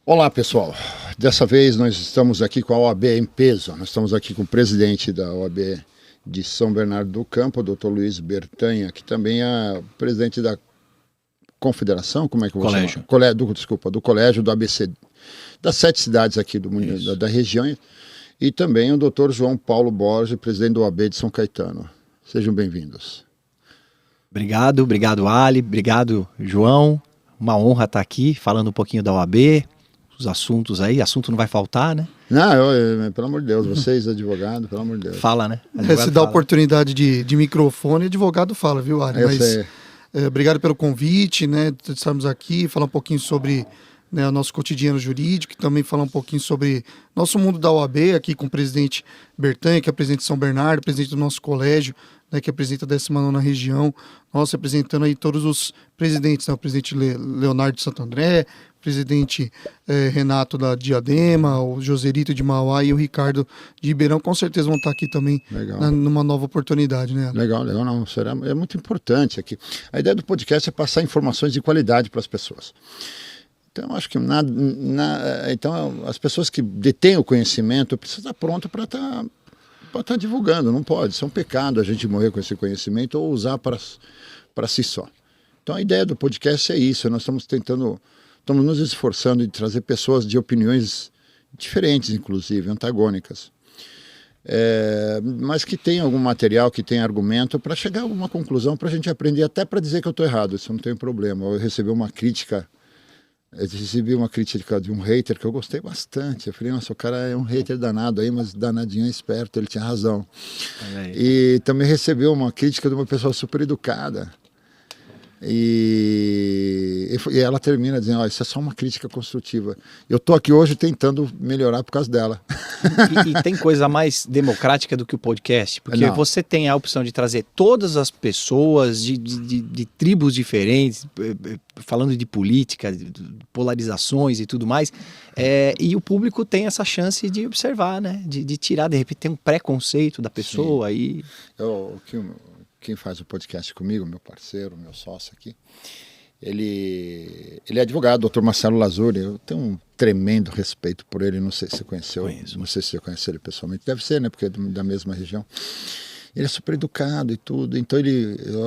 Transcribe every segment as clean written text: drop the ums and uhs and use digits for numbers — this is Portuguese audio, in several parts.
Olá, pessoal. Dessa vez nós estamos aqui com a OAB em peso. Nós estamos aqui com o presidente da OAB de São Bernardo do Campo, o Dr. Luiz Bertanha, que também é presidente da Confederação, como é que eu vou Colégio. chamar? Do Colégio do ABC, das 7 cidades aqui da região, e também o Dr. João Paulo Borges, presidente da OAB de São Caetano. Sejam bem-vindos. Obrigado Ali, obrigado João, uma honra estar aqui falando um pouquinho da OAB, os assuntos aí, assunto não vai faltar, né? Não, pelo amor de Deus, vocês advogados, pelo amor de Deus. Fala, né? Se dá oportunidade de microfone, advogado fala, viu, Ali? Obrigado pelo convite, né, de estarmos aqui, falar um pouquinho sobre, né, o nosso cotidiano jurídico, e também falar um pouquinho sobre nosso mundo da OAB, aqui com o presidente Bertanha, que é presidente de São Bernardo, presidente do nosso colégio, né, que apresenta a 19ª região, nós representando aí todos os presidentes, né, o presidente Leonardo de Santo André, o presidente Renato da Diadema, o Joserito de Mauá e o Ricardo de Ribeirão, com certeza vão estar aqui também numa nova oportunidade, né? Legal, não, é muito importante aqui. A ideia do podcast é passar informações de qualidade para as pessoas. Então, acho que então, as pessoas que detêm o conhecimento precisam estar prontas para estar divulgando, não pode. Isso é um pecado a gente morrer com esse conhecimento ou usar para si só. Então, a ideia do podcast é isso, nós estamos nos esforçando de trazer pessoas de opiniões diferentes, inclusive, antagônicas. Mas que tem algum material, que tem argumento para chegar a alguma conclusão, para a gente aprender, até para dizer que eu estou errado, isso não tem problema. Eu recebi uma crítica de um hater que eu gostei bastante. Eu falei, nossa, o cara é um hater danado aí, mas danadinho é esperto, ele tinha razão. E também recebi uma crítica de uma pessoa super educada. E ela termina dizendo, isso é só uma crítica construtiva. Eu estou aqui hoje tentando melhorar por causa dela. E tem coisa mais democrática do que o podcast? Porque você tem a opção de trazer todas as pessoas de tribos diferentes, falando de política, de polarizações e tudo mais, e o público tem essa chance de observar, né? De tirar, de repente, tem um preconceito da pessoa. Aí. Quem faz o podcast comigo, meu parceiro, meu sócio aqui, ele é advogado, doutor Marcelo Lazuri. Eu tenho um tremendo respeito por ele, não sei se você conheceu, não sei se você conhece ele pessoalmente, deve ser, né, porque é da mesma região. Ele é super educado e tudo, então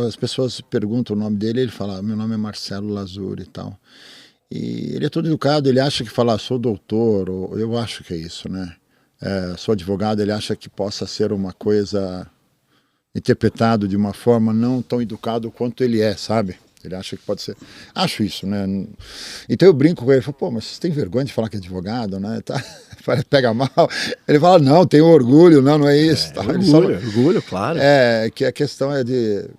as pessoas perguntam o nome dele, ele fala, meu nome é Marcelo Lazuri e tal. E ele é todo educado, ele acha que falar, sou doutor, ou eu acho que é isso, né, sou advogado, ele acha que possa ser uma coisa interpretado de uma forma não tão educado quanto ele é, sabe? Ele acha que pode ser... Acho isso, né? Então eu brinco com ele, falo, pô, mas você tem vergonha de falar que é advogado, né? Tá? Pega mal. Ele fala, não, tenho orgulho, não é isso. Tá? Orgulho, claro. Que a questão é de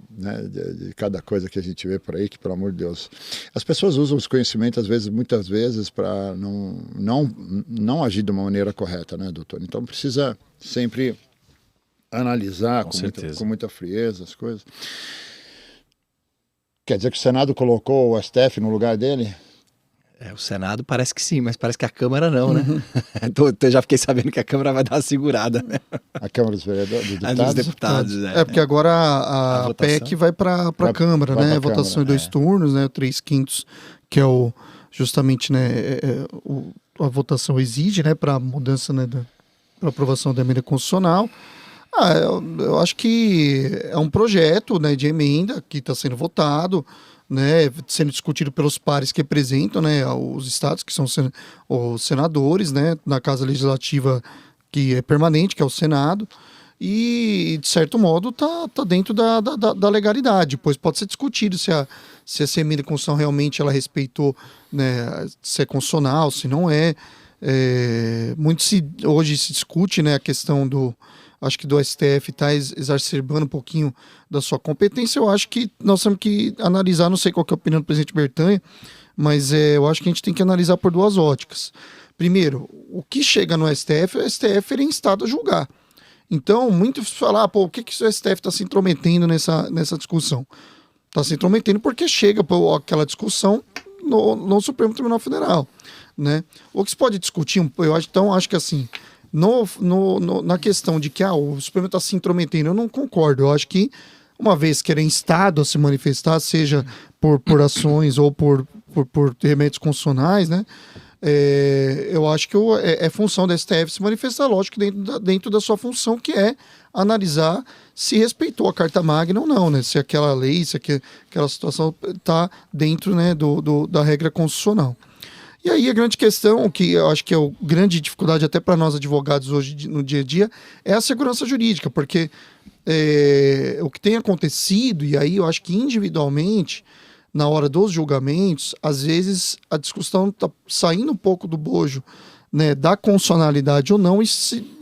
cada coisa que a gente vê por aí, que pelo amor de Deus. As pessoas usam os conhecimentos, muitas vezes, para não agir de uma maneira correta, né, doutor? Então precisa sempre analisar com muita frieza as coisas. Quer dizer que o Senado colocou o STF no lugar dele? O Senado parece que sim, mas parece que a Câmara não, né? Eu já fiquei sabendo que a Câmara vai dar uma segurada, né? A Câmara dos Vereadores, dos Deputados. Porque agora a PEC vai para a Câmara, né? A votação em 2 turnos, né? 3/5, que é justamente, né? A votação exige, né? Para mudança, né? Para aprovação da emenda constitucional. Eu acho que é um projeto, né, de emenda que está sendo votado, né, sendo discutido pelos pares que representam, né, os estados, que são os senadores, né, na Casa Legislativa que é permanente, que é o Senado, e de certo modo tá dentro da legalidade. Depois pode ser discutido se essa emenda constitucional realmente ela respeitou, né, se é constitucional, se não é. Hoje se discute, né, a questão acho que do STF está exacerbando um pouquinho da sua competência. Eu acho que nós temos que analisar, não sei qual que é a opinião do presidente Bertanha, mas eu acho que a gente tem que analisar por 2 óticas. Primeiro, o que chega no STF, o STF ele é instado a julgar. Então, muitos falam, o que o STF está se intrometendo nessa discussão? Está se intrometendo porque chega aquela discussão no Supremo Tribunal Federal, né? O que se pode discutir, então acho que assim, na questão de que o Supremo está se intrometendo, eu não concordo. Eu acho que, uma vez que ele é instado a se manifestar, seja por ações ou por remédios constitucionais, né, eu acho que é função da STF se manifestar, lógico, dentro da sua função, que é analisar se respeitou a Carta Magna ou não, né? Se aquela lei, se aquela situação está dentro, né, da regra constitucional. E aí a grande questão, que eu acho que é a grande dificuldade até para nós advogados hoje no dia a dia, é a segurança jurídica, porque o que tem acontecido, e aí eu acho que individualmente, na hora dos julgamentos, às vezes a discussão está saindo um pouco do bojo, né, da constitucionalidade ou não, e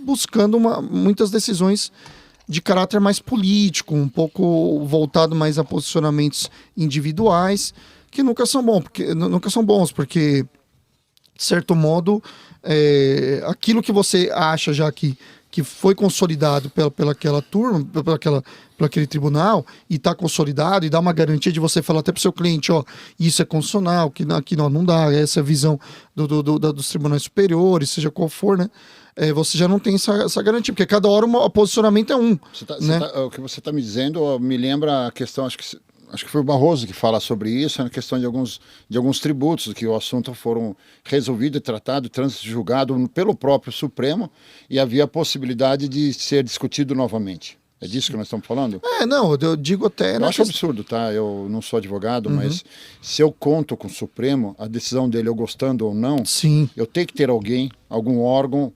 buscando muitas decisões de caráter mais político, um pouco voltado mais a posicionamentos individuais, que nunca são bons, porque de certo modo, aquilo que você acha já que foi consolidado pelaquela turma, por aquele tribunal, e está consolidado, e dá uma garantia de você falar até para o seu cliente, ó, isso é constitucional, que aqui não dá, essa é a visão dos tribunais superiores, seja qual for, né? Você já não tem essa garantia, porque cada hora o posicionamento é um. O que você está me dizendo me lembra a questão, acho que foi o Barroso que fala sobre isso, na questão de alguns tributos, que o assunto foram resolvido e tratado, trânsito julgado pelo próprio Supremo, e havia a possibilidade de ser discutido novamente. É disso que nós estamos falando? Não, eu digo até... Eu acho absurdo, tá? Eu não sou advogado, mas se eu conto com o Supremo, a decisão dele, eu gostando ou não, sim, eu tenho que ter algum órgão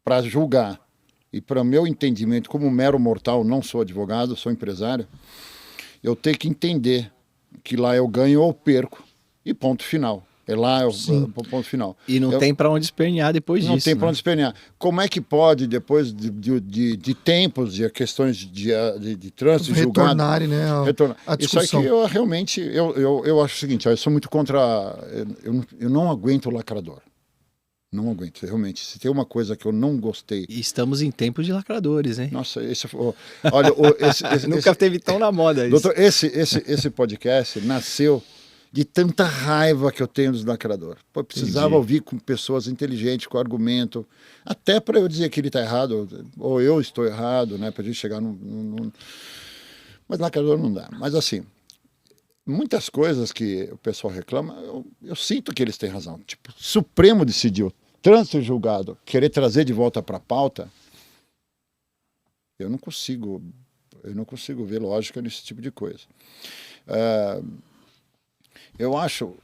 para julgar. E para o meu entendimento, como mero mortal, não sou advogado, sou empresário, eu tenho que entender que lá eu ganho ou perco, e ponto final. Lá é o ponto final. E não tem para onde espernear depois disso. Não tem para onde espernear. Como é que pode, depois de tempos, de questões de trânsito, retornarem, né, a discussão. Isso aí que eu realmente, eu acho o seguinte, eu sou muito contra, eu não aguento o lacrador. Não aguento, realmente. Se tem uma coisa que eu não gostei... E estamos em tempos de lacradores, hein? Nossa, olha... Nunca teve tão na moda isso. Doutor, esse podcast nasceu de tanta raiva que eu tenho dos lacradores. Eu precisava ouvir com pessoas inteligentes, com argumento, até para eu dizer que ele está errado, ou eu estou errado, né? Para a gente chegar Mas lacrador não dá. Mas assim... Muitas coisas que o pessoal reclama, eu sinto que eles têm razão. Tipo, o Supremo decidiu, trânsito julgado, querer trazer de volta para a pauta, eu não consigo ver lógica nesse tipo de coisa. Eu acho,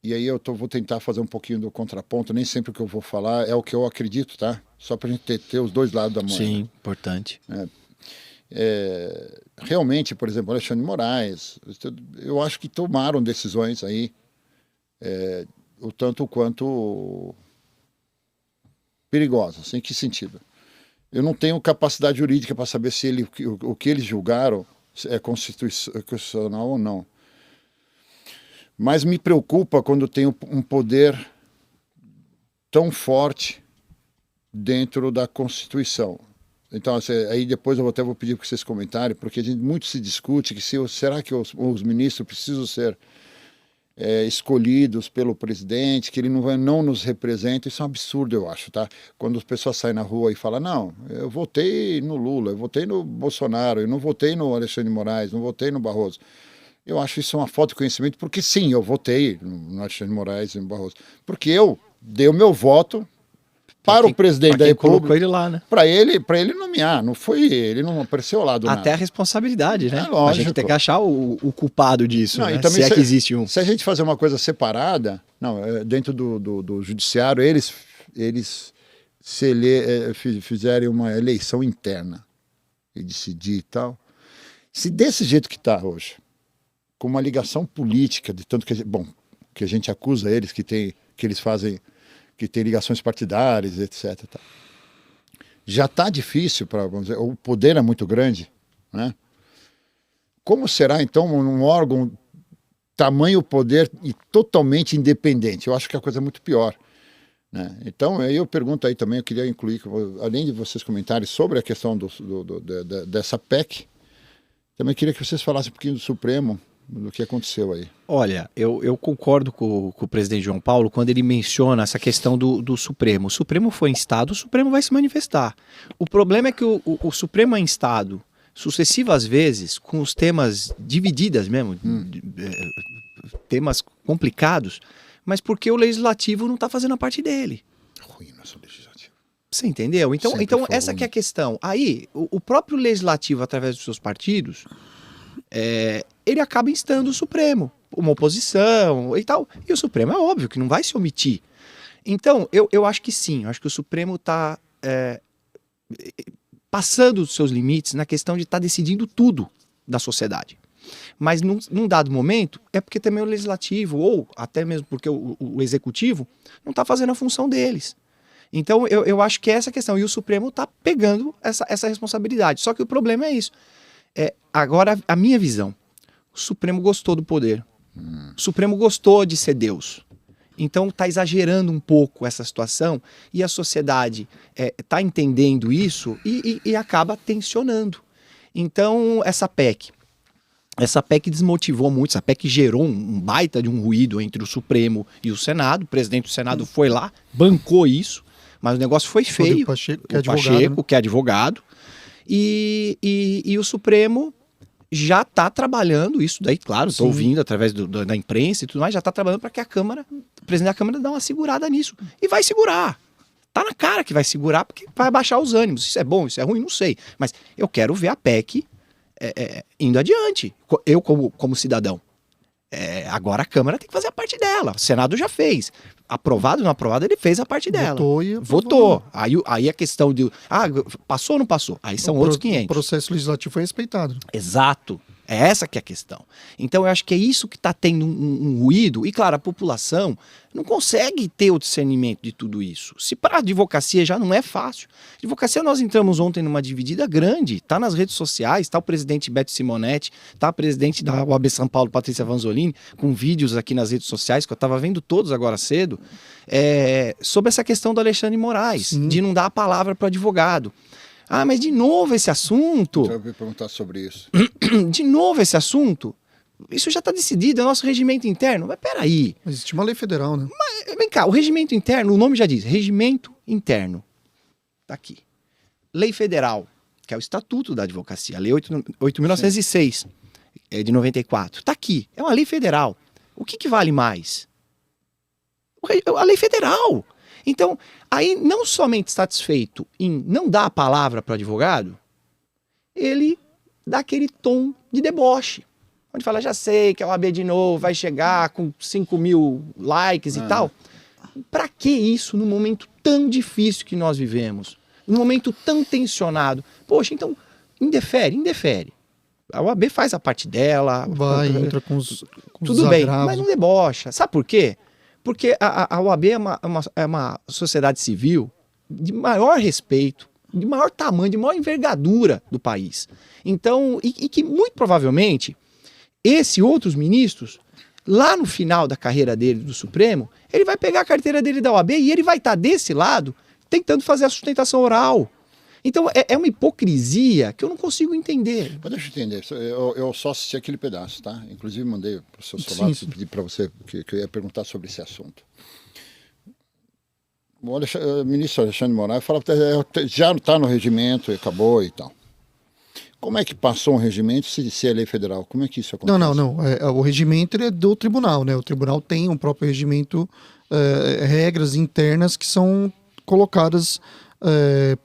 e aí vou tentar fazer um pouquinho do contraponto, nem sempre o que eu vou falar é o que eu acredito, tá? Só para a gente ter os dois lados da moeda. Sim, importante. Realmente, por exemplo, Alexandre de Moraes, eu acho que tomaram decisões aí o tanto quanto perigosas. Em que sentido? Eu não tenho capacidade jurídica para saber se o que eles julgaram é constitucional ou não. Mas me preocupa quando tem um poder tão forte dentro da Constituição. Então, aí depois eu até vou pedir para vocês comentarem, porque muito se discute que será que os ministros precisam ser escolhidos pelo presidente, que ele não nos representa. Isso é um absurdo, eu acho, tá? Quando as pessoas saem na rua e falam, não, eu votei no Lula, eu votei no Bolsonaro, eu não votei no Alexandre de Moraes, não votei no Barroso. Eu acho isso uma falta de conhecimento, porque sim, eu votei no Alexandre de Moraes e no Barroso, porque eu dei o meu voto para o presidente da República, colocou ele lá, né? Para ele nomear, não foi ele, não apareceu lá do nada. Até a responsabilidade, né? Lógico. A gente tem que achar o culpado disso, né? E também se é que existe um. Se a gente fazer uma coisa separada, dentro do judiciário, eles fizerem uma eleição interna e decidir e tal, se desse jeito que está hoje, com uma ligação política, de tanto que a gente acusa eles, que eles fazem, que tem ligações partidárias, etc. Tá. Já está difícil, vamos dizer, o poder é muito grande, né? Como será, então, um órgão tamanho poder e totalmente independente? Eu acho que a coisa é muito pior, né? Então, aí eu pergunto aí também, eu queria incluir, além de vocês comentarem sobre a questão dessa PEC, também queria que vocês falassem um pouquinho do Supremo, do que aconteceu aí. Olha, eu concordo com o presidente João Paulo quando ele menciona essa questão do Supremo. O Supremo foi instado, o Supremo vai se manifestar. O problema é que o Supremo é instado sucessivas vezes, com os temas divididas mesmo, temas complicados, mas porque o legislativo não está fazendo a parte dele. Ruim nosso legislativo. Você entendeu? Então essa que é a questão. Aí, o próprio legislativo, através dos seus partidos, ele acaba instando o Supremo, uma oposição e tal. E o Supremo é óbvio que não vai se omitir. Então, eu acho que sim, eu acho que o Supremo está passando os seus limites na questão de estar decidindo tudo da sociedade. Mas num dado momento, é porque também o legislativo, ou até mesmo porque o executivo, não está fazendo a função deles. Então, eu acho que é essa questão. E o Supremo está pegando essa responsabilidade. Só que o problema é isso. Agora, a minha visão. O Supremo gostou do poder. O Supremo gostou de ser Deus. Então, está exagerando um pouco essa situação. E a sociedade está entendendo isso e acaba tensionando. Então, essa PEC desmotivou muito. Essa PEC gerou um baita de um ruído entre o Supremo e o Senado. O presidente do Senado foi lá, bancou isso. Mas o negócio foi feio. O Pacheco, que é advogado. E o Supremo já está trabalhando isso daí, claro, estou ouvindo através da imprensa e tudo mais, já está trabalhando para que o presidente da Câmara dê uma segurada nisso. E vai segurar. Tá na cara que vai segurar, porque vai abaixar os ânimos. Isso é bom, isso é ruim, não sei. Mas eu quero ver a PEC indo adiante. Eu, como cidadão. Agora a Câmara tem que fazer a parte dela. O Senado já fez. Aprovado ou não aprovado, ele fez a parte dela. Votou. Aí a questão de... passou ou não passou? Aí são outros 500. O processo legislativo foi respeitado. Exato. É essa que é a questão. Então eu acho que é isso que está tendo um ruído. E claro, a população não consegue ter o discernimento de tudo isso. Se para a advocacia já não é fácil. A advocacia, nós entramos ontem numa dividida grande. Está nas redes sociais, está o presidente Beto Simonetti, está a presidente da OAB São Paulo, Patrícia Vanzolini, com vídeos aqui nas redes sociais, que eu estava vendo todos agora cedo, sobre essa questão do Alexandre de Moraes, de não dar a palavra para o advogado. Mas de novo esse assunto... Eu vou perguntar sobre isso. De novo esse assunto? Isso já está decidido, é nosso regimento interno. Mas peraí. Mas existe uma lei federal, né? Mas, vem cá, o regimento interno, o nome já diz, regimento interno. Tá aqui. Lei federal, que é o Estatuto da Advocacia, a Lei 8.906, de 94. Tá aqui, é uma lei federal. O que vale mais? A lei federal. Então, aí não somente satisfeito em não dar a palavra para o advogado, ele dá aquele tom de deboche. Onde fala, já sei que a OAB de novo vai chegar com 5 mil likes e tal. Para que isso num momento tão difícil que nós vivemos? Num momento tão tensionado? Poxa, então, indefere. A OAB faz a parte dela. Entra com os tudo bem, mas não debocha. Sabe por quê? Porque a OAB é uma sociedade civil de maior respeito, de maior tamanho, de maior envergadura do país. Então, e que muito provavelmente, esse e outros ministros, lá no final da carreira dele do Supremo, ele vai pegar a carteira dele da OAB e ele vai estar desse lado tentando fazer a sustentação oral. Então, é uma hipocrisia que eu não consigo entender. Mas deixa eu entender. Eu só assisti aquele pedaço, tá? Inclusive, mandei para o seu celular e pedi para você que eu ia perguntar sobre esse assunto. O ministro Alexandre de Moraes fala que já está no regimento e acabou e tal. Como é que passou um regimento se é lei federal? Como é que isso acontece? Não. O regimento é do tribunal, né? O tribunal tem um próprio regimento, regras internas que são colocadas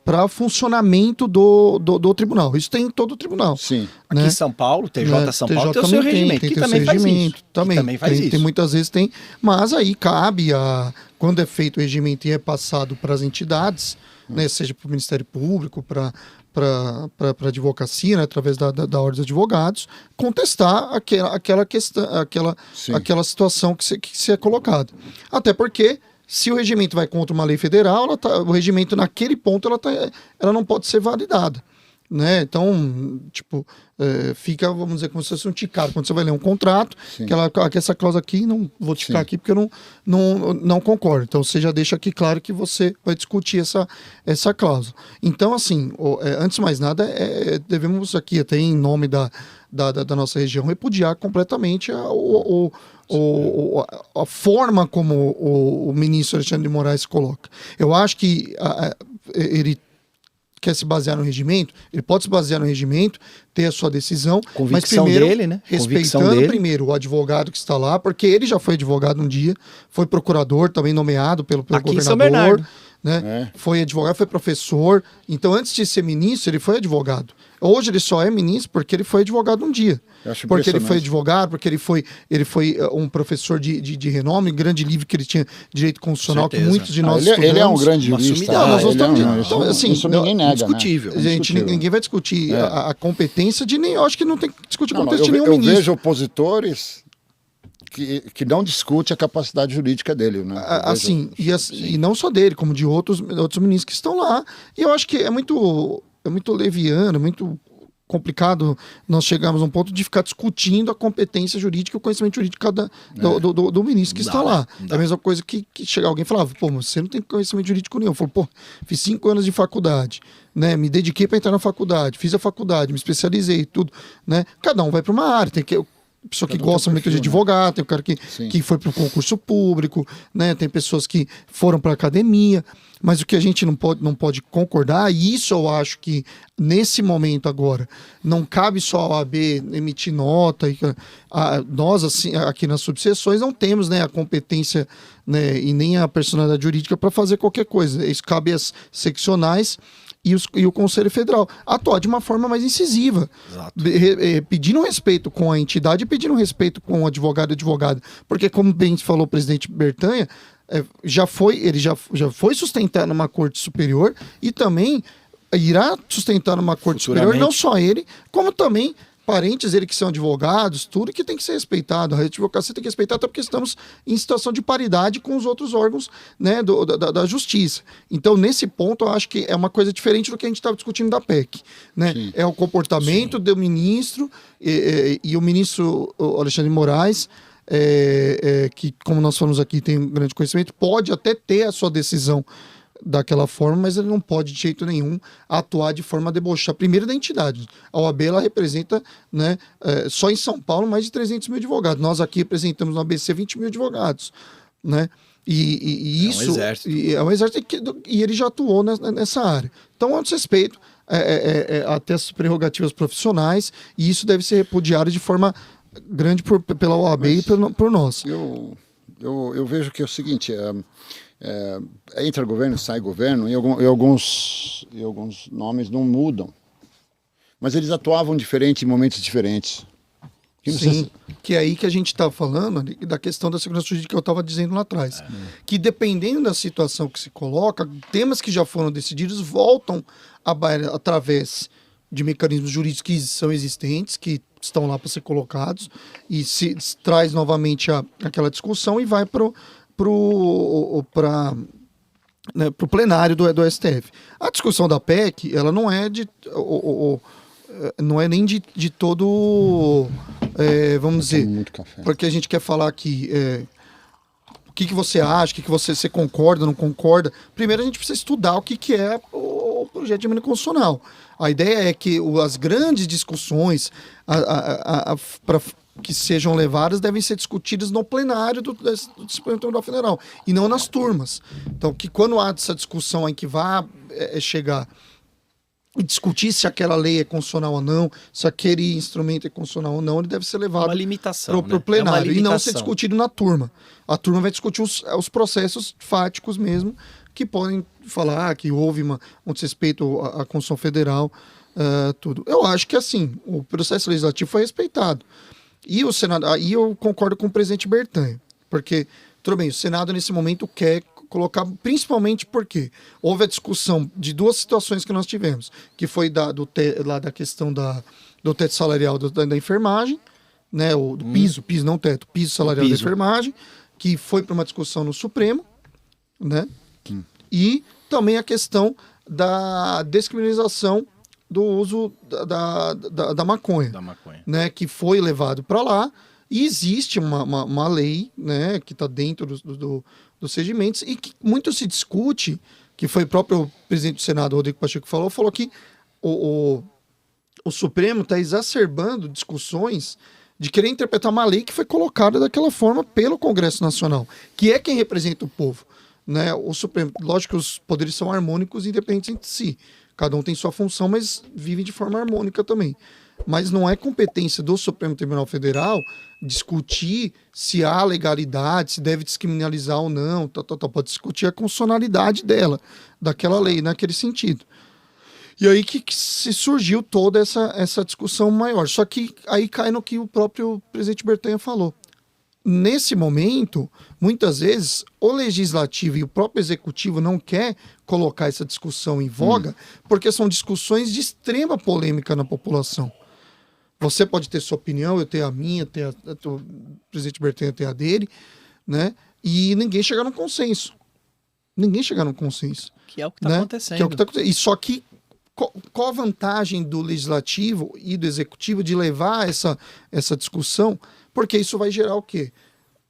para funcionamento do tribunal. Isso tem em todo o tribunal. Sim. Aqui em São Paulo, TJ São Paulo tem o seu regimento, que também faz isso. Também faz isso. Tem, muitas vezes tem, mas aí cabe quando é feito o regimento e é passado para as entidades, né, seja para o Ministério Público, para a advocacia, né, através da Ordem dos Advogados, contestar aquela questão, aquela situação que se é colocada. Até porque se o regimento vai contra uma lei federal, o regimento naquele ponto ela não pode ser validada, né? Então, fica, vamos dizer, como se fosse um ticado. Quando você vai ler um contrato, que essa cláusula aqui, não vou ticar aqui porque eu não concordo. Então, você já deixa aqui claro que você vai discutir essa cláusula. Então, assim, antes de mais nada, devemos aqui, até em nome da nossa região, repudiar completamente a forma como o ministro Alexandre de Moraes coloca. Eu acho que ele quer se basear no regimento, ele pode se basear no regimento, ter a sua decisão, convicção mas primeiro, dele, né? Respeitando primeiro o advogado que está lá, porque ele já foi advogado um dia, foi procurador, também nomeado pelo governador, né? Foi advogado, foi professor. Então, antes de ser ministro, ele foi advogado. Hoje ele só é ministro porque ele foi advogado um dia. Porque ele foi advogado, porque ele foi um professor de renome, um grande livro que ele tinha direito constitucional, que muitos de nós estudamos. Ele é um grande jurista. Isso ninguém nega, indiscutível. Né? Gente, ninguém vai discutir a competência de nem. Eu acho que não tem que discutir a competência de nenhum ministro. Eu vejo opositores que não discute a capacidade jurídica dele. Né? E não só dele, como de outros ministros que estão lá. E eu acho que é muito leviano, muito complicado nós chegarmos a um ponto de ficar discutindo a competência jurídica e o conhecimento jurídico do ministro que está lá. É a mesma coisa que chegar alguém e falava, pô, mas você não tem conhecimento jurídico nenhum. Eu falo, pô, fiz 5 anos de faculdade, né? Me dediquei para entrar na faculdade, fiz a faculdade, me especializei, tudo, né? Cada um vai para uma área, tem que... pessoa que gosta muito de advogado, tem o cara que foi para o concurso público, né? Tem pessoas que foram para a academia, mas o que a gente não pode concordar, e isso eu acho que nesse momento agora, não cabe só a OAB emitir nota, nós assim, aqui nas subseções não temos, né, a competência, né, e nem a personalidade jurídica para fazer qualquer coisa, isso cabe às seccionais e o Conselho Federal atuar de uma forma mais incisiva, pedindo respeito com a entidade e pedindo respeito com o advogado e advogada, porque como bem falou o presidente Bertanha, ele já foi sustentar numa corte superior e também irá sustentar numa corte superior, não só ele, como também parentes dele que são advogados, tudo que tem que ser respeitado. A advocacia tem que respeitar, até porque estamos em situação de paridade com os outros órgãos, né, da justiça. Então, nesse ponto, eu acho que é uma coisa diferente do que a gente estava discutindo da PEC. Né? É o comportamento do ministro e o ministro Alexandre de Moraes, que, como nós falamos aqui, tem um grande conhecimento, pode até ter a sua decisão daquela forma, mas ele não pode de jeito nenhum atuar de forma a debochar, primeiro da entidade. A OAB, ela representa, né, só em São Paulo mais de 300 mil advogados. Nós aqui representamos no ABC 20 mil advogados, né? E isso... É um exército e ele já atuou nessa área. Então, há um desrespeito até as prerrogativas profissionais, e isso deve ser repudiado de forma grande pela OAB e por nós. Eu vejo que é o seguinte... entra governo, sai governo, e alguns nomes não mudam. Mas eles atuavam diferente em momentos diferentes. Sim, que é aí que a gente está falando da questão da segurança jurídica que eu estava dizendo lá atrás. Que dependendo da situação que se coloca, temas que já foram decididos voltam através de mecanismos jurídicos que são existentes, que estão lá para ser colocados, e se traz novamente aquela discussão e vai para o plenário do STF. A discussão da PEC, ela não é não é nem de todo, vamos dizer, porque a gente quer falar aqui, o que você acha, o que você concorda, não concorda. Primeiro a gente precisa estudar o que é o projeto de emenda constitucional. A ideia é que as grandes discussões para que sejam levadas devem ser discutidas no plenário do Supremo Tribunal Federal e não nas turmas. Então, que quando há essa discussão em que vai chegar e discutir se aquela lei é constitucional ou não, se aquele instrumento é constitucional ou não, ele deve ser levado para o plenário e não ser discutido na turma. A turma vai discutir os processos fáticos mesmo, que podem falar que houve um desrespeito à Constituição Federal, tudo. Eu acho que assim, o processo legislativo foi respeitado. E o Senado, aí eu concordo com o presidente Bertanha, porque, tudo bem, o Senado nesse momento quer colocar, principalmente porque houve a discussão de 2 situações que nós tivemos, que foi da questão do teto salarial da enfermagem, né, do piso não teto, piso salarial da enfermagem, que foi para uma discussão no Supremo, né, e também a questão da descriminalização do uso da maconha, né, que foi levado para lá, e existe uma lei, né, que está dentro dos regimentos, e que muito se discute, que foi o próprio presidente do Senado, Rodrigo Pacheco, falou que o Supremo está exacerbando discussões de querer interpretar uma lei que foi colocada daquela forma pelo Congresso Nacional, que é quem representa o povo. Né? O Supremo, lógico que os poderes são harmônicos e independentes entre si. Cada um tem sua função, mas vive de forma harmônica também. Mas não é competência do Supremo Tribunal Federal discutir se há legalidade, se deve descriminalizar ou não, pode discutir a constitucionalidade dela, daquela lei, naquele sentido. E aí que se surgiu toda essa discussão maior. Só que aí cai no que o próprio presidente Bertanha falou. Nesse momento, muitas vezes, o legislativo e o próprio executivo não quer colocar essa discussão em voga, porque são discussões de extrema polêmica na população. Você pode ter sua opinião, eu tenho a minha, o presidente Bertanha tem a dele, né? E ninguém chega num consenso. Ninguém chega num consenso. Que é o que está acontecendo. Que é o que tá acontecendo. E só que qual a vantagem do legislativo e do executivo de levar essa discussão? Porque isso vai gerar o quê?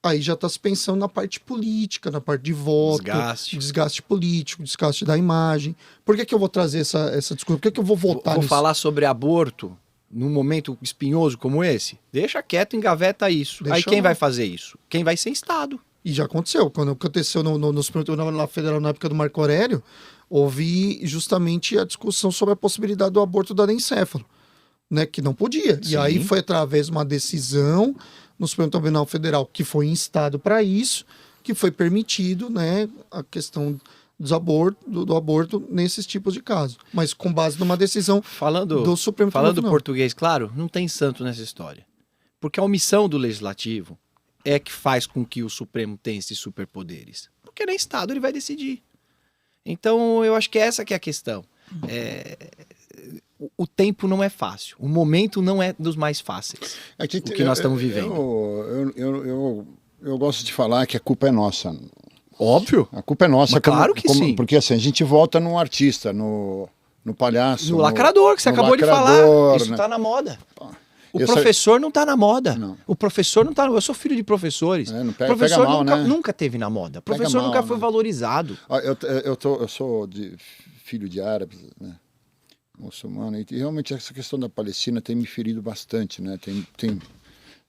Aí já está se pensando na parte política, na parte de voto, desgaste político, desgaste da imagem. Por que eu vou trazer essa discussão? Por que eu vou votar nisso? Vou falar sobre aborto num momento espinhoso como esse? Deixa quieto, engaveta isso. Aí quem vai fazer isso? Quem vai ser Estado. E já aconteceu. Quando aconteceu no Supremo Tribunal Federal na época do Marco Aurélio, houve justamente a discussão sobre a possibilidade do aborto do anencéfalo, né, que não podia. Sim. E aí foi através de uma decisão no Supremo Tribunal Federal que foi instado para isso, que foi permitido, né, a questão do aborto nesses tipos de casos. Mas com base numa decisão do Supremo Tribunal Federal. Falando português, claro, não tem santo nessa história. Porque a omissão do Legislativo é que faz com que o Supremo tenha esses superpoderes. Porque nem Estado ele vai decidir. Então, eu acho que essa que é a questão. O tempo não é fácil. O momento não é dos mais fáceis. O que nós estamos vivendo. Eu gosto de falar que a culpa é nossa. Óbvio. A culpa é nossa. Claro que sim. Porque assim, a gente volta no artista, no palhaço. No lacrador, que você acabou de falar. Isso está na moda. O professor não está na moda. Não. O professor não está. Eu sou filho de professores. O professor nunca teve na moda. O professor nunca foi valorizado. Eu sou filho de árabes, né? Muçulmano. E realmente essa questão da Palestina tem me ferido bastante, né? Tem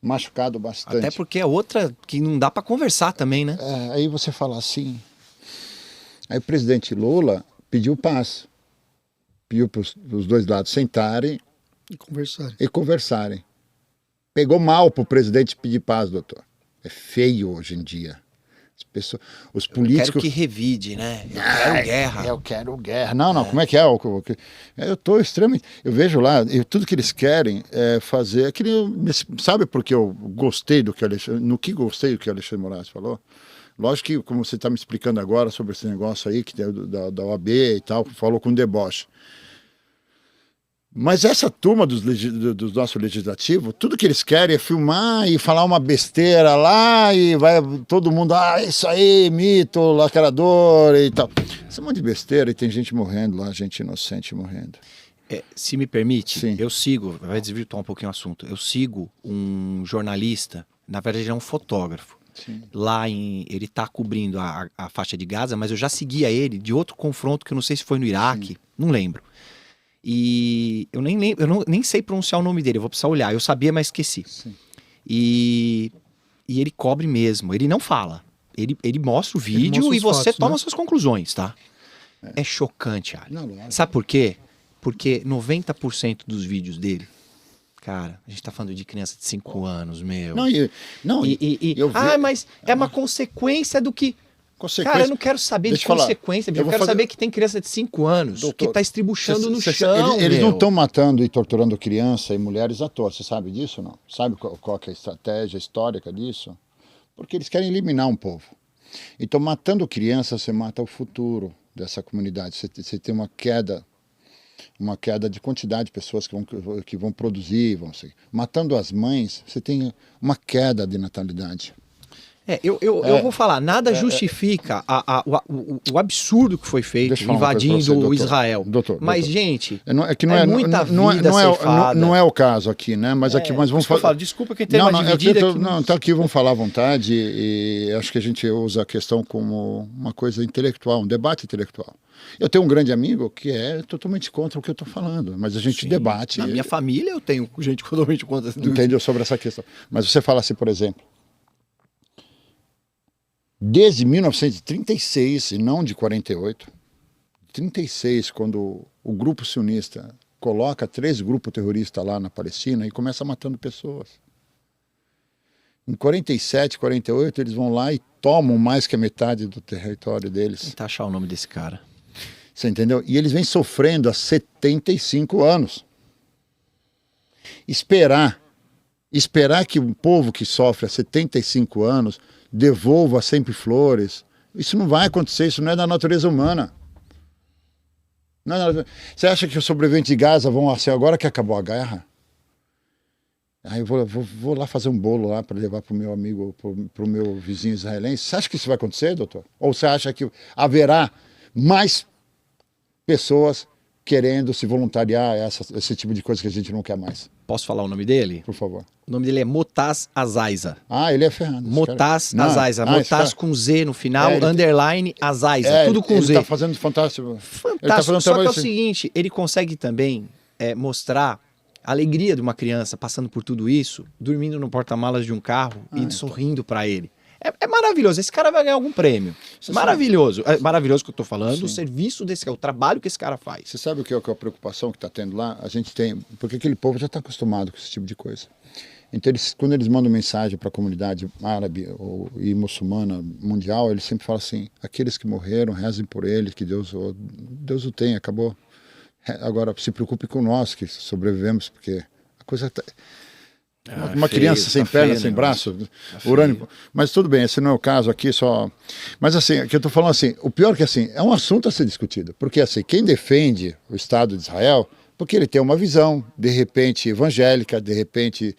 machucado bastante. Até porque é outra que não dá para conversar também, né? Aí você fala assim. Aí o presidente Lula pediu paz. Pediu para os dois lados sentarem e conversarem. Pegou mal para o presidente pedir paz, doutor. É feio hoje em dia. Os políticos... Eu quero que revide, né? Eu quero guerra. Eu quero guerra. Não, como é que é? Eu estou extremamente... Eu vejo lá, tudo que eles querem é fazer... Sabe por que eu gostei do que gostei do que o Alexandre Moraes falou? Lógico que, como você está me explicando agora sobre esse negócio aí, que da OAB e tal, falou com deboche. Mas essa turma do nosso legislativo, tudo que eles querem é filmar e falar uma besteira lá e vai todo mundo, isso aí, mito, lacrador e tal. Isso é um monte de besteira e tem gente morrendo lá, gente inocente morrendo. Se me permite, Sim. Eu sigo, vai desvirtuar um pouquinho o assunto, eu sigo um jornalista, na verdade ele é um fotógrafo. Sim. Ele está cobrindo a faixa de Gaza, mas eu já seguia ele de outro confronto que eu não sei se foi no Iraque, sim, não lembro. E eu nem sei pronunciar o nome dele, eu vou precisar olhar. Eu sabia, mas esqueci. Sim. E ele cobre mesmo, ele não fala. Ele mostra o vídeo e você toma suas conclusões, tá? É chocante, Ali. Sabe por quê? Porque 90% dos vídeos dele, cara, a gente tá falando de criança de 5 anos, meu. Mas é uma consequência do que... Cara, eu não quero saber de consequência, eu quero saber que tem criança de 5 anos, doutor, que está estribuchando no chão. Eles não estão matando e torturando criança e mulheres à toa, você sabe disso ou não? Sabe qual que é a estratégia histórica disso? Porque eles querem eliminar um povo. Então, matando criança, você mata o futuro dessa comunidade. Você tem uma queda de quantidade de pessoas que vão produzir, matando as mães, você tem uma queda de natalidade. Eu vou falar, nada justifica o absurdo que foi feito invadindo Israel. Doutor, mas, gente, muita vida ceifada. Não é o caso aqui, né? Mas aqui vamos falar. Desculpa que eu tenho uma dividida aqui. Não, tá aqui, vamos falar à vontade e acho que a gente usa a questão como uma coisa intelectual, um debate intelectual. Eu tenho um grande amigo que é totalmente contra o que eu estou falando, mas a gente debate. Na minha família eu tenho gente totalmente contra tudo. Entendeu sobre essa questão. Mas você fala assim, por exemplo, desde 1936, e não de 48, 36, quando o grupo sionista coloca 3 grupos terroristas lá na Palestina e começa matando pessoas. Em 47, 48, eles vão lá e tomam mais que a metade do território deles. Tentar achar o nome desse cara. Você entendeu? E eles vêm sofrendo há 75 anos. Esperar que um povo que sofre há 75 anos devolva sempre flores, isso não vai acontecer, isso não é da natureza humana. Você acha que os sobreviventes de Gaza vão assim, agora que acabou a guerra? Aí eu vou lá fazer um bolo lá para levar para o meu amigo, para o meu vizinho israelense. Você acha que isso vai acontecer, doutor? Ou você acha que haverá mais pessoas querendo se voluntariar a esse tipo de coisa que a gente não quer mais? Posso falar o nome dele? Por favor. O nome dele é Motaz Azaiza. Ah, ele é ferrado. Motaz Azaiza. Motaz com Z no final, underline Azaiza. Tudo com Z. Ele está fazendo fantástico. Fantástico. Só que é o seguinte, ele consegue também mostrar a alegria de uma criança passando por tudo isso, dormindo no porta-malas de um carro e sorrindo para ele. É maravilhoso. Esse cara vai ganhar algum prêmio. Maravilhoso. É maravilhoso que eu estou falando. Sim. O serviço desse, o trabalho que esse cara faz. Você sabe o que é a preocupação que está tendo lá? A gente tem... Porque aquele povo já está acostumado com esse tipo de coisa. Então, quando eles mandam mensagem para a comunidade árabe e muçulmana mundial, eles sempre falam assim, aqueles que morreram, rezem por eles, que Deus o tem, acabou. Agora, se preocupe com nós, que sobrevivemos, porque a coisa está... Uma criança sem perna, sem braço, urânio. Mas tudo bem, esse não é o caso aqui, só... Mas assim, o que eu estou falando assim, o pior é que assim, é um assunto a ser discutido. Porque assim, quem defende o Estado de Israel, porque ele tem uma visão, de repente, evangélica, de repente,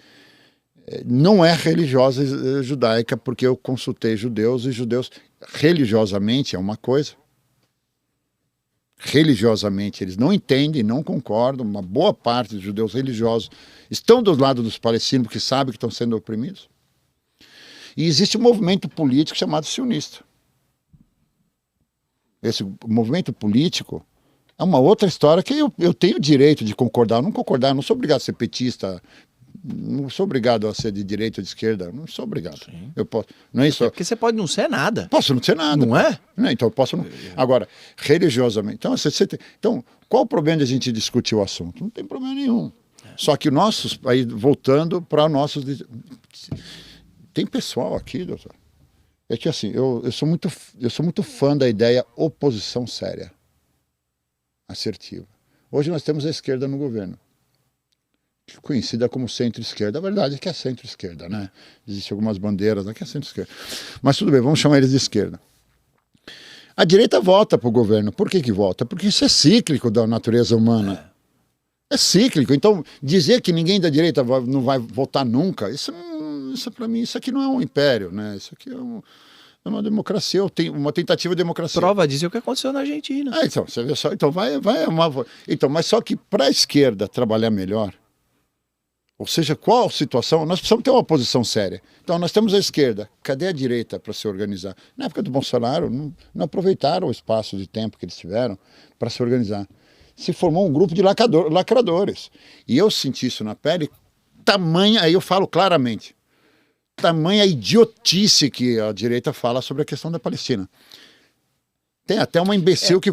não é religiosa judaica, porque eu consultei judeus, e judeus religiosamente é uma coisa. Religiosamente eles não entendem, não concordam, uma boa parte dos judeus religiosos estão do lado dos palestinos porque sabem que estão sendo oprimidos. E existe um movimento político chamado sionista. Esse movimento político é uma outra história que eu tenho o direito de concordar ou não concordar, eu não sou obrigado a ser petista, não sou obrigado a ser de direita ou de esquerda, não sou obrigado. Sim. Eu posso, não é isso? Porque você pode não ser nada. Posso não ser nada. Não é? Então eu posso não. Agora, religiosamente. Então, qual o problema de a gente discutir o assunto? Não tem problema nenhum. Só que nossos, aí voltando para nossos... Tem pessoal aqui, doutor. É que assim, eu sou muito fã da ideia oposição séria, assertiva. Hoje nós temos a esquerda no governo, conhecida como centro-esquerda. A verdade é que é centro-esquerda, né? Existem algumas bandeiras aqui, é centro-esquerda. Mas tudo bem, vamos chamar eles de esquerda. A direita vota para o governo. Por que vota? Porque isso é cíclico da natureza humana. É cíclico. Então, dizer que ninguém da direita não vai votar nunca, isso para mim, isso aqui não é um império, né? Isso aqui é uma democracia, uma tentativa de democracia. Prova disso é o que aconteceu na Argentina. Então, você vê só. Então, mas só que para a esquerda trabalhar melhor, ou seja, qual situação, nós precisamos ter uma posição séria. Então, nós temos a esquerda, cadê a direita para se organizar? Na época do Bolsonaro, não aproveitaram o espaço de tempo que eles tiveram para se organizar. Se formou um grupo de lacradores. E eu senti isso na pele, aí eu falo claramente, tamanha idiotice que a direita fala sobre a questão da Palestina. Tem até uma imbecil que...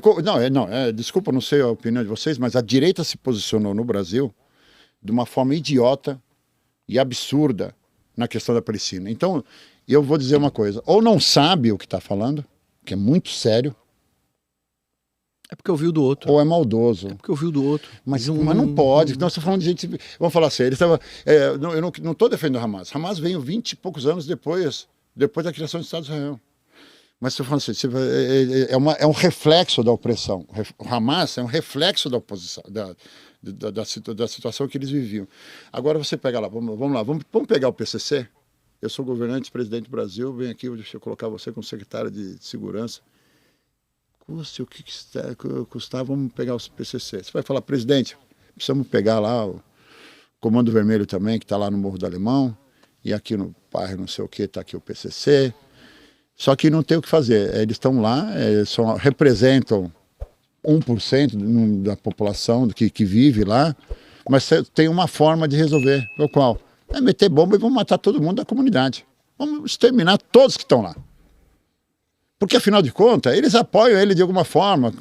Desculpa, não sei a opinião de vocês, mas a direita se posicionou no Brasil de uma forma idiota e absurda na questão da Palestina. Então, eu vou dizer uma coisa, ou não sabe o que está falando, que é muito sério, é porque ouviu do outro. Ou é maldoso. É porque ouviu do outro. Mas não pode. Nós estamos falando de gente... Vamos falar sério. Eu não estou defendendo o Hamas. Hamas veio 20 e poucos anos depois da criação do Estado de Israel. Mas estou falando assim, é um reflexo da opressão. O Hamas é um reflexo da oposição, da situação que eles viviam. Agora você pega lá, vamos lá, vamos pegar o PCC. Eu sou governante, presidente do Brasil, venho aqui, deixa eu colocar você como secretário de Segurança. O que custar, vamos pegar o PCC. Você vai falar, presidente, precisamos pegar lá o Comando Vermelho também, que está lá no Morro do Alemão, e aqui no bairro não sei o que, está aqui o PCC. Só que não tem o que fazer, eles estão lá, representam 1% da população que vive lá, mas tem uma forma de resolver, o qual é meter bomba e vamos matar todo mundo da comunidade. Vamos exterminar todos que estão lá. Porque, afinal de contas, eles apoiam ele de alguma forma.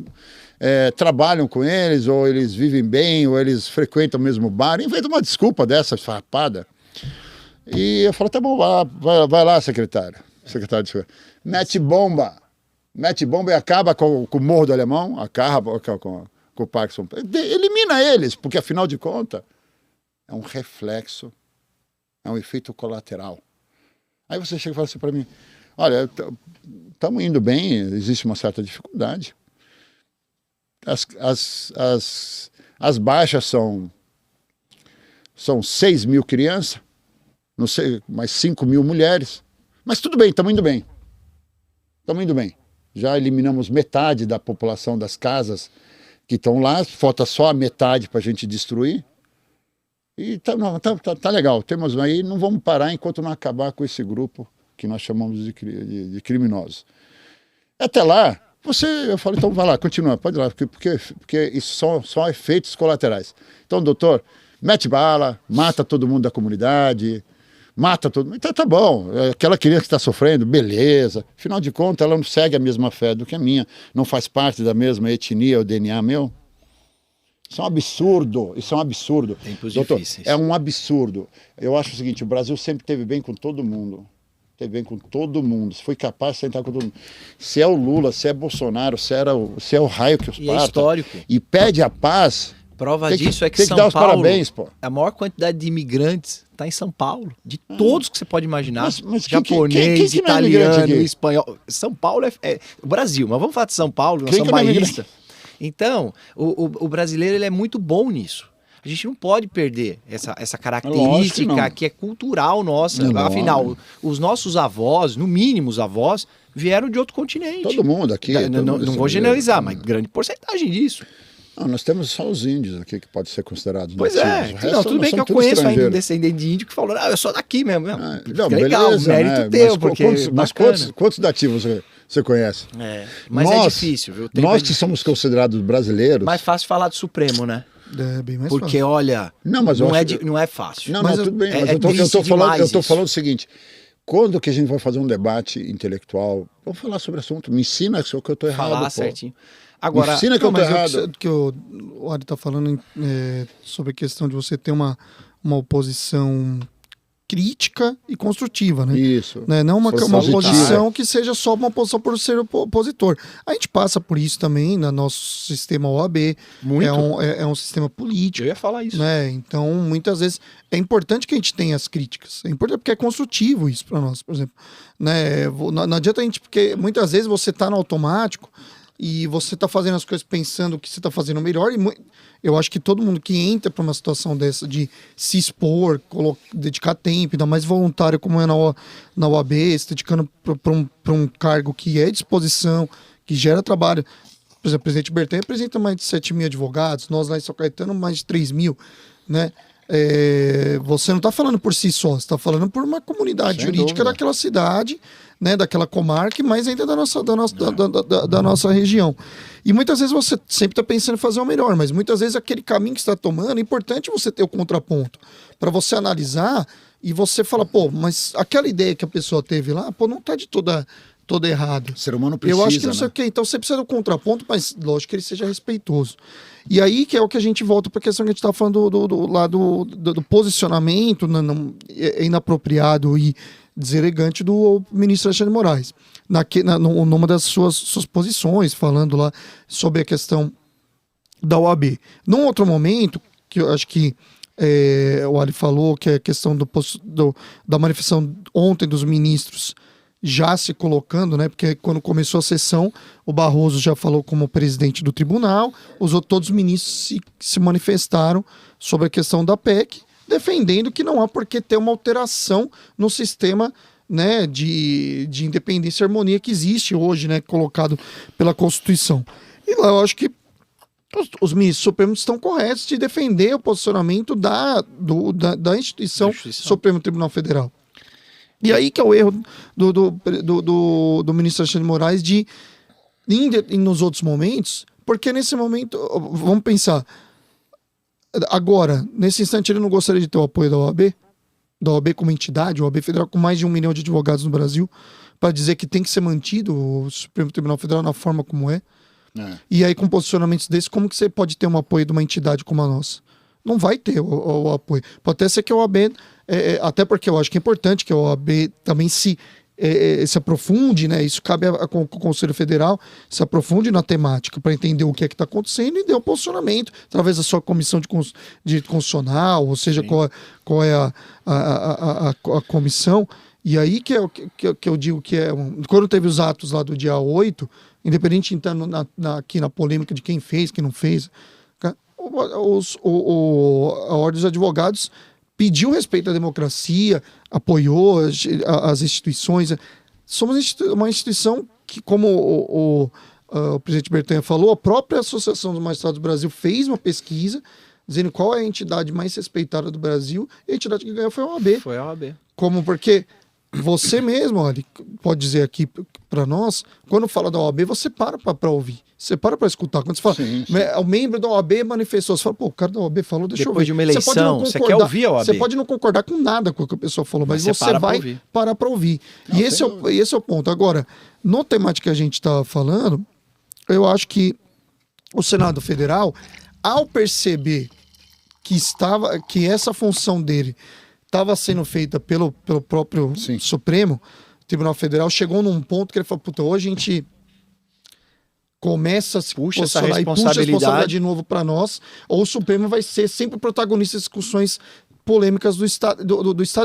trabalham com eles, ou eles vivem bem, ou eles frequentam o mesmo bar, inventa uma desculpa dessa farrapada. E eu falo, tá bom, vai lá, secretário de segurança. Mete bomba e acaba com o Morro do Alemão, acaba com o Parque São Paulo. Elimina eles, porque afinal de contas é um reflexo, é um efeito colateral. Aí você chega e fala assim para mim, olha, estamos indo bem, existe uma certa dificuldade. As baixas são 6 mil crianças, não sei, mais 5 mil mulheres. Mas tudo bem, estamos indo bem. Estamos indo bem. Já eliminamos metade da população das casas que estão lá, falta só a metade para a gente destruir. E tá legal, temos aí, não vamos parar enquanto não acabar com esse grupo que nós chamamos de criminosos. Até lá, eu falo, então vai lá, continua, pode ir lá, porque isso são só efeitos colaterais. Então, doutor, mete bala, mata todo mundo da comunidade, mata todo mundo, então tá bom, aquela criança que está sofrendo, beleza, afinal de contas ela não segue a mesma fé do que a minha, não faz parte da mesma etnia ou DNA meu. Isso é um absurdo, Tempos doutor, difíceis. é um absurdo. Eu acho o seguinte, o Brasil sempre teve bem com todo mundo, se foi capaz de sentar com todo mundo. Se é o Lula, se é Bolsonaro, se é o raio que os parta, é histórico. E pede a paz. Prova disso é que São dar os Paulo, parabéns, pô. A maior quantidade de imigrantes está em São Paulo, de todos que você pode imaginar, mas japonês, quem não é imigrante italiano, aqui? espanhol. São Paulo é o Brasil, mas vamos falar de São Paulo, nós Quem somos que não é baístas. Então, o brasileiro ele é muito bom nisso. A gente não pode perder essa característica que é cultural nossa. Afinal, os nossos avós, no mínimo os avós, vieram de outro continente. Todo mundo aqui. Não vou generalizar, mas grande porcentagem disso. Não, nós temos só os índios aqui que podem ser considerados nativos. Pois é, tudo bem que eu conheço ainda um descendente de índio que falou, eu sou daqui mesmo. Legal, beleza, mérito teu, mas quantos nativos você conhece? Mas é difícil, viu? Nós que somos considerados brasileiros... Mais fácil falar do Supremo, né? É bem mais porque, fácil. Olha, não é fácil. Não, tudo bem, mas eu tô falando o seguinte, quando que a gente vai fazer um debate intelectual, vamos falar sobre o assunto, me ensina o que eu tô errado. Falar certinho. Agora, ensina que eu tô errado. Que o Ari está falando sobre a questão de você ter uma oposição crítica e construtiva, né? Isso. Né? Não uma oposição que seja só uma oposição por ser opositor. A gente passa por isso também no nosso sistema OAB. Muito. É um sistema político. Eu ia falar isso. Né? Então, muitas vezes, é importante que a gente tenha as críticas. É importante porque é construtivo isso para nós, por exemplo. Né? Não adianta a gente, porque muitas vezes você está no automático e você está fazendo as coisas pensando que você está fazendo melhor. E eu acho que todo mundo que entra para uma situação dessa de se expor, dedicar tempo, ainda mais voluntário como é na UAB, se dedicando para um cargo que é disposição, que gera trabalho. Por exemplo, o presidente Bertan representa mais de 7 mil advogados, nós lá em São Caetano mais de 3 mil, né? Você não está falando por si só, você está falando por uma comunidade jurídica daquela cidade, né, daquela comarca, mas ainda da nossa região. E muitas vezes você sempre está pensando em fazer o melhor, mas muitas vezes aquele caminho que você está tomando, é importante você ter o contraponto, para você analisar e você falar, mas aquela ideia que a pessoa teve lá, não está de toda errado. O ser humano precisa, eu acho que não sei o quê. Então você precisa do contraponto, mas lógico que ele seja respeitoso. E aí que é o que a gente volta para a questão que a gente está falando do posicionamento inapropriado e deselegante do ministro Alexandre de Moraes. Numa das suas posições, falando lá sobre a questão da OAB. Num outro momento, que eu acho que o Ali falou, que é a questão da manifestação ontem dos ministros já se colocando, né? Porque quando começou a sessão, o Barroso já falou como presidente do tribunal, todos os ministros se manifestaram sobre a questão da PEC, defendendo que não há por que ter uma alteração no sistema, né, de independência e harmonia que existe hoje, né, colocado pela Constituição. E lá eu acho que os ministros supremos estão corretos de defender o posicionamento da instituição Supremo Tribunal Federal. E aí que é o erro do ministro Alexandre de Moraes nos outros momentos, porque nesse momento, vamos pensar, agora, nesse instante ele não gostaria de ter o apoio da OAB como entidade, a OAB Federal com mais de 1 milhão de advogados no Brasil, para dizer que tem que ser mantido o Supremo Tribunal Federal na forma como é. E aí, com posicionamentos desses, como que você pode ter um apoio de uma entidade como a nossa? Não vai ter o apoio. Pode até ser que a OAB, até porque eu acho que é importante que a OAB também se aprofunde, né? Isso cabe ao Conselho Federal, se aprofunde na temática para entender o que é que está acontecendo e dê um posicionamento através da sua comissão de constitucional, ou seja, qual é a comissão. E aí que eu digo que quando teve os atos lá do dia 8, independente de entrar aqui na polêmica de quem fez, quem não fez, a Ordem dos Advogados pediu respeito à democracia, apoiou as instituições. Somos uma instituição que, como o presidente Bertanha falou, a própria Associação dos Magistrados do Brasil fez uma pesquisa dizendo qual é a entidade mais respeitada do Brasil, e a entidade que ganhou foi a OAB. Foi a OAB. Porque você mesmo, olha, pode dizer aqui para nós, quando fala da OAB, você para ouvir. Você para escutar. Quando você fala, o membro da OAB manifestou, você fala, pô, o cara da OAB falou, deixa Depois eu ver. Depois de uma eleição, você quer ouvir a OAB. Você pode não concordar com nada com o que a pessoa falou, mas você vai parar para ouvir. Não, e esse é o ponto. Agora, no temática que a gente está falando, eu acho que o Senado Federal, ao perceber que essa função dele estava sendo feita pelo próprio Supremo Tribunal Federal, chegou num ponto que ele falou, puta, hoje a gente começa a se puxa essa responsabilidade de novo para nós, ou o Supremo vai ser sempre protagonista de discussões polêmicas do Estado,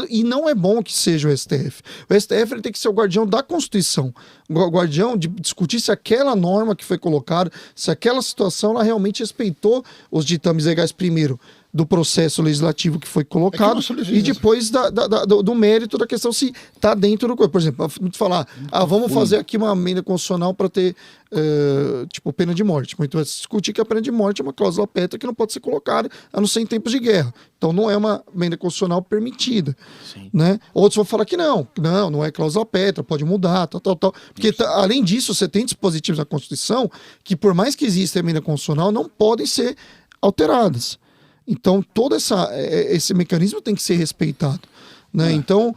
e não é bom que seja o STF. O STF ele tem que ser o guardião da Constituição, o guardião de discutir se aquela norma que foi colocada, se aquela situação ela realmente respeitou os ditames legais primeiro do processo legislativo que foi colocado e depois do mérito da questão se está dentro do... Por exemplo, falar, vamos fazer aqui uma emenda constitucional para ter pena de morte. Então, discutir que a pena de morte é uma cláusula pétrea que não pode ser colocada a não ser em tempos de guerra. Então, não é uma emenda constitucional permitida. Né? Outros vão falar que não é cláusula pétrea, pode mudar, tal. Porque, além disso, você tem dispositivos na Constituição que, por mais que exista a emenda constitucional, não podem ser alteradas. Então, todo esse mecanismo tem que ser respeitado. Né? Então,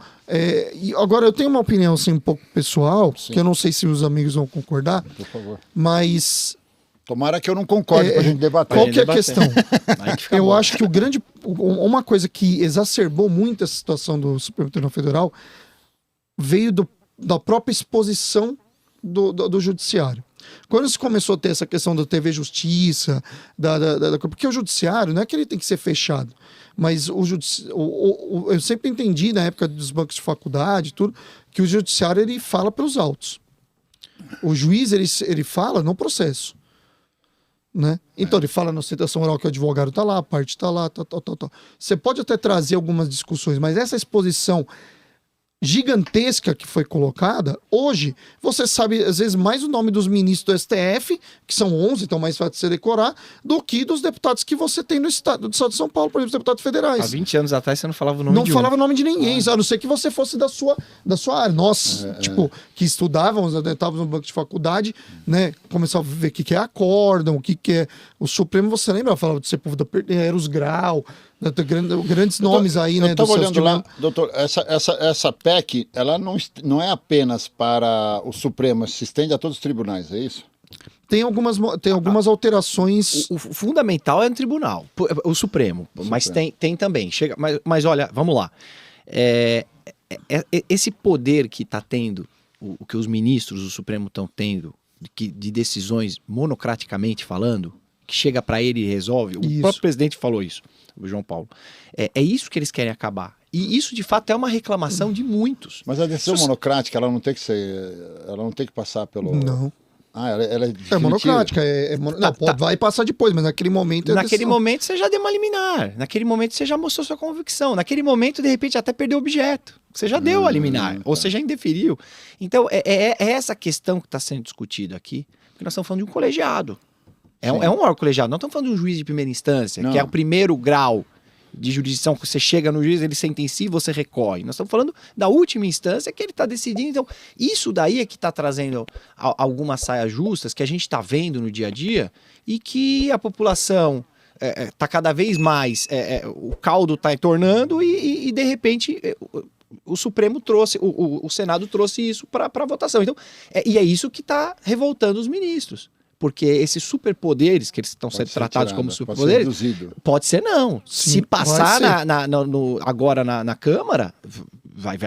agora eu tenho uma opinião assim, um pouco pessoal, que eu não sei se os amigos vão concordar, por favor. Mas... Tomara que eu não concorde para a gente debater. Qual que é a questão? Eu acho que uma coisa que exacerbou muito essa situação do Supremo Tribunal Federal veio da própria exposição do Judiciário. Quando se começou a ter essa questão da TV Justiça, porque o Judiciário não é que ele tem que ser fechado, mas eu sempre entendi, na época dos bancos de faculdade, tudo, que o Judiciário ele fala pelos autos. O juiz ele fala no processo. Né? Então ele fala na ostentação oral que o advogado está lá, a parte está lá, tal. Você pode até trazer algumas discussões, mas essa exposição gigantesca que foi colocada, hoje você sabe às vezes mais o nome dos ministros do STF, que são 11, então mais fácil de você decorar, do que dos deputados que você tem do Estado de São Paulo, por exemplo, os deputados federais. Há 20 anos atrás você não falava o nome Não falava o nome de ninguém, a não ser que você fosse da sua área. Nós, que estudávamos, estávamos no banco de faculdade, né, começava a ver o que é acórdão, o que é o Supremo, você lembra? Eu falava do Sepúlveda Eros Grau, grandes nomes aí, né? Eu estava olhando lá, doutor, essa PEC, ela não é apenas para o Supremo, se estende a todos os tribunais, é isso? Tem algumas alterações. O fundamental é no tribunal, o Supremo, mas tem também. Mas olha, vamos lá. Esse poder que está tendo, o que os ministros do Supremo estão tendo, de decisões monocraticamente falando, que chega para ele e resolve, o próprio presidente falou isso, o João Paulo. É isso que eles querem acabar. E isso, de fato, é uma reclamação de muitos. Mas a decisão monocrática, ela não tem que passar pelo... Não. Ela é monocrática. Vai passar depois, mas naquele momento... Naquele momento você já deu uma liminar. Naquele momento você já mostrou sua convicção. Naquele momento, de repente, até perdeu o objeto. Você já deu a liminar. Ou você já indeferiu. Então, é essa questão que está sendo discutida aqui. Porque nós estamos falando de um colegiado. É um órgão colegiado. Não estamos falando de um juiz de primeira instância, que é o primeiro grau de jurisdição, que você chega no juiz, ele sentencia e você recorre. Nós estamos falando da última instância que ele está decidindo. Então, isso daí é que está trazendo algumas saias justas que a gente está vendo no dia a dia e que a população está cada vez mais... o caldo está tornando e de repente... O Supremo trouxe, o Senado trouxe isso para votação. Então, e é isso que está revoltando os ministros. porque esses superpoderes que eles estão sendo tratados como superpoderes, pode ser não. Sim, se passar agora na Câmara, vai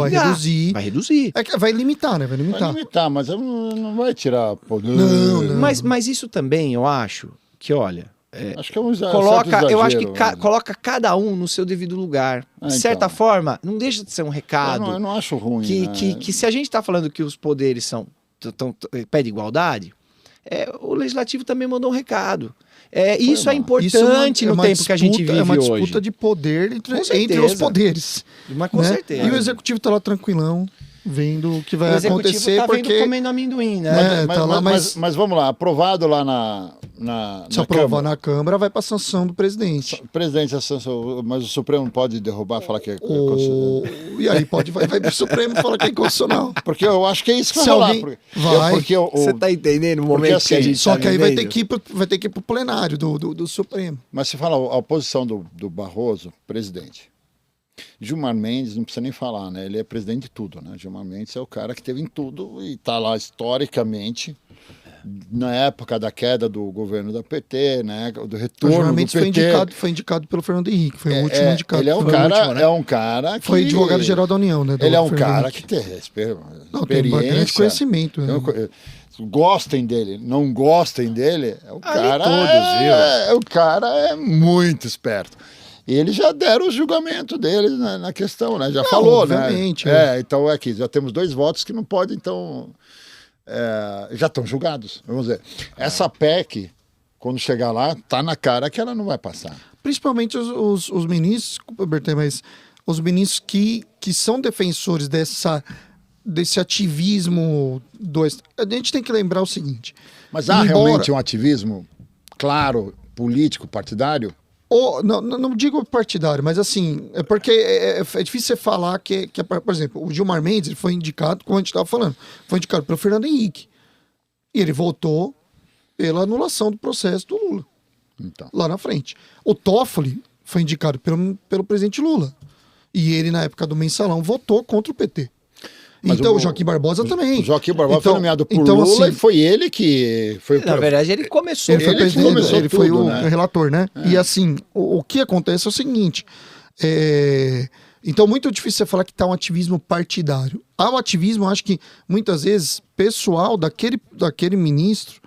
reduzir. Vai reduzir. Vai limitar, né? Vai limitar, mas não vai tirar poder. Não. Mas isso também, eu acho que, olha... acho que é um exagero, eu acho que coloca cada um no seu devido lugar. De certa forma, não deixa de ser um recado. Eu não acho ruim. Que se a gente está falando que os poderes pede igualdade, o Legislativo também mandou um recado. Isso é importante no tempo que a gente vive hoje. É uma disputa de poder entre os poderes. Mas com certeza. E o Executivo está lá tranquilão, vendo o que vai acontecer. Tá porque vendo comendo amendoim, né? Mas vamos lá, aprovado lá na se aprovar na Câmara, vai para a sanção do presidente. Presidente, a sanção, mas o Supremo pode derrubar, falar que é e aí vai para o Supremo falar que é inconstitucional. Porque eu acho que é isso que vai rolar. Você está entendendo o momento que a gente só que aí vai ter que ir para o plenário do Supremo. Mas se fala a oposição do Barroso, presidente. Gilmar Mendes, não precisa nem falar, né? Ele é presidente de tudo, né? Gilmar Mendes é o cara que teve em tudo e está lá historicamente, na época da queda do governo da PT, né? Do retorno do PT. Foi indicado pelo Fernando Henrique, foi o último indicado. Ele é um cara que... Foi advogado-geral da União, né? Ele é um cara que tem experiência. Tem grande conhecimento. Gostem dele, não gostem dele, o cara é muito esperto. E eles já deram o julgamento deles na questão, né? Já falou, obviamente, né? Então é que já temos 2 votos que não podem, então... já estão julgados, vamos dizer. Essa PEC, quando chegar lá, tá na cara que ela não vai passar. Principalmente os ministros, Bertê, mas os ministros que são defensores desse ativismo a gente tem que lembrar o seguinte... Mas há realmente um ativismo claro, político, partidário? Não digo partidário, mas assim, é porque é difícil você falar que por exemplo, o Gilmar Mendes ele foi indicado, como a gente estava falando, foi indicado pelo Fernando Henrique. E ele votou pela anulação do processo do Lula. Então. Lá na frente. O Toffoli foi indicado pelo presidente Lula. E ele, na época do Mensalão, votou contra o PT. Mas então, o Joaquim Barbosa também. O Joaquim Barbosa foi nomeado por Lula, assim, e foi ele que... Na verdade, ele começou. Ele foi o relator, né? E assim, o que acontece é o seguinte... Então, muito difícil você falar que está um ativismo partidário. Há um ativismo, acho que, muitas vezes, pessoal daquele ministro,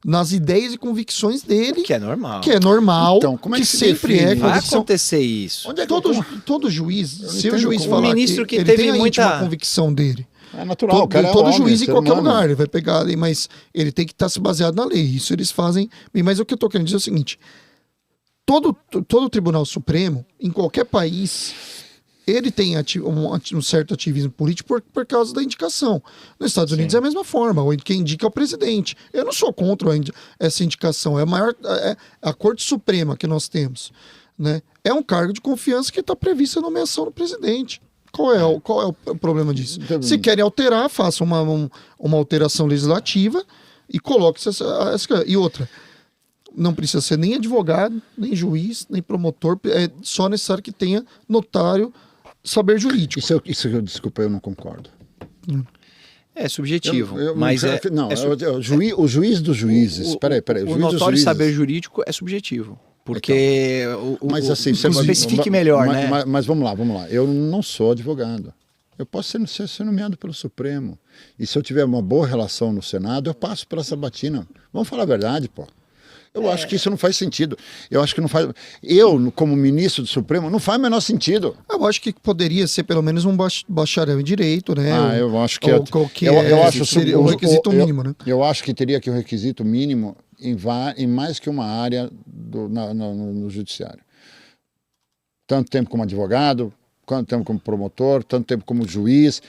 nas ideias e convicções dele. Que é normal. Então, como é que sempre define? Vai acontecer isso. Onde é que todo juiz, se o juiz falar ministro que ele teve tem a muita íntima convicção dele. É natural, todo juiz em qualquer lugar, ele vai pegar ali, mas ele tem que estar se baseado na lei. Isso eles fazem. Mas o que eu estou querendo dizer é o seguinte: todo Tribunal Supremo, em qualquer país, ele tem um certo ativismo político por causa da indicação. Nos Estados Unidos é a mesma forma, quem indica é o presidente. Eu não sou contra essa indicação, é a Corte Suprema que nós temos, né? É um cargo de confiança que está prevista a nomeação do presidente. Qual é o problema disso? Se querem alterar, façam uma alteração legislativa e coloquem essa. E outra, não precisa ser nem advogado, nem juiz, nem promotor, é só necessário que tenha notário, saber jurídico. Desculpa, eu não concordo. É subjetivo, mas o juiz dos juízes. Peraí. O notório saber jurídico é subjetivo. Porque mas assim, especifique melhor, né? Mas vamos lá. Eu não sou advogado. Eu posso ser nomeado pelo Supremo. E se eu tiver uma boa relação no Senado, eu passo pela sabatina. Vamos falar a verdade, pô. Eu acho que isso não faz sentido. Eu acho que não faz... Eu, como ministro do Supremo, não faz o menor sentido. Eu acho que poderia ser pelo menos um bacharel em direito, né? Eu acho que... seria o requisito mínimo, né? Eu acho que teria que o requisito mínimo em mais que uma área no judiciário. Tanto tempo como advogado, tanto tempo como promotor, tanto tempo como juiz.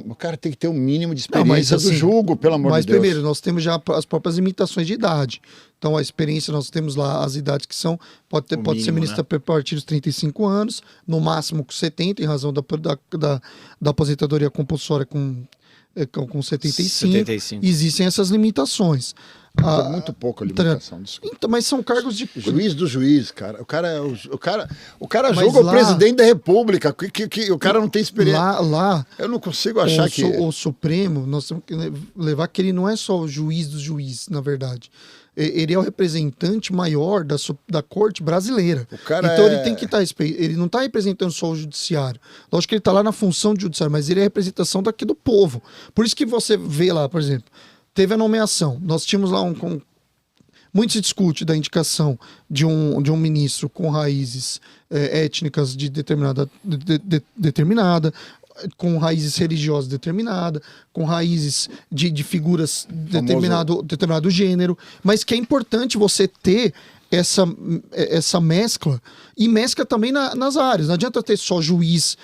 O cara tem que ter um mínimo de experiência do julgo, pelo amor de Deus. Mas primeiro, nós temos já as próprias limitações de idade. Então, a experiência, nós temos lá as idades que são... Pode ser ministro a partir dos 35 anos, no máximo com 70, em razão da aposentadoria compulsória com 75. Existem essas limitações. Mas muito pouco a limitação. Então, mas são cargos de... Juiz do juiz, cara. O cara julga o presidente da república, que o cara não tem experiência. Lá eu não consigo achar que... O Supremo, nós temos que levar que ele não é só o juiz dos juízes, na verdade. Ele é o representante maior da corte brasileira. Então ele tem que estar... Ele não está representando só o judiciário. Lógico que ele está lá na função de judiciário, mas ele é a representação daqui do povo. Por isso que você vê lá, por exemplo, teve a nomeação. Nós tínhamos lá muito se discute da indicação de um ministro com raízes étnicas de determinada, com raízes religiosas determinadas, com raízes de figuras determinado gênero, mas que é importante você ter essa mescla, e mescla também nas áreas. Não adianta ter só juiz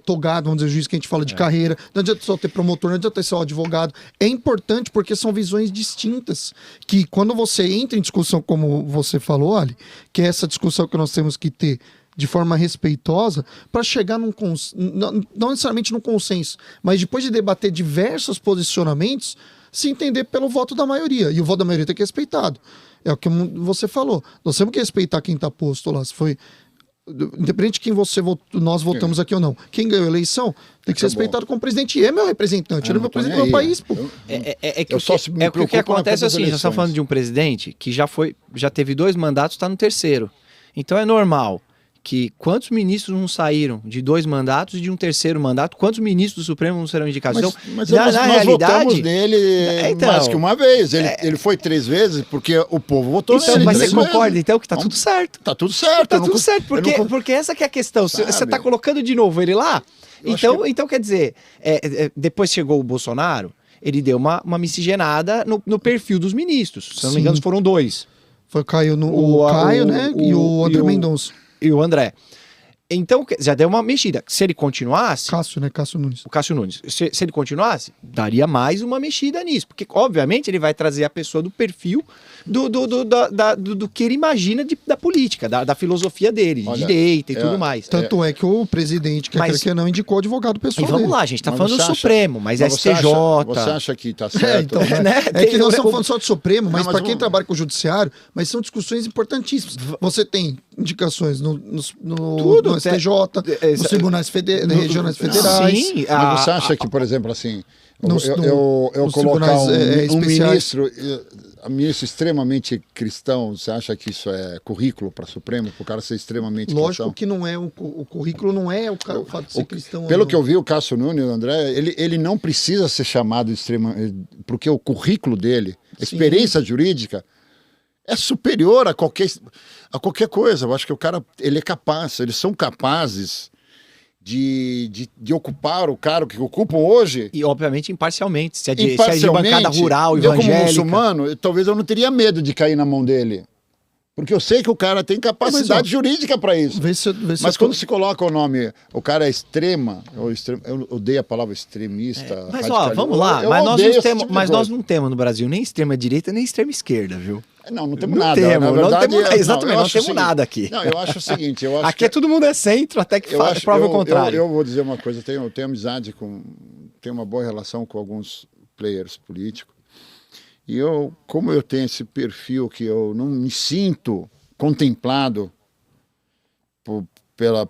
togado, vamos dizer, juiz que a gente fala de carreira, não adianta só ter promotor, não adianta ter só advogado. É importante porque são visões distintas, que quando você entra em discussão, como você falou, Ali, que é essa discussão que nós temos que ter de forma respeitosa, para chegar não necessariamente num consenso, mas depois de debater diversos posicionamentos, se entender pelo voto da maioria. E o voto da maioria tem que ser respeitado. É o que você falou. Nós temos que respeitar quem está posto lá. Se foi, independente de quem nós votamos aqui ou não. Quem ganhou a eleição tem que ser respeitado como presidente. E é meu representante. Ele é meu presidente do meu país, pô. O que acontece é assim, nós estamos falando de um presidente que já teve 2 mandatos, está no 3º. Então é normal que quantos ministros não saíram de 2 mandatos e de um 3º mandato, quantos ministros do Supremo não serão indicados? Mas nós votamos nele mais que uma vez. Ele foi 3 vezes porque o povo votou nele. Mas você concorda, então, que tá tudo certo? Tá tudo certo. Tá tudo certo, porque essa que é a questão. Você tá colocando de novo ele lá? Então quer dizer, depois chegou o Bolsonaro, ele deu uma miscigenada no perfil dos ministros. Se não me engano, foram 2. Foi o Caio, né? E o André Mendonça. E o André. Então, já deu uma mexida. Se ele continuasse... Cássio, né? Cássio Nunes. O Cássio Nunes. Se ele continuasse, daria mais uma mexida nisso. Porque, obviamente, ele vai trazer a pessoa do perfil do que ele imagina da política, da filosofia dele, de direita e tudo mais. Tanto é que o presidente, que não indicou advogado pessoal e vamos dele. lá, a gente tá falando do Supremo, mas STJ... Você acha que tá certo? Que nós estamos falando só do Supremo, mas para quem trabalha com o Judiciário, mas são discussões importantíssimas. Você tem indicações no STJ, nos tribunais regionais federais. Sim. Mas você acha que, por exemplo, assim, eu colocar um ministro extremamente cristão, você acha que isso é currículo para Supremo, para o cara ser extremamente cristão? Lógico que não é, o currículo não é o fato de ser cristão. Pelo que eu vi, o Cássio Nunes e o André, ele não precisa ser chamado porque o currículo dele, a experiência jurídica, é superior a qualquer coisa. Eu acho que o cara, ele é capaz, eles são capazes de ocupar o cargo que ocupam hoje. E, obviamente, imparcialmente. Se é de bancada rural, evangélica. Eu, como muçulmano, talvez eu não teria medo de cair na mão dele. Porque eu sei que o cara tem capacidade jurídica para isso. Mas quando se coloca o nome, o cara é extrema, eu odeio a palavra extremista. Mas vamos lá, mas nós não temos no Brasil nem extrema direita nem extrema esquerda, viu? Não temos nada. Na verdade, exatamente, não temos nada aqui. Não, eu acho o seguinte, aqui todo mundo é centro, até que prova o contrário. Eu vou dizer uma coisa, eu tenho amizade tenho uma boa relação com alguns players políticos. E como eu tenho esse perfil que eu não me sinto contemplado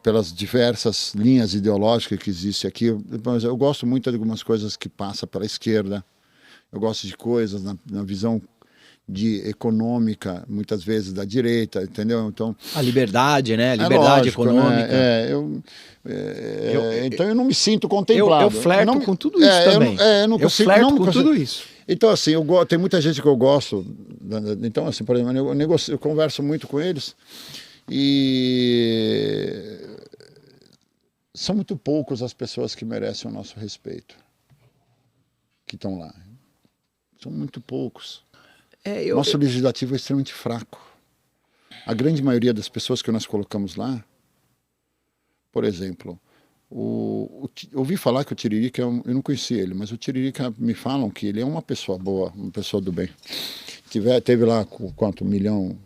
pelas diversas linhas ideológicas que existem aqui, mas eu gosto muito de algumas coisas que passam pela esquerda. Eu gosto de coisas na visão econômica, muitas vezes da direita, entendeu? Então, a liberdade, né? A liberdade econômica. Então eu não me sinto contemplado. Eu flerto com tudo isso também. Eu flerto com tudo isso. Então, assim, tem muita gente que eu gosto. Então, assim, por exemplo, eu converso muito com eles e são muito poucos as pessoas que merecem o nosso respeito, que estão lá. São muito poucos. Nosso legislativo é extremamente fraco. A grande maioria das pessoas que nós colocamos lá, por exemplo, ouvi falar que o Tiririca, eu não conhecia ele, mas o Tiririca me falam que ele é uma pessoa boa, uma pessoa do bem. Teve lá quanto? 1 milhão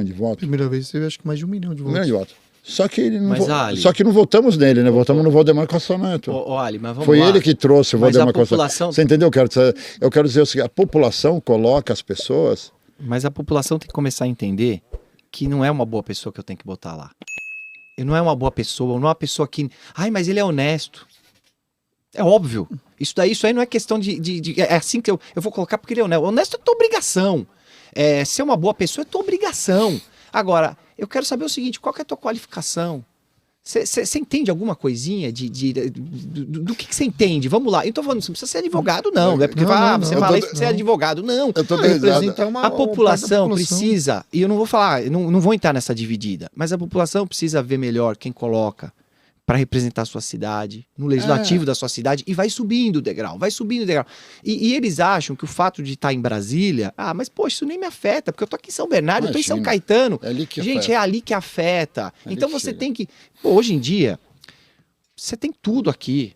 de votos? Primeira vez teve acho que mais de 1 milhão de votos. 1 milhão de votos. Só que ele não só que não votamos nele, né? Votamos no Valdemar Costa Neto. Ali, mas vamos Foi lá. ele que trouxe o Valdemar Costa Neto. População... Você entendeu? Eu quero dizer o seguinte, a população coloca as pessoas... Mas a população tem que começar a entender que não é uma boa pessoa que eu tenho que botar lá. Não é uma boa pessoa, não é uma pessoa que... Ai, mas ele é honesto. É óbvio. Isso aí não é questão de é assim que eu vou colocar porque ele é honesto. Honesto é tua obrigação. Ser uma boa pessoa é tua obrigação. Agora, eu quero saber o seguinte, qual que é a tua qualificação? Você entende alguma coisinha do que você entende? Vamos lá. Eu tô falando, você não precisa ser advogado, não. Não é porque você fala isso pra ser advogado. Não. A população precisa, e eu não vou falar, não vou entrar nessa dividida, mas a população precisa ver melhor quem coloca para representar a sua cidade, no legislativo da sua cidade, e vai subindo o degrau, vai subindo o degrau. E eles acham que o fato de estar em Brasília, mas poxa, isso nem me afeta, porque eu tô aqui em São Bernardo, eu tô em São Caetano. Gente, é ali que afeta. Então você tem que... Pô, hoje em dia, você tem tudo aqui.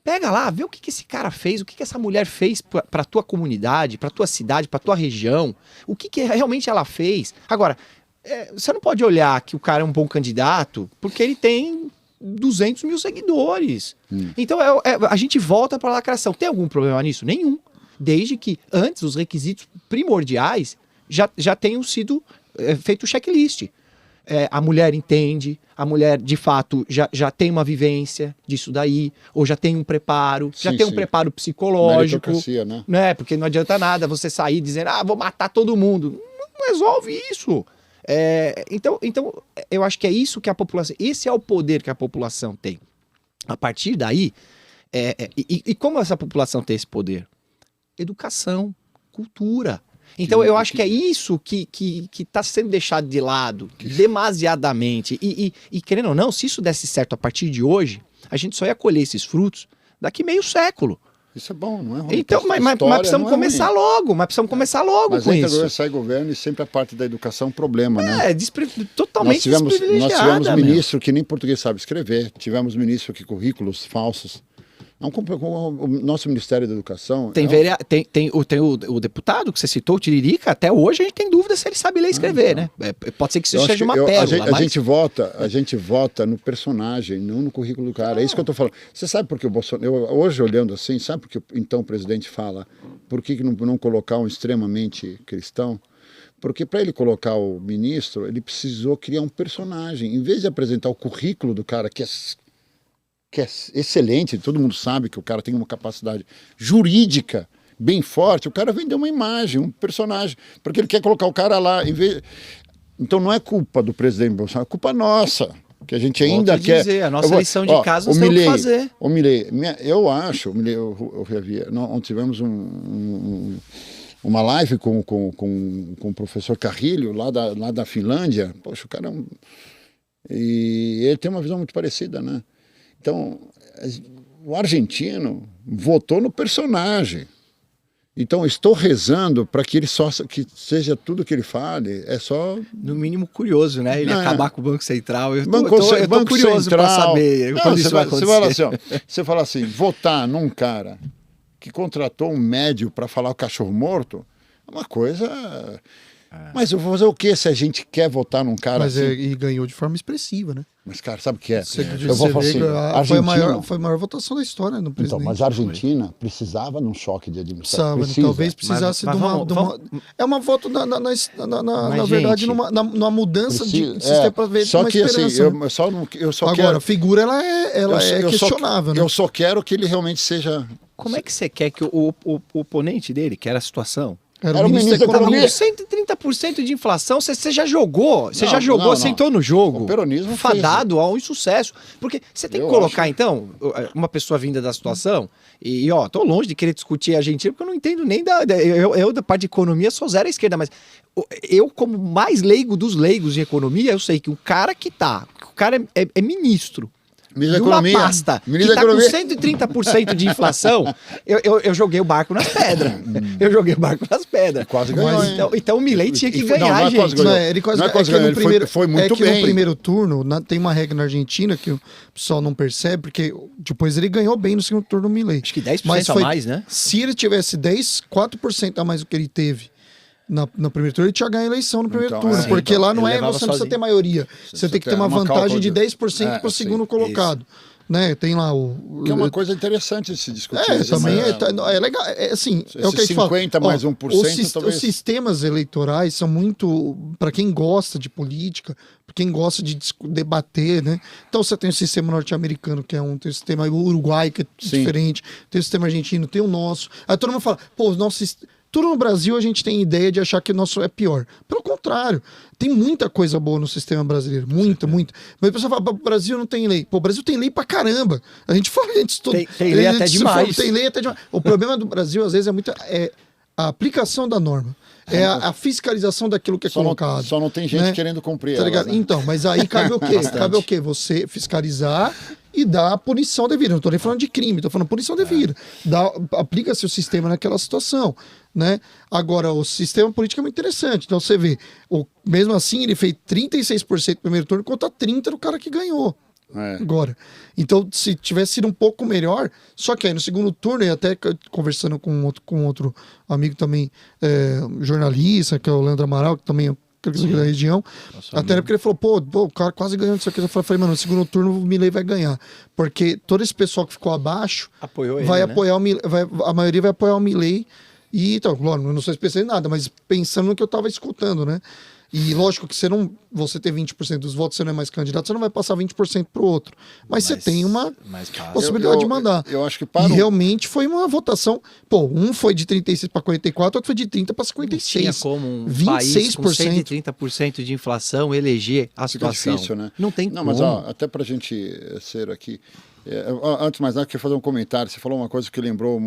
Pega lá, vê o que esse cara fez, o que essa mulher fez pra tua comunidade, pra tua cidade, pra tua região, o que realmente ela fez. Agora, você não pode olhar que o cara é um bom candidato, porque ele tem 200 mil seguidores. Então a gente volta para a lacração. Tem algum problema nisso? Nenhum. Desde que antes os requisitos primordiais já tenham sido feito o checklist. A mulher entende, a mulher de fato já tem uma vivência disso daí, ou já tem um preparo, já tem um preparo psicológico. Né? Porque não adianta nada você sair dizendo, vou matar todo mundo. Não resolve isso. Então, eu acho que é isso que a população... Esse é o poder que a população tem. A partir daí... E como essa população tem esse poder? Educação, cultura. Então, eu acho que é isso que está sendo deixado de lado demasiadamente. E querendo ou não, se isso desse certo a partir de hoje, a gente só ia colher esses frutos daqui meio século. Isso é bom, não é ruim. Então, mas precisamos começar logo, mas com isso. Mas sai governo e sempre a parte da educação é um problema, né? Totalmente desprestigiada. Nós tivemos ministro que nem português sabe escrever, tivemos ministro que currículos falsos. O nosso Ministério da Educação... Tem o deputado que você citou, o Tiririca, até hoje a gente tem dúvida se ele sabe ler e escrever, né? Pode ser que isso seja uma pérola. A gente vota no personagem, não no currículo do cara. É isso que eu estou falando. Você sabe por que o Bolsonaro... Hoje, olhando assim, sabe por que então o presidente fala por que não colocar um extremamente cristão? Porque para ele colocar o ministro, ele precisou criar um personagem. Em vez de apresentar o currículo do cara, que é excelente, todo mundo sabe que o cara tem uma capacidade jurídica bem forte, o cara vendeu uma imagem, um personagem, porque ele quer colocar o cara lá. Então não é culpa do presidente Bolsonaro, é culpa nossa, que a gente ainda quer... a nossa lição de casa nós temos que fazer. Eu acho, nós tivemos uma live com o professor Carrilho, lá da Finlândia. Poxa, o cara e ele tem uma visão muito parecida, né? Então, o argentino votou no personagem. Então, estou rezando para que que seja tudo que ele fale, é só... No mínimo curioso, né? Ele acabar com o Banco Central. Eu tô curioso para saber quando isso vai acontecer. Você fala assim, votar num cara que contratou um médium para falar o cachorro morto, é uma coisa... Mas eu vou fazer o que se a gente quer votar num cara assim? E ganhou de forma expressiva, né? Mas, cara, sabe o que é? Eu vou falar assim, foi a maior votação da história no presidente. Então, mas a Argentina precisava de um choque de administração. Talvez precisasse de uma... É uma voto, na verdade, numa mudança de sistema para ver só uma que esperança. Assim, eu só Agora, quero... a figura, ela é questionável, né? Eu só quero que ele realmente seja... Como é que você quer que o oponente dele, que era a situação... Era o ministro da Economia. 130% de inflação, você já jogou. Você já jogou, você entrou no jogo. O peronismo fadado ao insucesso. Porque você tem que colocar, então, uma pessoa vinda da situação. E, tô longe de querer discutir a Argentina, porque eu não entendo nem eu da parte de economia, sou zero à esquerda. Mas eu, como mais leigo dos leigos em economia, eu sei que o cara é ministro. De uma pasta que está com 130% de inflação, eu joguei o barco nas pedras. Quase ganhou. Então o Milei tinha que ganhar, gente. Ele foi muito bem. No primeiro turno, tem uma regra na Argentina que o pessoal não percebe, porque depois ele ganhou bem no segundo turno o Milei. Acho que 10% a mais, né? Se ele tivesse 4% a mais do que ele teve no primeiro turno, ele tinha ganho a eleição no primeiro turno, então, porque lá não você não sozinho. precisa ter maioria. Você tem que ter uma vantagem de 10% para o segundo colocado. Né? Tem lá que é uma coisa interessante de se discutir. Também é legal. Assim, é o que a gente fala. 50 mais 1%, talvez... Os sistemas eleitorais são muito... Para quem gosta de política, para quem gosta de debater, né? Então você tem o sistema norte-americano, que é tem o sistema uruguai, que é diferente, tem o sistema argentino, tem o nosso. Aí todo mundo fala, pô, os nossos... Tudo no Brasil a gente tem ideia de achar que o nosso é pior. Pelo contrário, tem muita coisa boa no sistema brasileiro. Muita. Mas a pessoa fala, o Brasil não tem lei. Pô, o Brasil tem lei pra caramba. A gente fala, tem lei até demais. Tem lei até demais. O problema do Brasil, às vezes, é a aplicação da norma. É a fiscalização daquilo que é colocado. Só não tem gente querendo cumprir. Tá ligado? Então, mas aí cabe o quê? Cabe o quê? Você fiscalizar e dar a punição devida. Não estou nem falando de crime, estou falando punição devida. Aplica-se o sistema naquela situação. Né? Agora, o sistema político é muito interessante. Então, você vê, mesmo assim, ele fez 36% no primeiro turno contra 30% do cara que ganhou. Agora. Então, se tivesse sido um pouco melhor, só que aí no segundo turno, e até conversando com outro amigo também, jornalista, que é o Leandro Amaral, que também é aqui da região, até porque ele falou, pô, o cara quase ganhou isso aqui. Eu falei, mano, no segundo turno o Milei vai ganhar. Porque todo esse pessoal que ficou abaixo vai apoiar o Milei, a maioria vai apoiar o Milei. E então, lógico, eu não sou especialista em nada, mas pensando no que eu estava escutando, né? E lógico que você ter 20% dos votos, você não é mais candidato, você não vai passar 20% para o outro. Mas você tem uma possibilidade de mandar. Eu acho que realmente foi uma votação. Pô, um foi de 36 para 44, outro foi de 30 para 56. Não tinha como um 26%. País com 130% de inflação eleger a situação. Difícil, né? Não tem como. Mas até para a gente ser aqui... antes de mais nada, eu queria fazer um comentário. Você falou uma coisa que lembrou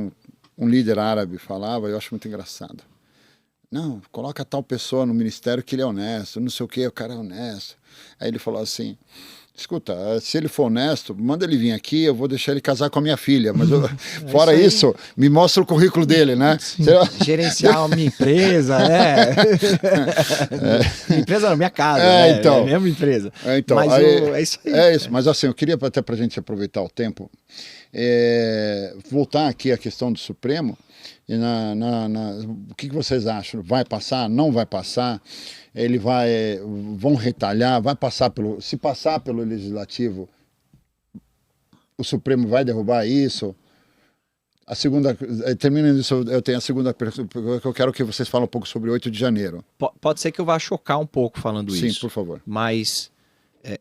um líder árabe falava, eu acho muito engraçado. Não, coloca tal pessoa no ministério que ele é honesto, não sei o que, o cara é honesto. Aí ele falou assim, escuta, se ele for honesto, manda ele vir aqui, eu vou deixar ele casar com a minha filha, mas fora isso, me mostra o currículo dele, né? Gerenciar uma empresa, Minha empresa não, minha casa, então, é a mesma empresa. Então, mas é isso aí. É isso, mas assim, eu queria até pra gente aproveitar o tempo, voltar aqui à questão do Supremo, e o que vocês acham? Vai passar? Não vai passar? Vão retalhar? Se passar pelo Legislativo, o Supremo vai derrubar isso? A segunda, terminando isso, eu tenho a segunda pergunta, porque eu quero que vocês falem um pouco sobre 8 de janeiro. Pode ser que eu vá chocar um pouco falando isso. Sim, por favor. Mas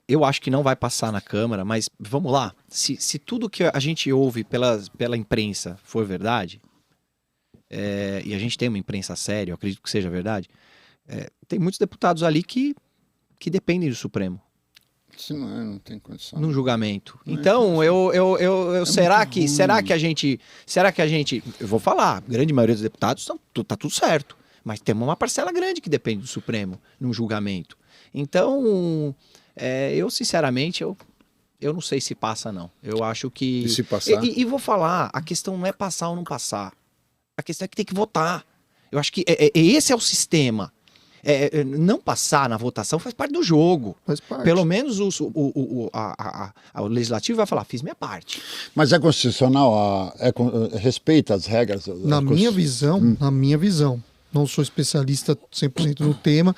eu acho que não vai passar na Câmara, mas vamos lá. Se tudo que a gente ouve pela imprensa for verdade... e a gente tem uma imprensa séria, eu acredito que seja verdade, tem muitos deputados ali que dependem do Supremo. Sim, não tem condição. No julgamento. Então, será que a gente, eu vou falar, a grande maioria dos deputados tá tudo certo, mas tem uma parcela grande que depende do Supremo no julgamento. Então, eu sinceramente, eu não sei se passa não. Eu acho que... E se passar? E vou falar, a questão não é passar ou não passar. A questão é que tem que votar. Eu acho que esse é o sistema. Não passar na votação faz parte do jogo. Faz parte. Pelo menos o Legislativo vai falar, fiz minha parte. Mas é constitucional? Respeita as regras? Na minha visão, não sou especialista 100% no tema,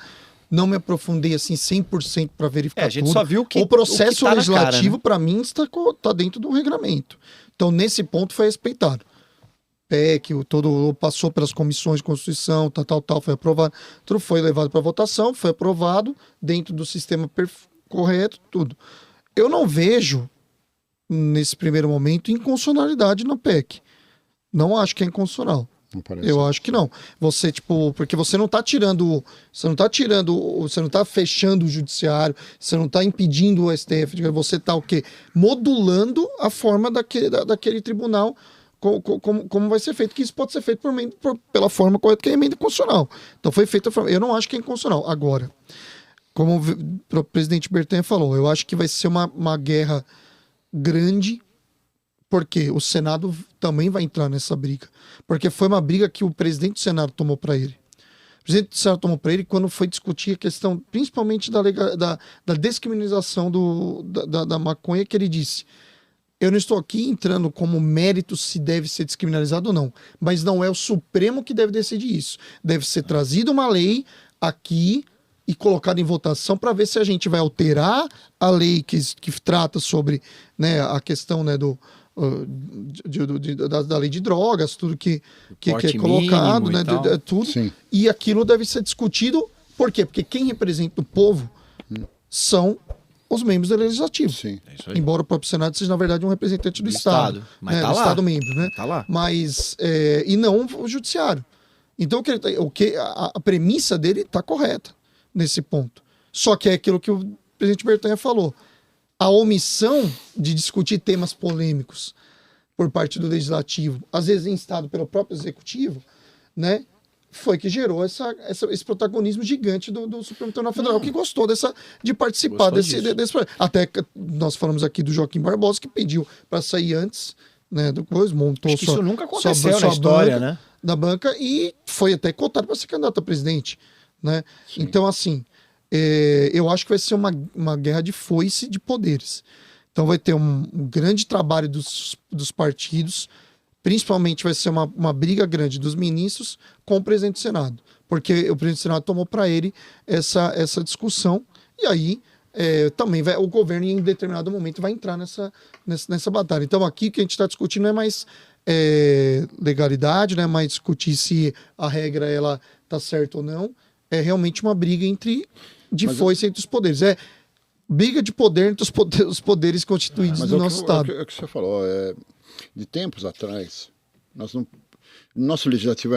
não me aprofundei assim 100% para verificar a gente tudo. só viu que o processo legislativo, né? para mim, está dentro do regramento. Então, nesse ponto, foi respeitado. PEC, passou pelas comissões de Constituição, tal, foi aprovado. Tudo foi levado para votação, foi aprovado dentro do sistema correto, tudo. Eu não vejo, nesse primeiro momento, inconstitucionalidade na PEC. Não acho que é inconstitucional. Eu acho que não. Você, porque você não está tirando, você não está fechando o judiciário, você não está impedindo o STF, você está o quê? Modulando a forma daquele tribunal. Como vai ser feito, que isso pode ser feito pela forma correta, que é a emenda constitucional. Então foi feita a forma. Eu não acho que é inconstitucional. Agora, como o presidente Bertanha falou, eu acho que vai ser uma guerra grande, porque o Senado também vai entrar nessa briga. Porque foi uma briga que o presidente do Senado tomou para ele. O presidente do Senado tomou para ele quando foi discutir a questão, principalmente da descriminalização da maconha, que ele disse... Eu não estou aqui entrando como mérito se deve ser descriminalizado ou não, mas não é o Supremo que deve decidir isso. Deve ser trazida uma lei aqui e colocada em votação para ver se a gente vai alterar a lei que trata sobre, né, a questão, né, da lei de drogas, tudo que é colocado, né, tudo. Sim. E aquilo deve ser discutido. Por quê? Porque quem representa o povo são os membros do Legislativo. Sim. Embora o próprio Senado seja, na verdade, um representante do Estado. Mas tá lá. Do Estado membro, né? Tá lá. Mas, e não o Judiciário. Então, a premissa dele está correta nesse ponto. Só que é aquilo que o presidente Bertonha falou. A omissão de discutir temas polêmicos por parte do Legislativo, às vezes instado pelo próprio Executivo, né? Foi que gerou esse protagonismo gigante do Supremo Tribunal Federal, que gostou de participar desse. Até nós falamos aqui do Joaquim Barbosa, que pediu para sair antes, né, do coisa, montou Acho que isso nunca aconteceu na história, né? Da banca, e foi até cotado para ser candidato a presidente, né? Sim. Então, assim, eu acho que vai ser uma guerra de foice de poderes. Então vai ter um grande trabalho dos partidos. Principalmente vai ser uma briga grande dos ministros com o presidente do Senado, porque o presidente do Senado tomou para ele essa discussão, e aí também o governo em determinado momento vai entrar nessa batalha. Então aqui o que a gente está discutindo não é mais legalidade, não é mais discutir se a regra ela está certa ou não, é realmente uma briga de foice entre os poderes. É briga de poder entre os poderes constituídos do nosso Estado. É o que você falou, de tempos atrás, nosso legislativo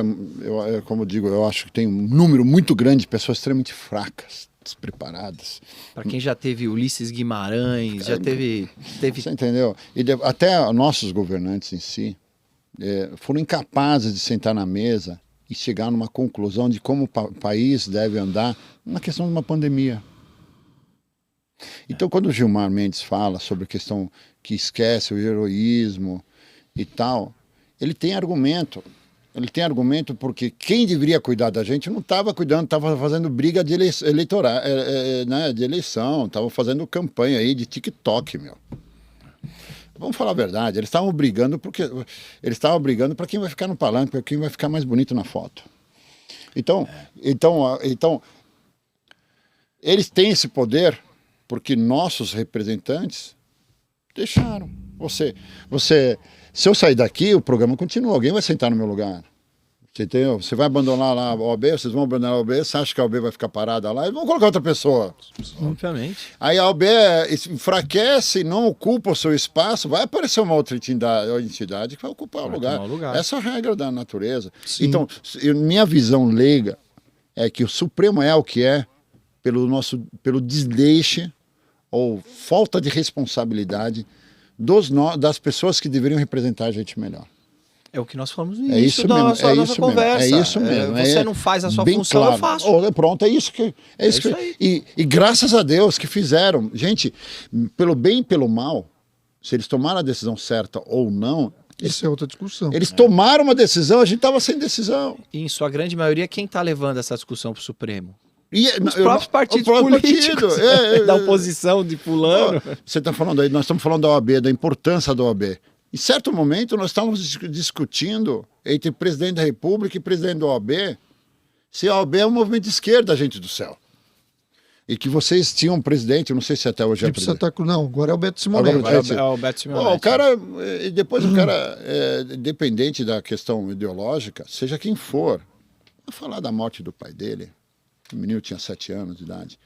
como eu digo, eu acho que tem um número muito grande de pessoas extremamente fracas, despreparadas. Para quem já teve Ulisses Guimarães, já teve... Você entendeu? E até nossos governantes em si foram incapazes de sentar na mesa e chegar numa conclusão de como o país deve andar na questão de uma pandemia. Então, quando o Gilmar Mendes fala sobre a questão que esquece o heroísmo e tal, ele tem argumento. Ele tem argumento porque quem deveria cuidar da gente não estava cuidando, estava fazendo briga de eleição, estava fazendo campanha aí de TikTok, meu. Vamos falar a verdade, eles estavam brigando para quem vai ficar no palanque, para quem vai ficar mais bonito na foto. Então, eles têm esse poder porque nossos representantes deixaram. Se eu sair daqui, o programa continua, alguém vai sentar no meu lugar. Você entendeu? Você vai abandonar lá a OAB, vocês vão abandonar a OAB, você acha que a OAB vai ficar parada lá? Eles vão colocar outra pessoa. Obviamente. Aí a OAB enfraquece, não ocupa o seu espaço, vai aparecer uma outra entidade que vai ocupar o lugar. Essa é a regra da natureza. Sim. Então, minha visão leiga é que o Supremo é o que é pelo desleixo ou falta de responsabilidade das pessoas que deveriam representar a gente melhor. É o que nós falamos no início da nossa conversa. É isso mesmo. Você não faz a sua função, claro. Eu faço. Pronto, é isso que... E graças a Deus que fizeram. Gente, pelo bem e pelo mal, se eles tomaram a decisão certa ou não... Isso é outra discussão. Eles tomaram uma decisão, a gente estava sem decisão. E em sua grande maioria, quem está levando essa discussão para o Supremo? Os próprios partidos políticos da oposição de fulano. Você está falando aí, nós estamos falando da OAB, da importância da OAB. Em certo momento, nós estávamos discutindo entre presidente da República e presidente da OAB se a OAB é um movimento de esquerda, gente do céu. E que vocês tinham um presidente, eu não sei se até hoje é presidente. Não, agora é o Beto Simonetti. É o Beto Simonetti. O cara, e depois o cara, dependente da questão ideológica, seja quem for, vou falar da morte do pai dele, o menino tinha 7 anos de idade,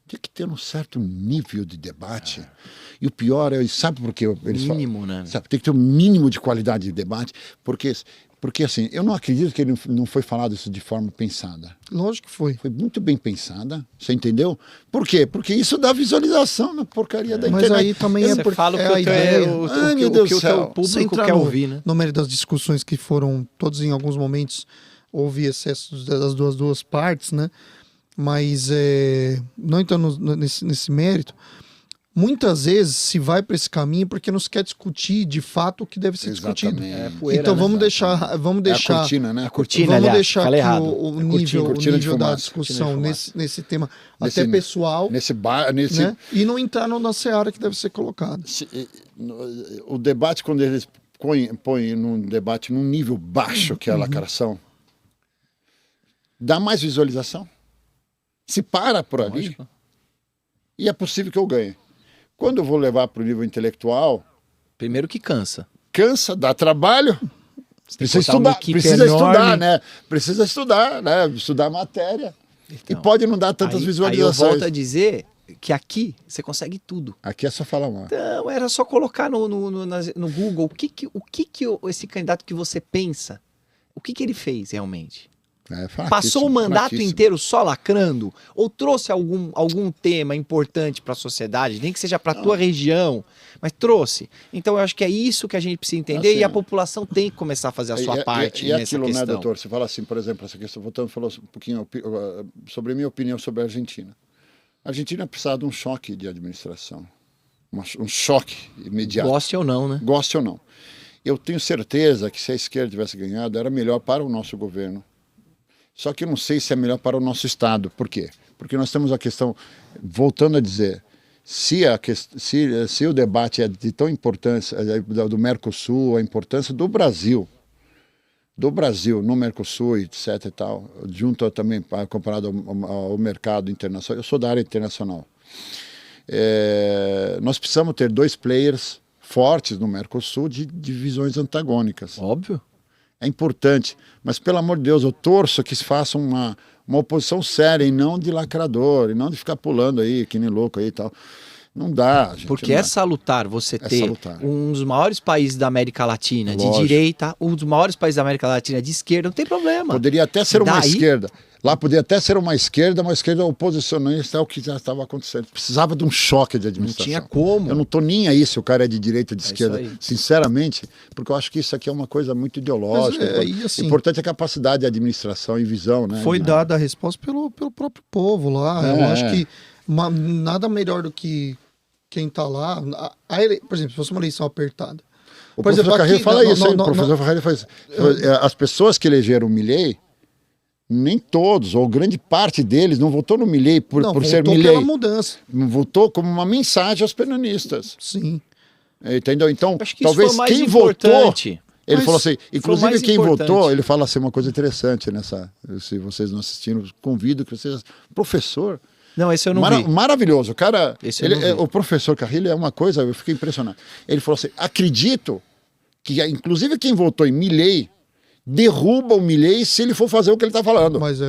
tem que ter um certo nível de debate. E o pior é, sabe por que eles mínimo, falam? Né? Sabe, tem que ter um mínimo de qualidade de debate, porque assim, eu não acredito que ele não foi falado isso de forma pensada. Lógico que foi. Foi muito bem pensada, você entendeu? Por quê? Porque isso dá visualização na porcaria da internet. Mas aí também você fala o que o teu público quer ouvir, né? No meio das discussões que foram, todos em alguns momentos, houve excessos das duas partes, né? Mas, não entrando nesse mérito, muitas vezes se vai para esse caminho porque não se quer discutir de fato o que deve ser discutido. Poeira, então né? vamos deixar É a cortina, né? A cortina, vamos aliás, deixar falei aqui errado. o cortina nível de da fumaça. discussão nesse tema Nesse- até pessoal, Nesse né? E não entrar na seara que deve ser colocada. o debate, quando eles põem num debate num nível baixo, que é a lacração, dá mais visualização. Se para por ali, Lógico. e é possível que eu ganhe. Quando eu vou levar para o nível intelectual, Primeiro que cansa. cansa, dá trabalho, precisa botar uma estudar, equipe precisa enorme. estudar, né? Precisa estudar, né? Estudar matéria. Então, E pode não dar tantas Aí eu visualizações. volto a dizer que aqui você consegue tudo. Aqui é só falar mal. Então, era só colocar no Google o que esse candidato que você pensa, o que ele fez realmente. É fraquíssimo, Passou o mandato fraquíssimo. inteiro só lacrando? Ou trouxe algum tema importante para a sociedade, nem que seja para a tua região, mas trouxe? Então eu acho que é isso que a gente precisa entender Assim, e a população tem que começar a fazer a sua parte e nessa aquilo, questão. né, doutor? Você fala assim, por exemplo, essa questão, voltando, falou um pouquinho sobre a minha opinião sobre a Argentina. A Argentina precisa de um choque de administração, um choque imediato. Goste ou não, né? Goste ou não. Eu tenho certeza que se a esquerda tivesse ganhado, era melhor para o nosso governo. Só que eu não sei se é melhor para o nosso Estado. Por quê? Porque nós temos a questão, voltando a dizer, se o debate é de tão importância, do Mercosul, a importância do Brasil no Mercosul, etc. e tal, junto também, comparado ao mercado internacional, eu sou da área internacional. Nós precisamos ter dois players fortes no Mercosul de visões antagônicas. Óbvio. É importante, mas pelo amor de Deus, eu torço que se faça uma oposição séria e não de lacrador, e não de ficar pulando aí, que nem louco aí e tal. Não dá, gente. Porque é salutar você ter salutar. um dos maiores países da América Latina Lógico. de direita, um dos maiores países da América Latina de esquerda, não tem problema. Poderia até ser uma Daí- esquerda. Lá poderia até ser uma esquerda oposicionista ao que já estava acontecendo. Precisava de um choque de Não administração. tinha como. Eu não estou nem aí se o cara é de direita ou de esquerda, isso aí. sinceramente, porque eu acho que isso aqui é uma coisa muito ideológica. Mas, e assim, importante é a capacidade de administração e visão, né? foi dada a resposta pelo próprio povo lá. Eu acho que nada melhor do que quem está lá. Por exemplo, se fosse uma eleição apertada. O Por exemplo, professor Carreiro aqui- fala não, isso, não, hein? não, O professor Carreiro faz. As pessoas que elegeram o Milei, nem todos, ou grande parte deles, não votou no Milei por ser voltou Milei. pela mudança. Votou como uma mensagem aos peronistas. Sim. Entendeu? Então, Acho que talvez isso foi o mais quem votou. importante. Ele Mas falou assim, inclusive mais quem importante. votou, ele fala assim uma coisa interessante nessa. Se vocês não assistiram, convido que vocês. Professor. Não, esse eu não vi. Maravilhoso. O cara. Esse eu não vi. O professor Carrilho é uma coisa, eu fiquei impressionado. Ele falou assim: acredito que, inclusive, quem votou em Milei derruba o Milei se ele for fazer o que ele está falando. Mas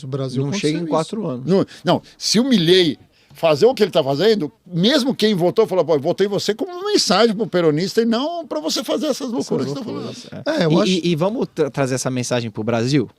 o Brasil Não chega em aconteceu 4 anos. Não, se o Milei fazer o que ele está fazendo, mesmo quem votou falou, pô, eu votei você como uma mensagem para o peronista e não para você fazer essas loucuras que você está falando. Eu acho... E vamos trazer essa mensagem para o Brasil.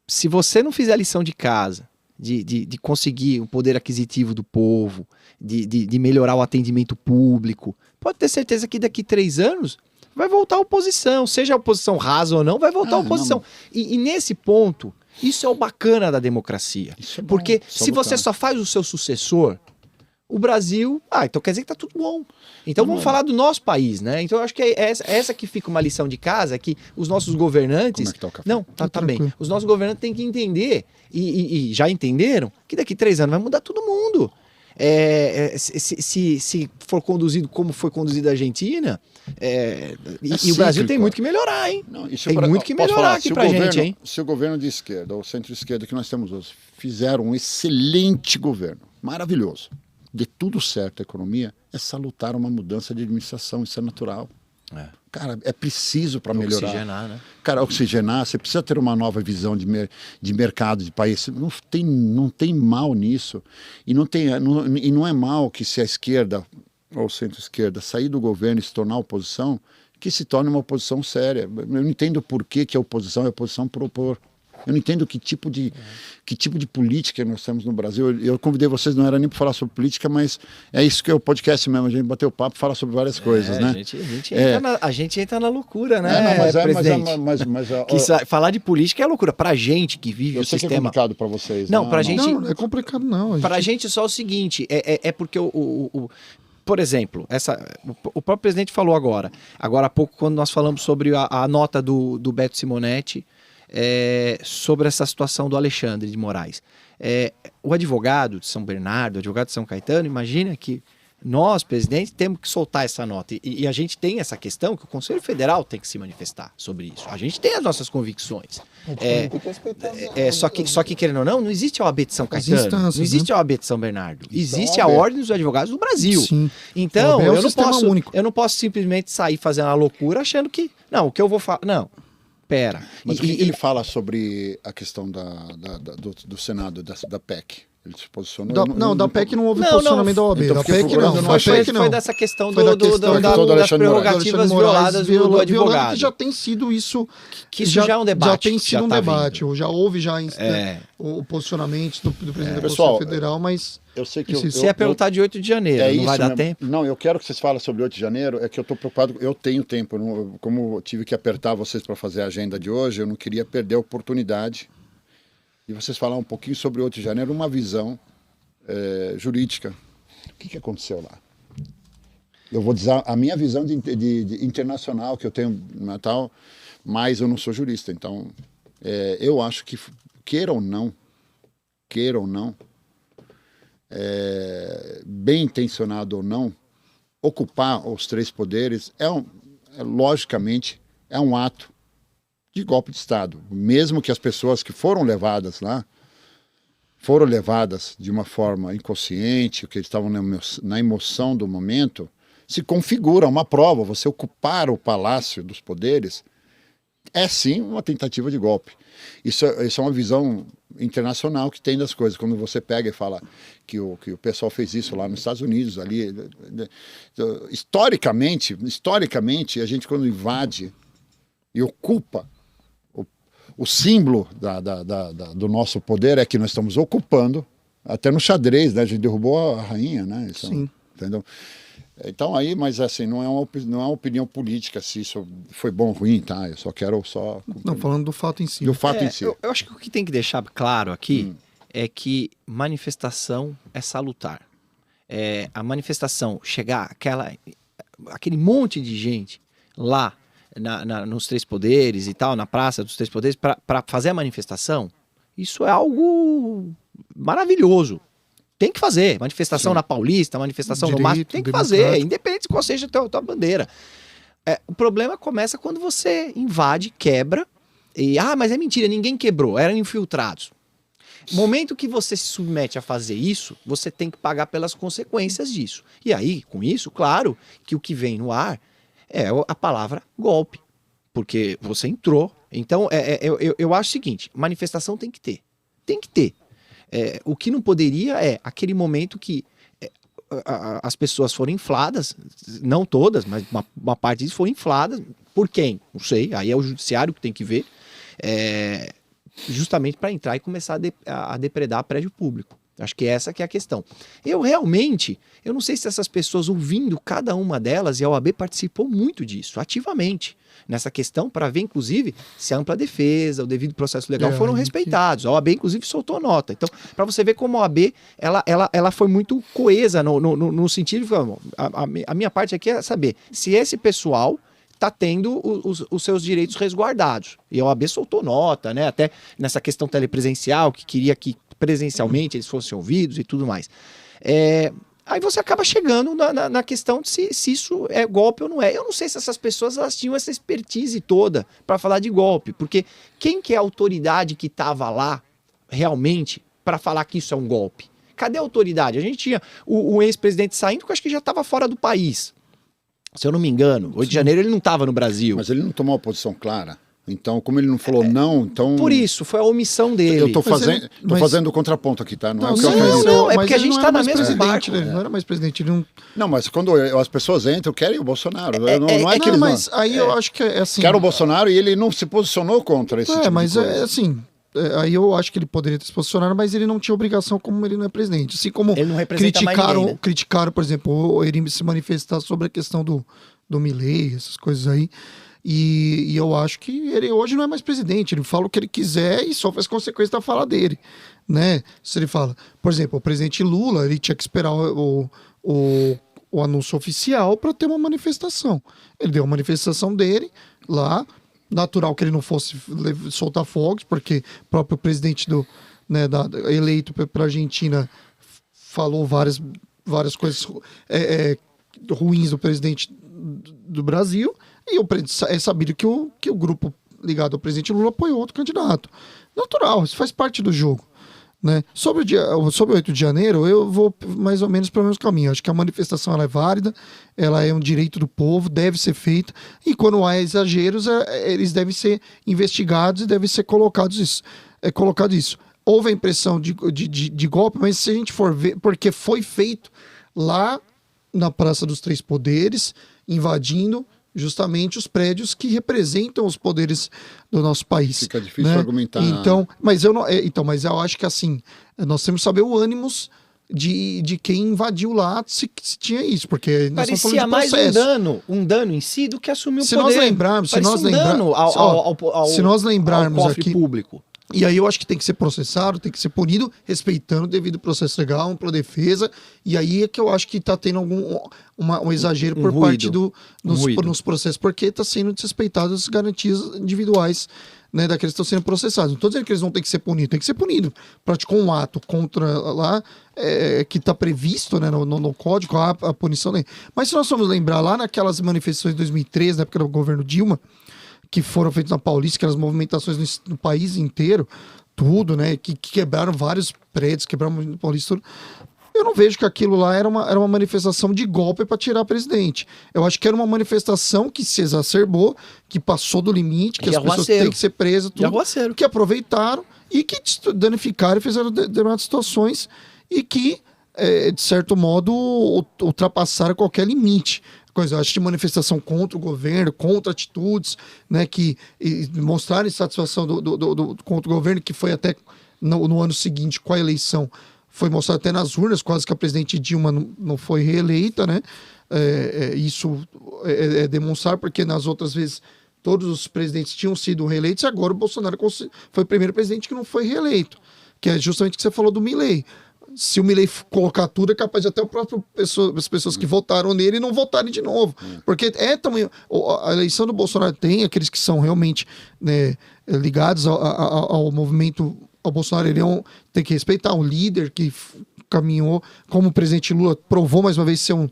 Se você não fizer a lição de casa, de conseguir o poder aquisitivo do povo, de melhorar o atendimento público, pode ter certeza que daqui 3 anos vai voltar a oposição, seja a oposição rasa ou não, vai voltar a oposição. E nesse ponto, isso é o bacana da democracia. Isso é bom, Porque isso é se bacana. você só faz o seu sucessor, o Brasil... então quer dizer que tá tudo bom. Então vamos falar do nosso país, né? Então eu acho que é essa que fica uma lição de casa, que os nossos governantes... Como é que tá o café? Não, tá bem. tranquilo. Os nossos governantes têm que entender, e já entenderam, que daqui 3 anos vai mudar todo mundo. Se for conduzido como foi conduzida a Argentina, e o Brasil tem cíclico. muito que melhorar, hein? Não, isso Tem muito que melhorar aqui pra gente, hein? Se o governo de esquerda ou centro-esquerda que nós temos hoje fizeram um excelente governo, maravilhoso, dê tudo certo a economia, é salutar uma mudança de administração, isso é natural. Cara, é preciso para melhorar. Oxigenar, né? Cara, oxigenar, você precisa ter uma nova visão de mercado, de país. Não tem mal nisso. E não é mal que se a esquerda ou centro-esquerda sair do governo e se tornar oposição, que se torne uma oposição séria. Eu não entendo por que a oposição é oposição por opor. Eu não entendo que tipo de política nós temos no Brasil. Eu convidei vocês, não era nem para falar sobre política, mas é isso que é o podcast mesmo. A gente bateu papo e fala sobre várias coisas, né? A gente entra na loucura, né, presidente? Falar de política é loucura. Pra gente que vive o sistema... Eu sei que é complicado para vocês. Não, pra gente... Não é complicado, não. Pra gente só o seguinte, é porque por exemplo, o próprio presidente falou agora há pouco, quando nós falamos sobre a nota do Beto Simonetti, sobre essa situação do Alexandre de Moraes. O advogado de São Bernardo, o advogado de São Caetano, imagina que nós, presidente, temos que soltar essa nota. E a gente tem essa questão que o Conselho Federal tem que se manifestar sobre isso. A gente tem as nossas convicções. Só que, querendo ou não existe a OAB de São Caetano, não existe a OAB de São Bernardo. Existe a Ordem dos Advogados do Brasil. Sim. Então, eu não posso simplesmente sair fazendo a loucura achando que, não, o que eu vou falar... Não. Pera. Mas o que ele fala sobre a questão do Senado, da PEC? Ele se posicionou... Da PEC não houve posicionamento da OAB. Então, da PEC não. Foi dessa questão das prerrogativas violadas do advogado. Que já tem sido isso... Que isso já é um debate. Já tem sido um debate. Já houve o posicionamento do presidente da Constituição Federal, mas... Eu sei que se é perguntar de 8 de janeiro, não vai dar tempo? Não, eu quero que vocês falem sobre 8 de janeiro, é que eu estou preocupado, eu tenho tempo, como eu tive que apertar vocês para fazer a agenda de hoje, eu não queria perder a oportunidade de vocês falar um pouquinho sobre 8 de janeiro, uma visão jurídica. O que aconteceu lá? Eu vou dizer a minha visão de internacional que eu tenho, tal, mas eu não sou jurista, então eu acho que, queira ou não, bem intencionado ou não, ocupar os 3 poderes logicamente é um ato de golpe de Estado, mesmo que as pessoas que foram levadas lá de uma forma inconsciente, que eles estavam na emoção do momento, se configura uma prova. Você ocupar o Palácio dos Poderes é sim uma tentativa de golpe. Isso é uma visão internacional que tem das coisas. Quando você pega e fala que o pessoal fez isso lá nos Estados Unidos, ali, historicamente, a gente quando invade e ocupa o símbolo do nosso poder é que nós estamos ocupando, até no xadrez, né? A gente derrubou a rainha, né? Isso, sim. Entendeu? Então aí, mas assim, não é uma opinião política se isso foi bom ou ruim, tá? Eu só quero Não, falando do fato em si. Do fato em si. Eu acho que o que tem que deixar claro aqui é que manifestação é salutar. A manifestação chegar aquele monte de gente lá nos 3 poderes e tal, na Praça dos 3 Poderes, para fazer a manifestação, isso é algo maravilhoso. Tem que fazer. Manifestação na Paulista, manifestação no MASP, tem que fazer, independente de qual seja a tua bandeira. O problema começa quando você invade, quebra, mas é mentira, ninguém quebrou, eram infiltrados. Momento que você se submete a fazer isso, você tem que pagar pelas consequências disso. E aí, com isso, claro que o que vem no ar é a palavra golpe, porque você entrou. Então, eu acho o seguinte, manifestação tem que ter. Tem que ter. O que não poderia é aquele momento que as pessoas foram infladas, não todas, mas uma parte disso foram infladas. Por quem? Não sei, aí é o judiciário que tem que ver, justamente para entrar e começar a depredar prédio público. Acho que essa que é a questão. Eu não sei se essas pessoas, ouvindo cada uma delas, e a OAB participou muito disso, ativamente, nessa questão, para ver, inclusive, se a ampla defesa, o devido processo legal foram respeitados. A OAB, inclusive, soltou nota. Então, para você ver como a OAB, ela foi muito coesa no sentido de... A minha parte aqui é saber se esse pessoal está tendo os seus direitos resguardados. E a OAB soltou nota, né? Até nessa questão telepresencial, que queria que presencialmente eles fossem ouvidos e tudo mais. Aí você acaba chegando na questão de se isso é golpe ou não é. Eu não sei se essas pessoas elas tinham essa expertise toda para falar de golpe, porque quem que é a autoridade que estava lá realmente para falar que isso é um golpe? Cadê a autoridade? A gente tinha o ex-presidente saindo, que eu acho que já estava fora do país. Se eu não me engano, 8 de janeiro ele não estava no Brasil. Mas ele não tomou uma posição clara. Então, como ele não falou não, então... Por isso, foi a omissão dele. Eu estou fazendo o contraponto aqui, tá? Não, é porque a gente está na mesma barco. Ele não era mais presidente, ele não... Não, mas quando as pessoas entram, querem o Bolsonaro. Não é que mas aí eu acho que é assim... Quero o Bolsonaro e ele não se posicionou contra esse tipo mas de coisa. É assim... aí eu acho que ele poderia ter se posicionado, mas ele não tinha obrigação, como ele não é presidente. Assim como ele não representa mais ninguém, né? criticaram, por exemplo, ele se manifestar sobre a questão do Milei, essas coisas aí. E eu acho que ele hoje não é mais presidente. Ele fala o que ele quiser e sofre as consequências da fala dele, né? Se ele fala, por exemplo, o presidente Lula, ele tinha que esperar o anúncio oficial para ter uma manifestação. Ele deu a manifestação dele lá, natural que ele não fosse soltar fogos, porque o próprio presidente eleito para a Argentina falou várias coisas ruins do presidente do Brasil, e é sabido que o grupo ligado ao presidente Lula apoiou outro candidato. Natural, isso faz parte do jogo. Né? Sobre o 8 de janeiro, eu vou mais ou menos pelo mesmo caminho. Acho que a manifestação ela é válida, ela é um direito do povo, deve ser feita, e quando há exageros, eles devem ser investigados e deve ser colocado isso. Houve a impressão de golpe, mas se a gente for ver, porque foi feito lá na Praça dos Três Poderes, invadindo justamente os prédios que representam os poderes do nosso país. Fica difícil argumentar. Mas eu acho que assim, nós temos que saber o ânimos de quem invadiu lá, se tinha isso, porque nós estamos falando de mais um dano em si do que assumir o poder. Se nós lembrarmos ao cofre aqui público. E aí eu acho que tem que ser processado, tem que ser punido, respeitando o devido processo legal, ampla defesa. E aí é que eu acho que está tendo um exagero por parte nos processos, porque está sendo desrespeitadas as garantias individuais, né, daqueles que estão sendo processados. Não estou dizendo que eles vão ter que ser punidos, tem que ser punido. Praticou um ato contra lá, que está previsto, né, no código, a punição. Mas se nós formos lembrar lá naquelas manifestações de 2013, na época do governo Dilma, que foram feitos na Paulista, aquelas movimentações no país inteiro, tudo, né? Que quebraram vários prédios, quebraram no Paulista, tudo. Eu não vejo que aquilo lá era uma manifestação de golpe para tirar presidente. Eu acho que era uma manifestação que se exacerbou, que passou do limite, que as pessoas têm que ser presas, tudo, que aproveitaram e que danificaram e fizeram determinadas situações e que, de certo modo, ultrapassaram qualquer limite. Eu acho que manifestação contra o governo, contra atitudes, né, que mostrarem insatisfação contra o governo, que foi até no ano seguinte, com a eleição, foi mostrado até nas urnas, quase que a presidente Dilma não foi reeleita, né? Isso é demonstrar, porque nas outras vezes todos os presidentes tinham sido reeleitos, e agora o Bolsonaro foi o primeiro presidente que não foi reeleito, que é justamente o que você falou do Milei. Se o Milei colocar tudo, é capaz de até as pessoas que votaram nele não votarem de novo. Porque também a eleição do Bolsonaro tem aqueles que são realmente, né, ligados ao movimento, ao Bolsonaro. Ele tem que respeitar um líder que caminhou, como o presidente Lula provou mais uma vez ser um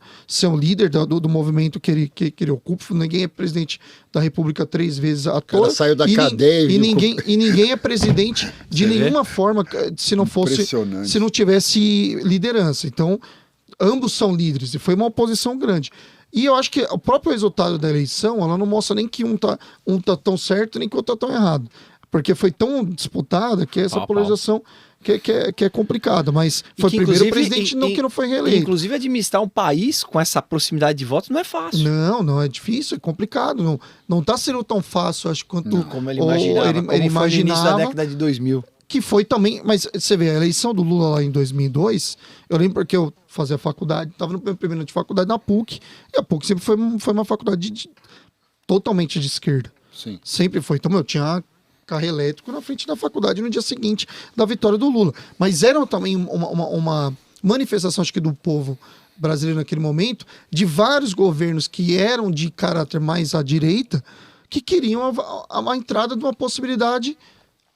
líder do movimento que ele ocupa. Ninguém é presidente da República 3 vezes à toa. O cara saiu da cadeia. E ninguém é presidente de nenhuma forma se não tivesse liderança. Então, ambos são líderes, e foi uma oposição grande. E eu acho que o próprio resultado da eleição, ela não mostra nem que um tá tão certo, nem que o outro tá tão errado. Porque foi tão disputada que essa polarização que é complicada, mas foi o primeiro presidente que não foi reeleito. Inclusive, administrar um país com essa proximidade de votos não é fácil. Não é difícil, é complicado. Não está sendo tão fácil, acho, quanto como ele imaginava. Ele imaginava no início da década de 2000. Que foi também, mas você vê, a eleição do Lula lá em 2002, eu lembro porque eu fazia faculdade, estava no primeiro ano de faculdade na PUC, e a PUC sempre foi uma faculdade totalmente de esquerda. Sim. Sempre foi. Então, eu tinha carro elétrico na frente da faculdade no dia seguinte da vitória do Lula. Mas era também uma manifestação, acho que do povo brasileiro naquele momento, de vários governos que eram de caráter mais à direita, que queriam a entrada de uma possibilidade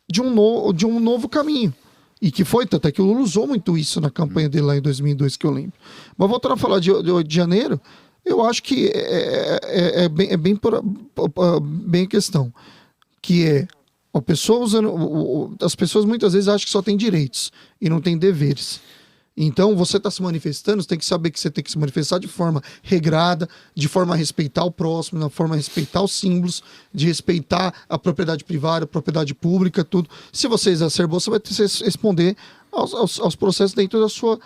de um novo caminho. E que foi, até que o Lula usou muito isso na campanha dele lá em 2002, que eu lembro. Mas voltando a falar de 8 de janeiro, eu acho que é bem a questão, que é as pessoas muitas vezes acham que só tem direitos e não tem deveres. Então, você está se manifestando, você tem que saber que você tem que se manifestar de forma regrada, de forma a respeitar o próximo, de forma a respeitar os símbolos, de respeitar a propriedade privada, a propriedade pública, tudo. Se você exacerbou, você vai ter que responder aos processos dentro da sua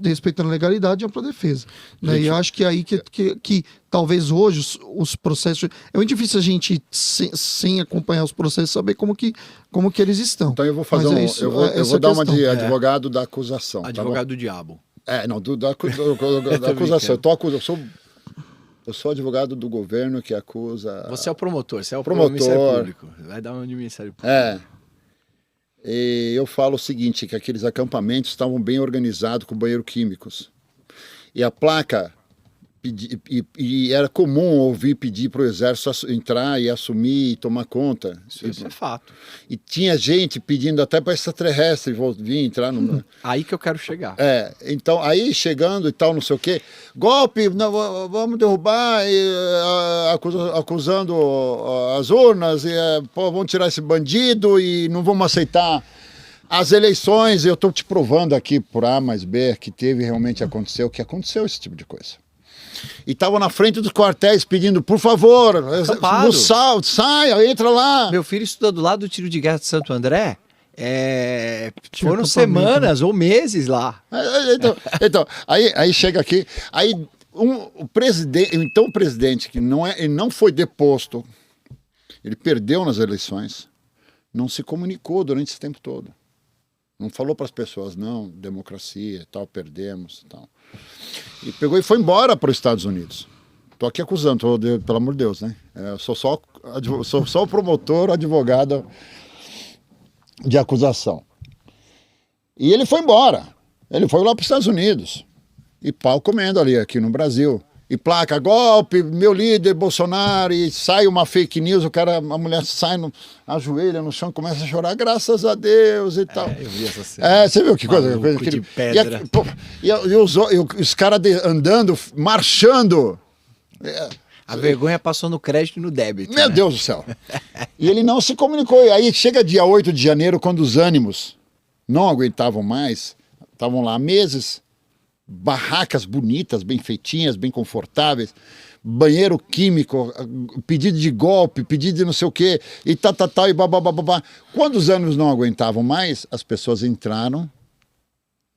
respeitando a legalidade e a ampla defesa. Né? E eu acho que é aí que talvez hoje os processos... É muito difícil a gente, sem acompanhar os processos, saber como que eles estão. Então eu vou fazer eu vou dar uma de advogado da acusação. Advogado do diabo. Não, da acusação. Eu sou advogado do governo que acusa... Você é o promotor, você é o Ministério Público. Vai dar um de Ministério Público. E eu falo o seguinte, que aqueles acampamentos estavam bem organizados com banheiro químicos. E a placa... E era comum ouvir pedir para o exército entrar e assumir e tomar conta. Isso é fato. E tinha gente pedindo até para extraterrestre vir entrar no... Aí que eu quero chegar. Então, aí chegando e tal, não sei o quê, golpe, não, vamos derrubar, acusando as urnas, vamos tirar esse bandido e não vamos aceitar as eleições. Eu estou te provando aqui por A mais B que aconteceu esse tipo de coisa. E estavam na frente dos quartéis pedindo, por favor, saia, entra lá. Meu filho estuda do lado do tiro de guerra de Santo André. Foram semanas ou meses lá. Então aí chega aqui, aí o presidente que ele não foi deposto, ele perdeu nas eleições, não se comunicou durante esse tempo todo. Não falou para as pessoas, não, democracia, tal, perdemos, tal. E pegou e foi embora para os Estados Unidos. Estou aqui acusando, pelo amor de Deus, né? Eu sou só o promotor, advogado de acusação. E ele foi embora. Ele foi lá para os Estados Unidos. E pau comendo ali, aqui no Brasil. E placa, golpe, meu líder, Bolsonaro, e sai uma fake news, a mulher sai, ajoelha no chão, começa a chorar, graças a Deus e tal. Eu vi essa cena. Você viu que coisa? De pedra. E os caras andando, marchando. A vergonha passou no crédito e no débito. Meu Deus do céu. E ele não se comunicou. E aí chega dia 8 de janeiro, quando os ânimos não aguentavam mais, estavam lá há meses, barracas bonitas, bem feitinhas, bem confortáveis, banheiro químico, pedido de golpe, pedido de não sei o quê, e tal, e babá. Quando os ânimos não aguentavam mais, as pessoas entraram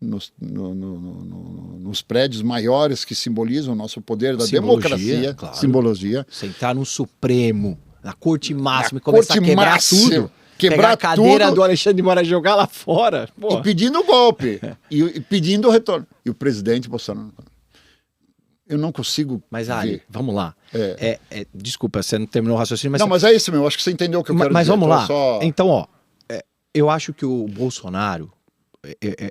nos prédios maiores que simbolizam o nosso poder da democracia, claro. Simbologia. Sentar no Supremo, na corte máxima, e começar a quebrar tudo. Pegar a cadeira do Alexandre de Moraes, jogar lá fora. E pedindo golpe. e pedindo retorno. E o presidente Bolsonaro... Eu não consigo Mas, Ali, vamos lá. Desculpa, você não terminou o raciocínio, mas... Não, mas é isso mesmo. Acho que você entendeu o que eu quero dizer. Mas vamos lá. Então, eu acho que o Bolsonaro,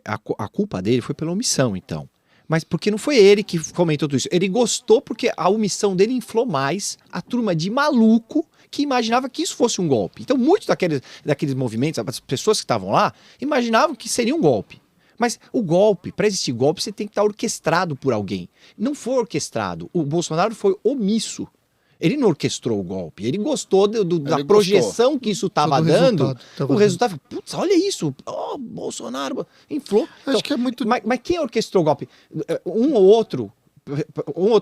a culpa dele foi pela omissão, então. Mas porque não foi ele que comentou tudo isso. Ele gostou porque a omissão dele inflou mais a turma de maluco que imaginava que isso fosse um golpe. Então, muitos daqueles movimentos, as pessoas que estavam lá, imaginavam que seria um golpe. Mas o golpe, para existir golpe, você tem que estar orquestrado por alguém. Não foi orquestrado. O Bolsonaro foi omisso. Ele não orquestrou o golpe. Ele gostou da projeção que isso estava dando. O resultado, putz, olha isso. Oh, Bolsonaro inflou. Então, acho que é muito... Mas quem orquestrou o golpe? Uma outra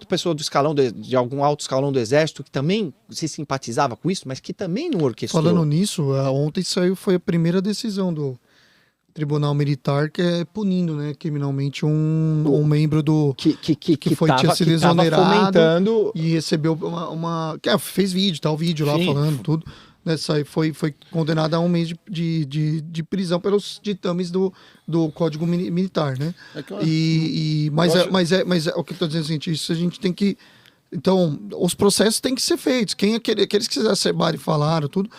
pessoa do escalão, de algum alto escalão do exército, que também se simpatizava com isso, mas que também não orquestrou. Falando nisso, ontem foi a primeira decisão do Tribunal Militar, que é punindo, né, criminalmente um membro do... Que tinha sido exonerado fomentando... e recebeu fez vídeo, tá o vídeo lá falando tudo. Né, foi condenado a 1 mês de prisão pelos ditames do Código Militar, né? Mas o que eu estou dizendo, gente, isso a gente tem que... Então, os processos têm que ser feitos. Aqueles que exacerbaram e falaram, tudo,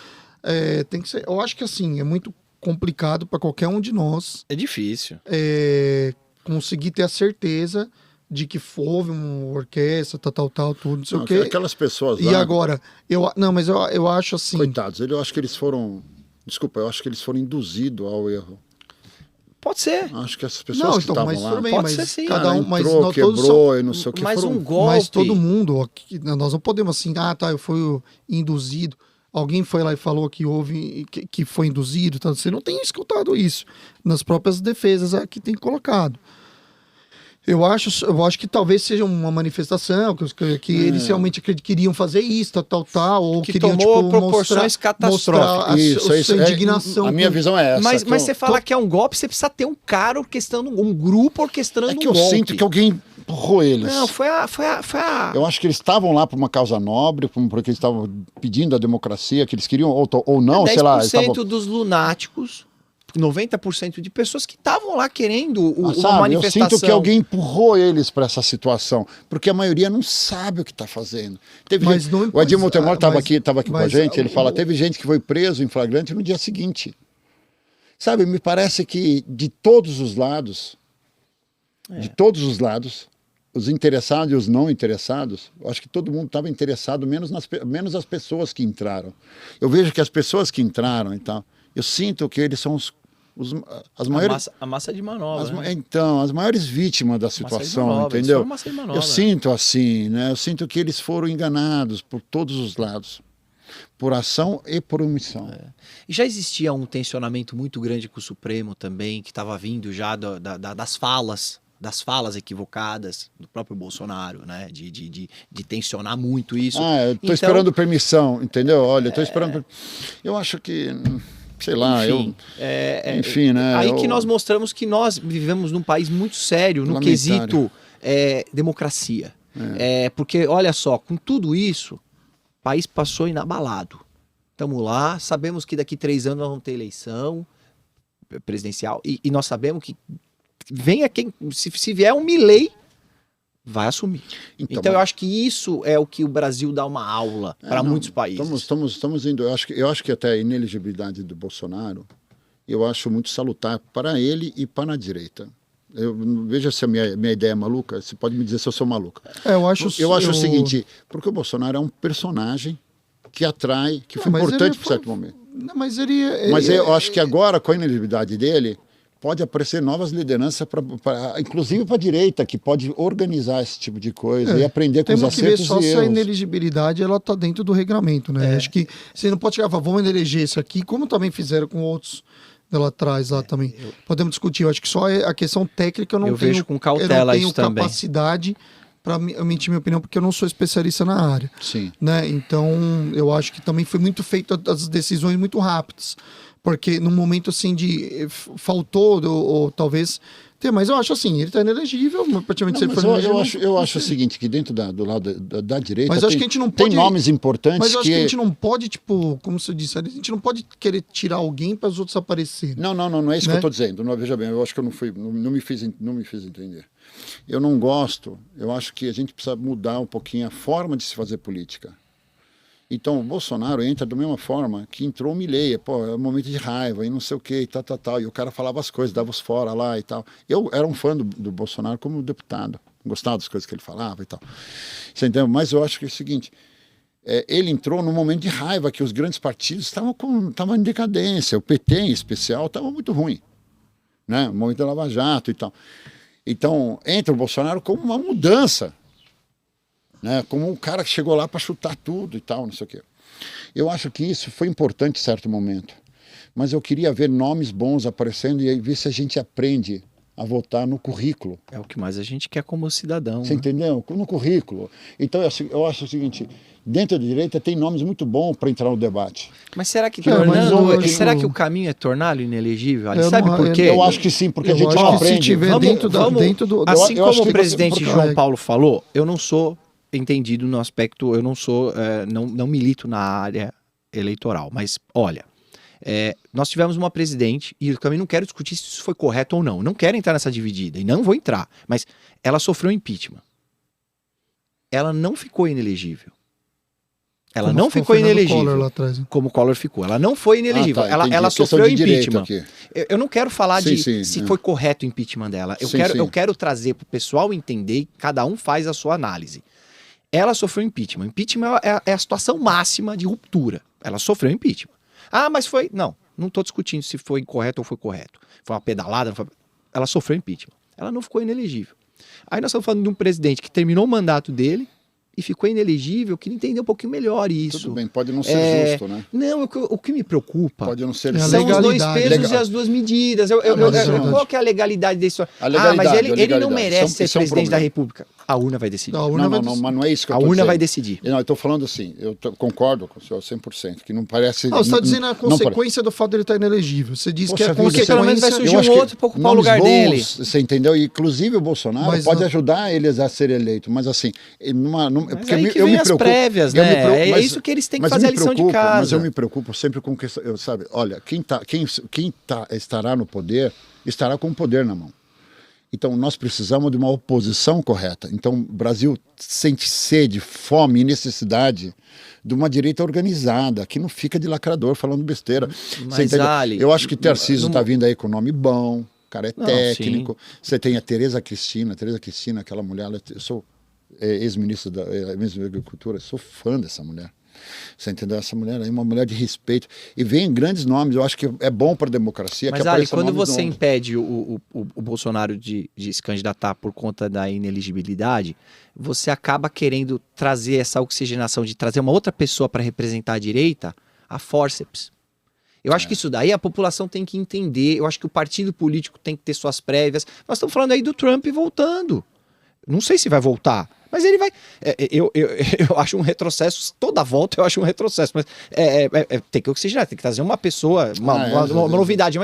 tem que ser... Eu acho que, assim, é muito complicado para qualquer um de nós. É difícil. Conseguir ter a certeza de que houve uma orquestra, tal, tudo, não sei o quê. Aquelas pessoas lá... E agora, eu acho assim... Coitados, eu acho que eles foram... Desculpa, eu acho que eles foram induzidos ao erro. Pode ser. Acho que essas pessoas que estavam lá... Pode ser, sim. Cada um entrou, quebrou e não sei o que. Mas um golpe... Mas todo mundo... Nós não podemos assim... eu fui induzido. Alguém foi lá e falou que que foi induzido. Você não tem escutado isso nas próprias defesas que tem colocado. Eu acho que talvez seja uma manifestação, que eles realmente queriam fazer isso, tal, ou que queriam tomou proporções catastróficas. Sua indignação. A minha visão é essa. Mas você fala que é um golpe, você precisa ter um cara orquestrando, um grupo orquestrando um golpe. É que eu sinto que alguém empurrou eles. Não, foi a... Eu acho que eles estavam lá por uma causa nobre, porque eles estavam pedindo a democracia, que eles queriam, ou não, sei lá. 10% dos lunáticos... 90% de pessoas que estavam lá querendo uma manifestação. Eu sinto que alguém empurrou eles para essa situação, porque a maioria não sabe o que está fazendo. O Edil Montemor estava aqui com a gente, ele fala, teve gente que foi preso em flagrante no dia seguinte. Sabe, me parece que de todos os lados, os interessados e os não interessados, acho que todo mundo estava interessado, menos as pessoas que entraram. Eu vejo que as pessoas que entraram e tal, eu sinto que eles são as maiores... A massa de manobra. Então, as maiores vítimas da situação, entendeu? Eu sinto assim, né? Eu sinto que eles foram enganados por todos os lados. Por ação e por omissão. E já existia um tensionamento muito grande com o Supremo também, que estava vindo já das falas equivocadas do próprio Bolsonaro, né? De tensionar muito isso. Eu tô esperando permissão, entendeu? Olha, eu tô esperando... Eu acho que... Sei lá, enfim, né? Aí que nós mostramos que nós vivemos num país muito sério no quesito democracia. Porque, olha só, com tudo isso, o país passou inabalado. Estamos lá, sabemos que daqui 3 anos nós vamos ter eleição presidencial e nós sabemos que venha quem, se vier um Milei, vai assumir. Então eu acho que isso é o que o Brasil dá uma aula para muitos países. Estamos indo. Eu acho que até a inelegibilidade do Bolsonaro, eu acho muito salutar para ele e para a direita. Veja se a minha ideia é maluca, você pode me dizer se eu sou maluca. Eu acho o seguinte, porque o Bolsonaro é um personagem que atrai, que foi importante por certo momento. Mas eu acho que agora, com a inelegibilidade dele, pode aparecer novas lideranças, inclusive para a direita, que pode organizar esse tipo de coisa e aprender com os acertos e erros. Temos que ver só se a inelegibilidade está dentro do regramento, né? Acho que você não pode chegar e falar, vamos eleger isso aqui, como também fizeram com outros lá atrás, também. Podemos discutir, eu acho que só a questão técnica eu tenho, vejo com cautela isso também. Capacidade para emitir minha opinião, porque eu não sou especialista na área. Sim. Né? Então, eu acho que também foi muito feito as decisões muito rápidas. Porque num momento assim de faltou, ou talvez... Mas eu acho assim, ele está inelegível, praticamente se ele for inelegível. Eu acho o seguinte, que dentro do lado da direita mas acho que a gente não pode, tem nomes importantes. Mas eu acho que a gente não pode, tipo, como você disse, a gente não pode querer tirar alguém para os outros aparecerem. Não é isso que eu estou dizendo. Não, veja bem, eu acho que eu não me fiz entender. Eu não gosto, eu acho que a gente precisa mudar um pouquinho a forma de se fazer política. Então, o Bolsonaro entra da mesma forma que entrou o Milei, é um momento de raiva e não sei o que, tal, e o cara falava as coisas, dava os fora lá e tal. Eu era um fã do Bolsonaro como deputado, gostava das coisas que ele falava e tal. Você entendeu? Mas eu acho que é o seguinte, ele entrou num momento de raiva que os grandes partidos estavam em decadência, o PT em especial estava muito ruim, né? O momento da Lava Jato e tal. Então, entra o Bolsonaro como uma mudança, né, como um cara que chegou lá para chutar tudo e tal, não sei o quê. Eu acho que isso foi importante em certo momento, mas eu queria ver nomes bons aparecendo e aí ver se a gente aprende a votar no currículo. É o que mais a gente quer como cidadão. Você entendeu? No currículo. Então eu acho o seguinte, dentro da direita tem nomes muito bons para entrar no debate. Mas será que será que o caminho é torná-lo inelegível? Sabe por quê? Eu acho que sim, porque a gente não aprende. Se tiver dentro do... Assim como o presidente João Paulo falou, eu não sou entendido no aspecto, eu não sou, não milito na área eleitoral, mas olha, nós tivemos uma presidente, e eu também não quero discutir se isso foi correto ou não quero entrar nessa dividida, e não vou entrar, mas ela sofreu impeachment. Ela não ficou inelegível. Ela não ficou inelegível, lá atrás, né? Como o Collor ficou. Ela não foi inelegível, ela sofreu impeachment. Eu não quero falar se foi correto o impeachment dela, eu quero trazer para o pessoal entender, cada um faz a sua análise. Ela sofreu impeachment. Impeachment é a situação máxima de ruptura. Ela sofreu impeachment. Mas foi... Não estou discutindo se foi incorreto ou foi correto. Foi uma pedalada. Ela sofreu impeachment. Ela não ficou inelegível. Aí nós estamos falando de um presidente que terminou o mandato dele, e ficou inelegível, eu queria entender um pouquinho melhor isso. Tudo bem, pode não ser justo, né? Não, o que me preocupa pode não ser são os dois pesos e as duas medidas. Qual que é a legalidade disso? Mas ele não merece ser presidente da República. A urna vai decidir. Mas não é isso que eu tô dizendo. A urna vai decidir. Não, eu estou falando assim, concordo com o senhor 100%, que não parece... Você está dizendo a consequência do fato dele estar inelegível. Você diz que a consequência... Pelo menos vai surgir um outro para ocupar o lugar dele. Você entendeu? Inclusive o Bolsonaro pode ajudar eles a ser eleito, mas assim... Porque aí que vem as prévias, né? É isso que eles têm que fazer a lição de casa. Mas eu me preocupo sempre com questão... Sabe, olha, quem estará no poder, estará com o poder na mão. Então, nós precisamos de uma oposição correta. Então, o Brasil sente sede, fome e necessidade de uma direita organizada, que não fica de lacrador falando besteira. Mas, Ali, eu acho que Tarcísio está vindo aí com nome bom, o cara é técnico. Você tem a Tereza Cristina, aquela mulher, eu sou ex-ministra da Agricultura, sou fã dessa mulher. Você entendeu? Essa mulher aí é uma mulher de respeito. E vem grandes nomes, eu acho que é bom para a democracia. Mas, Ali, quando você impede o Bolsonaro de se candidatar por conta da ineligibilidade, você acaba querendo trazer essa oxigenação, de trazer uma outra pessoa para representar a direita, a fórceps. Eu acho que isso daí a população tem que entender. Eu acho que o partido político tem que ter suas prévias. Nós estamos falando aí do Trump voltando. Não sei se vai voltar. Mas ele vai... Eu acho um retrocesso, toda volta eu acho um retrocesso, mas tem que oxigenar, tem que trazer uma pessoa, uma novidade,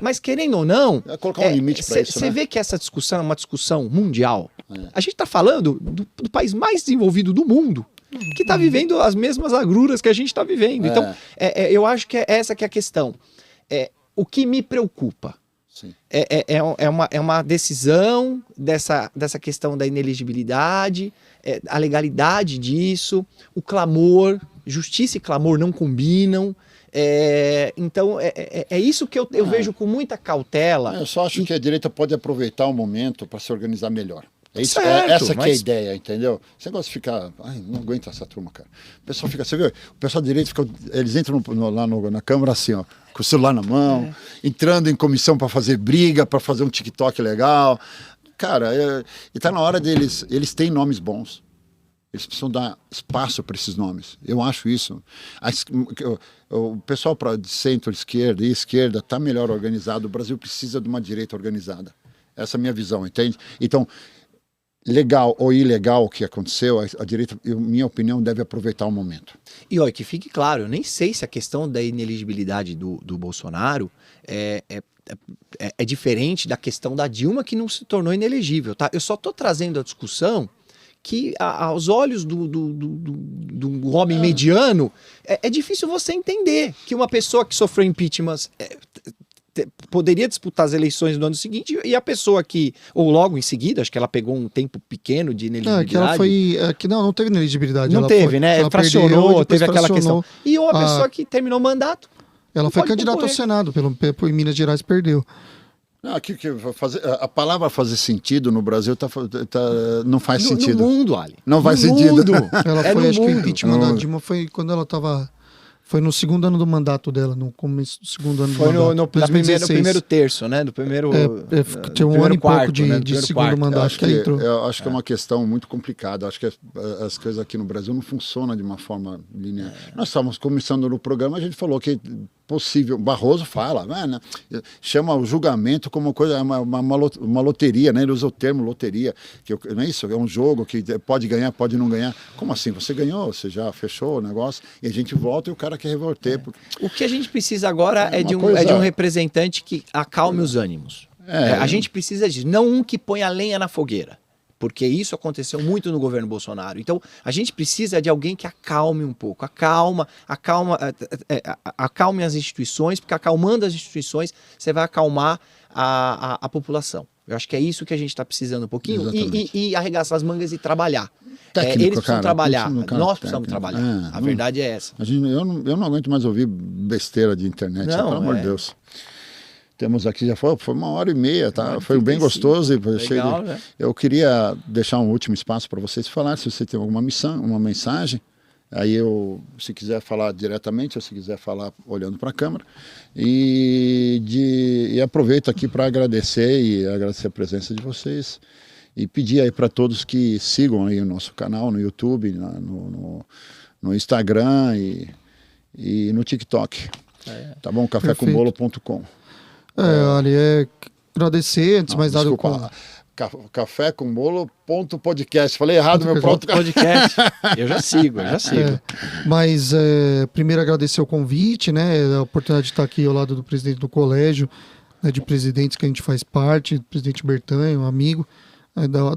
mas querendo ou não... colocar um limite para isso, Você vê que essa discussão é uma discussão mundial. A gente está falando do país mais desenvolvido do mundo, que está vivendo as mesmas agruras que a gente está vivendo. Então, eu acho que essa que é a questão. O que me preocupa é uma decisão dessa questão da ineligibilidade, a legalidade disso, o clamor, justiça e clamor não combinam. Então, é isso que eu vejo com muita cautela. Eu só acho que a direita pode aproveitar o momento para se organizar melhor. Essa que é a ideia, entendeu? Você gosta de ficar... não aguento essa turma, cara. O pessoal fica... Você viu? O pessoal da direita, eles entram lá na Câmara assim, ó, com o celular na mão, entrando em comissão para fazer briga, para fazer um TikTok legal. Cara, e tá na hora deles... Eles têm nomes bons. Eles precisam dar espaço para esses nomes. Eu acho isso. O pessoal de centro-esquerda e esquerda está melhor organizado. O Brasil precisa de uma direita organizada. Essa é a minha visão, entende? Então... legal ou ilegal o que aconteceu, a direita, minha opinião, deve aproveitar o momento. E olha, que fique claro, eu nem sei se a questão da ineligibilidade do Bolsonaro é diferente da questão da Dilma, que não se tornou inelegível, tá? Eu só estou trazendo a discussão que aos olhos do homem mediano, é difícil você entender que uma pessoa que sofreu impeachment... poderia disputar as eleições no ano seguinte, e a pessoa que, ou logo em seguida, acho que ela pegou um tempo pequeno de ineligibilidade. Não teve ineligibilidade. Não teve, né? Ela fracionou, teve aquela questão. E uma pessoa que terminou o mandato. Ela foi candidata ao Senado, por Minas Gerais perdeu. Não, a palavra fazer sentido no Brasil não faz sentido. No mundo, Ali. Não faz sentido. Ela foi, acho que o impeachment da Dilma foi quando ela estava... Foi no segundo ano do mandato dela, no começo do segundo ano do mandato. Foi no primeiro terço, né? Do primeiro tinha um ano e pouco de segundo mandato. Eu acho que é uma questão muito complicada. Acho que as coisas aqui no Brasil não funcionam de uma forma linear. Nós estávamos começando no programa, a gente falou que possível, Barroso fala, chama o julgamento como uma loteria, né? Ele usa o termo loteria, não é isso? É um jogo que pode ganhar, pode não ganhar. Como assim? Você ganhou, você já fechou o negócio, e a gente volta e o cara quer reverter. O que a gente precisa agora é de um representante que acalme os ânimos. A gente precisa disso, não um que põe a lenha na fogueira. Porque isso aconteceu muito no governo Bolsonaro. Então, a gente precisa de alguém que acalme um pouco. Acalme as instituições, porque acalmando as instituições, você vai acalmar a população. Eu acho que é isso que a gente está precisando um pouquinho. E arregaçar as mangas e trabalhar. Eles precisam trabalhar, nós precisamos trabalhar. A verdade é essa. Eu não aguento mais ouvir besteira de internet, pelo amor de Deus. Temos aqui, já foi 1h30, tá? Foi bem gostoso. Legal, né? Eu queria deixar um último espaço para vocês falarem, se você tem alguma mensagem. Aí se quiser falar diretamente, ou se quiser falar olhando para a câmera. E aproveito aqui para agradecer a presença de vocês. E pedir aí para todos que sigam aí o nosso canal no YouTube, no Instagram e no TikTok. Tá bom? cafécombolo.com. Ali agradecer, antes de mais nada. Cafécombolo.podcast. Falei errado, meu próprio podcast. Eu já sigo. Mas primeiro agradecer o convite, né? A oportunidade de estar aqui ao lado do presidente do colégio, né, de presidentes que a gente faz parte, o presidente Bertanha, um amigo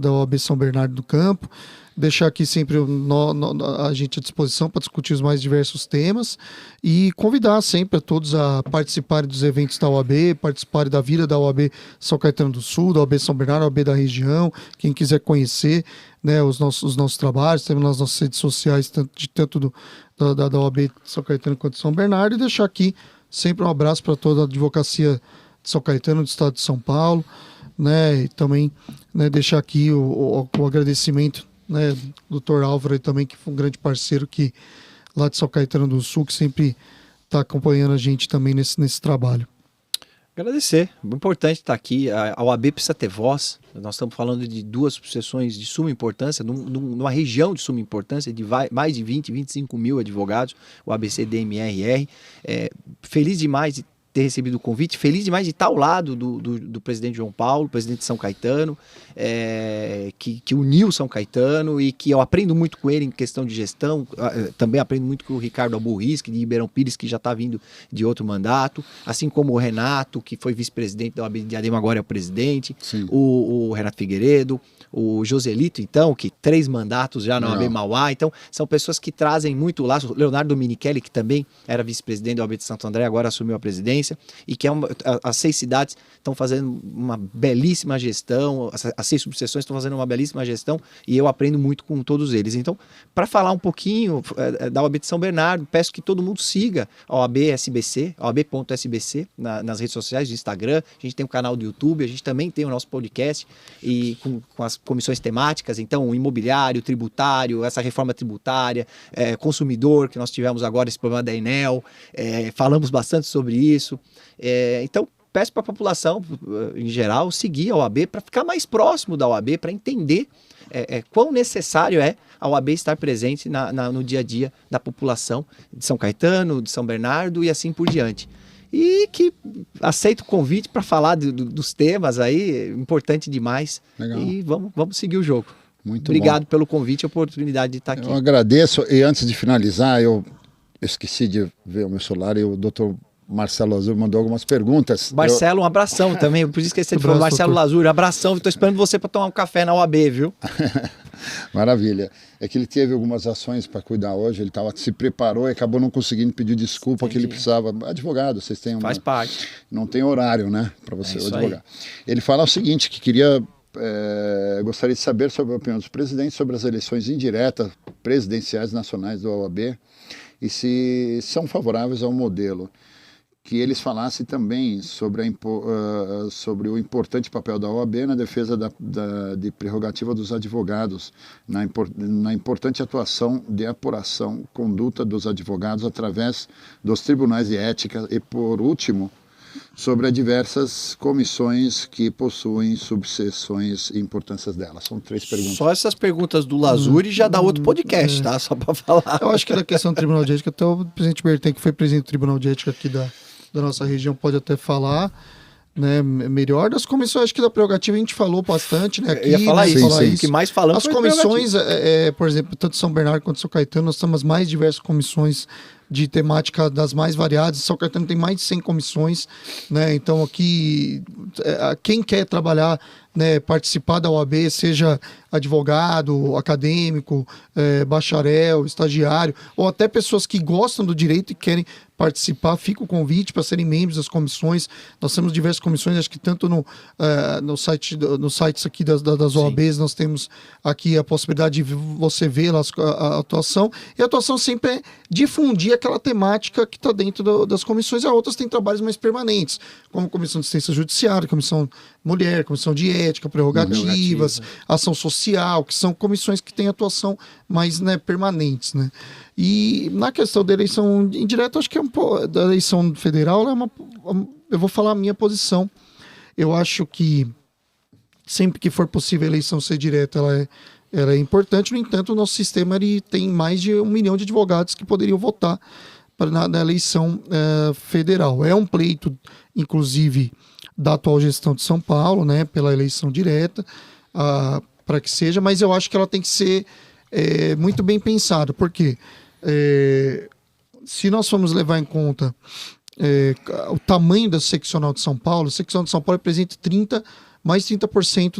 da OAB São Bernardo do Campo. Deixar aqui sempre a gente à disposição para discutir os mais diversos temas e convidar sempre a todos a participarem dos eventos da OAB, participarem da vida da OAB São Caetano do Sul, da OAB São Bernardo, da OAB da região. Quem quiser conhecer, né, os nossos trabalhos, temos nas nossas redes sociais, tanto da OAB São Caetano quanto de São Bernardo, e deixar aqui sempre um abraço para toda a advocacia de São Caetano, do estado de São Paulo, né, e também, né, deixar aqui o agradecimento, né, Dr. Álvaro também, que foi um grande parceiro que lá de São Caetano do Sul, que sempre está acompanhando a gente também nesse trabalho. Agradecer, importante estar aqui. A OAB precisa ter voz. Nós estamos falando de duas sessões de suma importância, numa região de suma importância, de mais de 25 mil advogados, o ABCDMRR. Feliz demais de ter recebido o convite, feliz demais de estar ao lado do presidente João Paulo, presidente de São Caetano, que uniu São Caetano e que eu aprendo muito com ele em questão de gestão, também aprendo muito com o Ricardo Alburrisque, de Ribeirão Pires, que já está vindo de outro mandato, assim como o Renato, que foi vice-presidente da OAB de Diadema, agora é o presidente, o Renato Figueiredo, o Joselito, então, que 3 mandatos já na OAB Mauá. Então, são pessoas que trazem muito laço. O Leonardo Dominichelli, que também era vice-presidente da OAB de Santo André, agora assumiu a presidência, e que as 6 cidades estão fazendo uma belíssima gestão, as 6 subseções estão fazendo uma belíssima gestão, e eu aprendo muito com todos eles. Então, para falar um pouquinho da OAB de São Bernardo, peço que todo mundo siga a OAB SBC, OAB.SBC, nas redes sociais, no Instagram. A gente tem um canal do YouTube, a gente também tem o nosso podcast, e com as comissões temáticas, então, o imobiliário, tributário, essa reforma tributária, consumidor, que nós tivemos agora esse problema da Enel, falamos bastante sobre isso. Então, peço para a população, em geral, seguir a OAB para ficar mais próximo da OAB, para entender quão necessário é a OAB estar presente no dia a dia da população de São Caetano, de São Bernardo e assim por diante. E que aceito o convite para falar dos temas aí, importante demais. Legal. E vamos seguir o jogo. Muito Obrigado bom. Pelo convite e a oportunidade de estar aqui. Eu agradeço, e antes de finalizar, eu esqueci de ver o meu celular e o doutor Marcelo Lazuri mandou algumas perguntas. Marcelo, um abração também, eu podia esquecer de falar. Marcelo Lazuri, abração, estou esperando você para tomar um café na OAB, viu? Maravilha. É que ele teve algumas ações para cuidar hoje, ele se preparou e acabou não conseguindo pedir desculpa. Entendi. Que ele precisava. Advogado, vocês têm Faz parte. Não tem horário, né, para você advogar. Ele fala o seguinte, que gostaria de saber sobre a opinião dos presidentes sobre as eleições indiretas presidenciais nacionais da OAB e se são favoráveis ao modelo. Que eles falassem também sobre o importante papel da OAB na defesa de prerrogativa dos advogados, na importante atuação de apuração, conduta dos advogados através dos tribunais de ética e, por último, sobre as diversas comissões que possuem subseções e importâncias delas. São 3 perguntas. Só essas perguntas do Lazuri já dá outro podcast, tá? Só para falar. Eu acho que na questão do Tribunal de Ética, até o presidente Bertanha, que foi presidente do Tribunal de Ética aqui da nossa região, pode até falar, né, melhor. Das comissões, acho que da prerrogativa a gente falou bastante, né? Aqui, eu ia falar, né, isso. O que mais falamos as comissões, por exemplo, tanto São Bernardo quanto São Caetano, nós temos as mais diversas comissões de temática das mais variadas. São Caetano tem mais de 100 comissões, né? Então aqui, quem quer trabalhar, né, participar da OAB, seja advogado, acadêmico, bacharel, estagiário, ou até pessoas que gostam do direito e querem participar, fica o convite para serem membros das comissões. Nós temos diversas comissões, acho que tanto nos sites aqui das OABs, nós temos aqui a possibilidade de você ver lá a atuação, e a atuação sempre é difundir aquela temática que está dentro das comissões, e outras têm trabalhos mais permanentes, como Comissão de Assistência Judiciária, Comissão Mulher, Comissão de Ética, Prerrogativas, Ação Social, que são comissões que têm atuação mais, né, permanentes, né? E na questão da eleição indireta, acho que da eleição federal, eu vou falar a minha posição. Eu acho que sempre que for possível a eleição ser direta, ela é importante. No entanto, o nosso sistema ele tem mais de 1 milhão de advogados que poderiam votar na eleição federal. É um pleito, inclusive, da atual gestão de São Paulo, né, pela eleição direta, para que seja, mas eu acho que ela tem que ser muito bem pensada, porque se nós formos levar em conta o tamanho da seccional de São Paulo, a seccional de São Paulo representa mais de 30%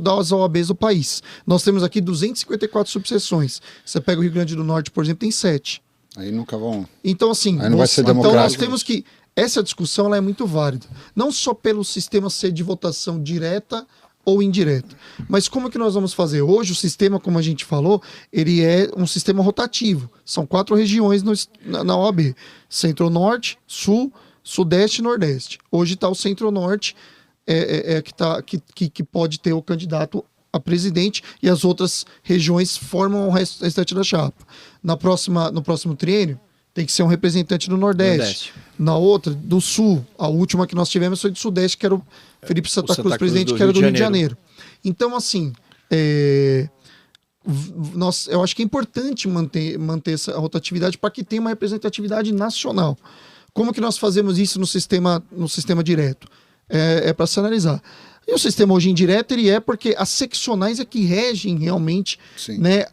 das OABs do país. Nós temos aqui 254 subseções. Você pega o Rio Grande do Norte, por exemplo, tem 7. Aí nunca vão... Então, assim, aí não vai ser democrático. Então nós temos que... Essa discussão ela é muito válida. Não só pelo sistema ser de votação direta ou indireta. Mas como que nós vamos fazer? Hoje o sistema, como a gente falou, ele é um sistema rotativo. São 4 regiões na OAB. Centro-Norte, Sul, Sudeste e Nordeste. Hoje está o Centro-Norte, que pode ter o candidato a presidente, e as outras regiões formam o restante da chapa. No próximo triênio, tem que ser um representante do Nordeste. Na outra, do Sul. A última que nós tivemos foi do Sudeste, que era o Felipe Santa Cruz, presidente, que era do Rio de Janeiro. Então, assim, eu acho que é importante manter essa rotatividade para que tenha uma representatividade nacional. Como que nós fazemos isso no sistema direto? Para se analisar. E o sistema hoje indireto, ele porque as seccionais é que regem realmente, né,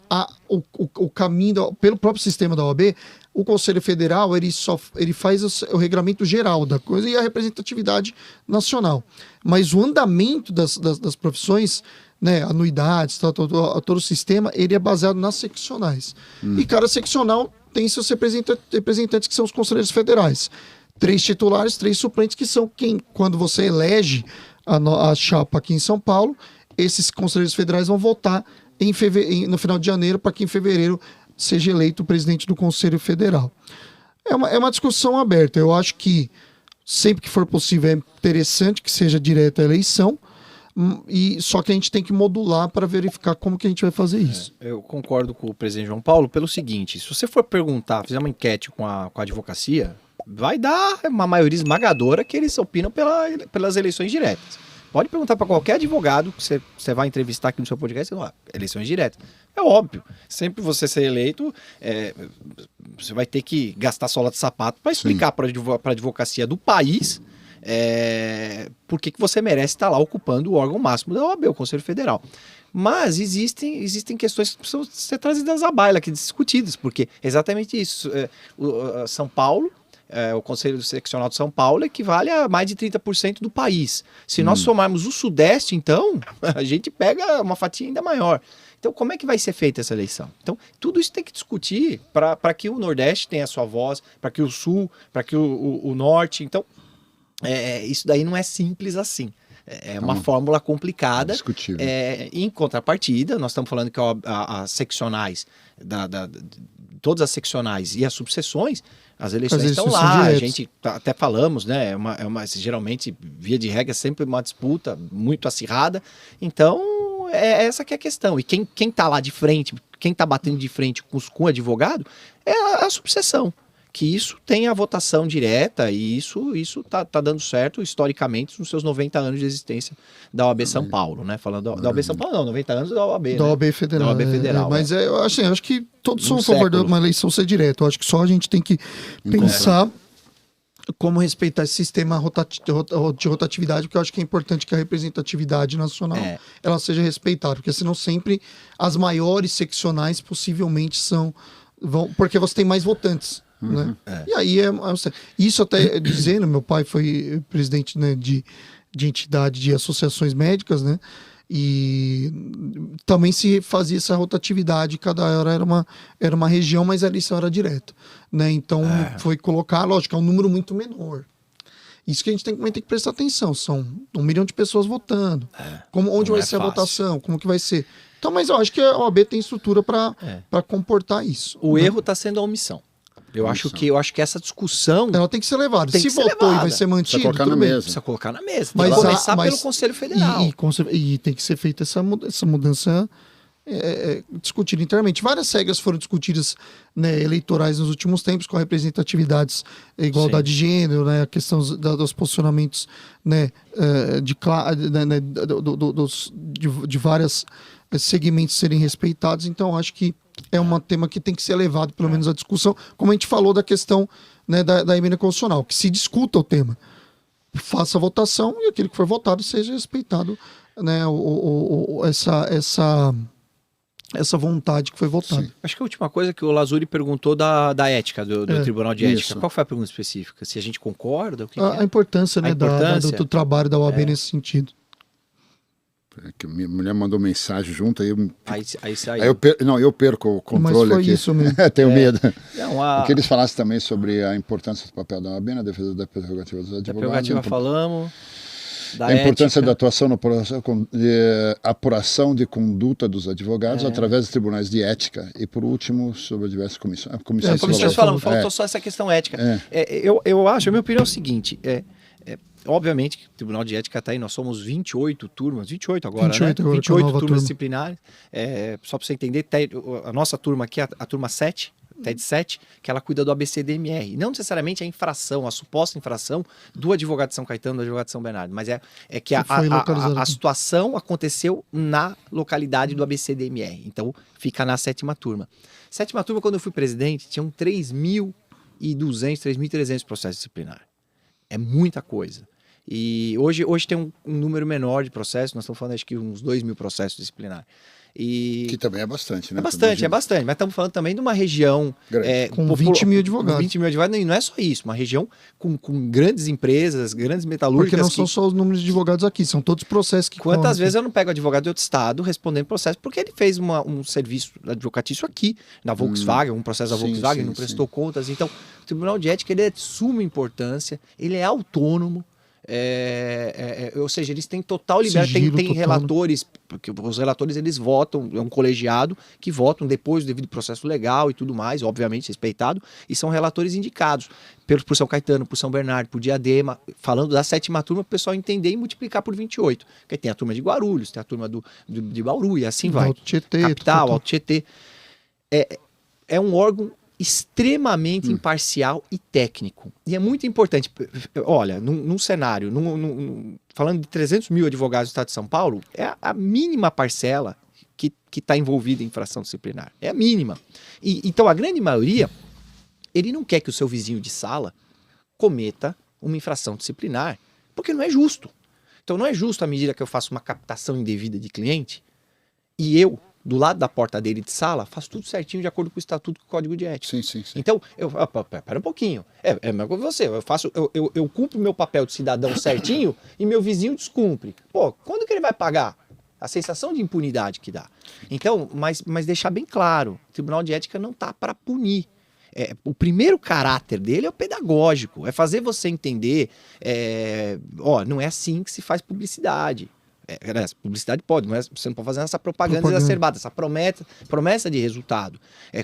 o caminho, pelo próprio sistema da OAB. O Conselho Federal ele faz o regramento geral da coisa e a representatividade nacional. Mas o andamento das profissões, né, anuidades, todo o sistema, ele é baseado nas seccionais. E cada seccional tem seus representantes, que são os conselheiros federais. 3 titulares, 3 suplentes, que são quando você elege a chapa aqui em São Paulo, esses conselheiros federais vão votar no final de janeiro, para que em fevereiro seja eleito o presidente do Conselho Federal. É uma discussão aberta. Eu acho que sempre que for possível é interessante que seja direta a eleição, só que a gente tem que modular para verificar como que a gente vai fazer isso. Eu concordo com o presidente João Paulo pelo seguinte: se você for fizer uma enquete com a advocacia, vai dar uma maioria esmagadora que eles opinam pelas eleições diretas. Pode perguntar para qualquer advogado que você vai entrevistar aqui no seu podcast, eleições diretas. É óbvio, sempre você ser eleito, você vai ter que gastar sola de sapato para explicar para a advocacia do país por que você merece estar lá ocupando o órgão máximo da OAB, o Conselho Federal. Mas existem questões que precisam ser trazidas à baila, aqui discutidas, porque exatamente isso. São Paulo, o Conselho Seccional de São Paulo equivale a mais de 30% do país. Se nós somarmos o Sudeste, então, a gente pega uma fatia ainda maior. Então, como é que vai ser feita essa eleição? Então, tudo isso tem que discutir para que o Nordeste tenha a sua voz, para que o Sul, para que o Norte... Então, isso daí não é simples assim. É uma fórmula complicada. Discutível. Em contrapartida, nós estamos falando que as seccionais, todas as seccionais e as subseções, as eleições estão lá. A gente até falamos, né? Geralmente, via de regra, é sempre uma disputa muito acirrada. Então, essa que é a questão. E quem está lá de frente, quem está batendo de frente com o advogado, é a subseção. Que isso tem a votação direta e isso tá dando certo historicamente nos seus 90 anos de existência da OAB São Paulo, né? Falando da OAB São Paulo, não, 90 anos da OAB, da OAB Federal. Da OAB Federal. Mas eu acho que todos são a favor de uma eleição ser direta. Eu acho que só a gente tem que pensar como respeitar esse sistema de rotatividade, porque eu acho que é importante que a representatividade nacional ela seja respeitada, porque senão sempre as maiores seccionais possivelmente vão, porque você tem mais votantes. Né? E aí isso até dizendo, meu pai foi presidente, né, de entidade de associações médicas, né? E também se fazia essa rotatividade, cada hora era uma região, mas a eleição era direta, né? Então foi colocar, lógico, é um número muito menor. Isso que a gente também tem que prestar atenção, são 1 milhão de pessoas votando, onde vai ser a votação, como que vai ser. Então, mas eu acho que a OAB tem estrutura para comportar isso. O erro está sendo a omissão. Eu acho que essa discussão... Ela tem que ser levada. Se votou e vai ser mantido, colocar na mesa. Precisa colocar na mesa. Mas tem que começar pelo Conselho Federal. E tem que ser feita essa mudança discutido internamente. Várias regras foram discutidas, né, eleitorais nos últimos tempos, com representatividades, igualdade de gênero, né, a questão dos posicionamentos, né, de vários segmentos serem respeitados. Então, acho que é um tema que tem que ser levado, pelo menos, à discussão, como a gente falou da questão, né, da emenda constitucional, que se discuta o tema, faça a votação e aquele que for votado seja respeitado, né, essa vontade que foi votada. Sim. Acho que a última coisa que o Lazuri perguntou da ética, do Tribunal de Ética. Isso. Qual foi a pergunta específica? Se a gente concorda? O que a importância, né, do trabalho da OAB nesse sentido. Que minha mulher mandou mensagem junto, aí saiu. Eu perco o controle. Mas foi aqui. Isso mesmo. Tenho medo. Não, Que eles falassem também sobre a importância do papel da OAB na defesa da prerrogativa dos advogados. Da prerrogativa falamos. A importância da atuação na apuração de conduta dos advogados através dos tribunais de ética. E, por último, sobre diversas comissões. Comissões falamos, faltou só essa questão ética. Eu acho, a minha opinião é o seguinte, obviamente que o Tribunal de Ética está aí, nós somos 28 turmas, 28 agora, 28 né? 28 turmas disciplinares. Só para você entender, a nossa turma aqui é a turma 7, TED 7, que ela cuida do ABCDMR. Não necessariamente a infração, a suposta infração do advogado de São Caetano, do advogado de São Bernardo, mas é que a situação aconteceu na localidade do ABCDMR. Então, fica na 7ª turma. 7ª turma, quando eu fui presidente, tinham 3.200, 3.300 processos disciplinares. É muita coisa. E hoje tem um número menor de processos, nós estamos falando acho que uns 2.000 processos disciplinares. Que também é bastante, né? É bastante, mas estamos falando também de uma região com 20 mil advogados. Com 20 mil advogados, e não é só isso, uma região com grandes empresas, grandes metalúrgicas. Porque não são só os números de advogados aqui, são todos os processos que... Quantas vezes eu não pego advogado de outro estado respondendo processo porque ele fez um serviço advocatício aqui, na Volkswagen, um processo da Volkswagen, não prestou contas. Então, o Tribunal de Ética ele é de suma importância, ele é autônomo, ou seja, eles têm total liberdade, tem relatores, porque os relatores eles votam, é um colegiado que votam depois do devido processo legal e tudo mais, obviamente respeitado, e são relatores indicados por São Caetano, por São Bernardo, por Diadema, falando da 7ª turma, para o pessoal entender e multiplicar por 28, porque tem a turma de Guarulhos, tem a turma de Bauru e assim vai, Alto Tietê, Capital, Alto Tietê, é um órgão extremamente imparcial e técnico. E é muito importante. Olha, num cenário, falando de 300 mil advogados do Estado de São Paulo, é a mínima parcela que está envolvida em infração disciplinar. É a mínima. Então, a grande maioria, ele não quer que o seu vizinho de sala cometa uma infração disciplinar, porque não é justo. Então, não é justo à medida que eu faço uma captação indevida de cliente e eu, do lado da porta dele de sala, faço tudo certinho de acordo com o estatuto e com o código de ética. Sim. Então, pera um pouquinho. É mesmo com você. Eu cumpro meu papel de cidadão certinho e meu vizinho descumpre. Pô, quando que ele vai pagar? A sensação de impunidade que dá. Então, mas deixar bem claro, o Tribunal de Ética não está para punir. O primeiro caráter dele é o pedagógico, é fazer você entender, não é assim que se faz publicidade. Publicidade pode, mas você não pode fazer essa propaganda exacerbada, essa promessa de resultado.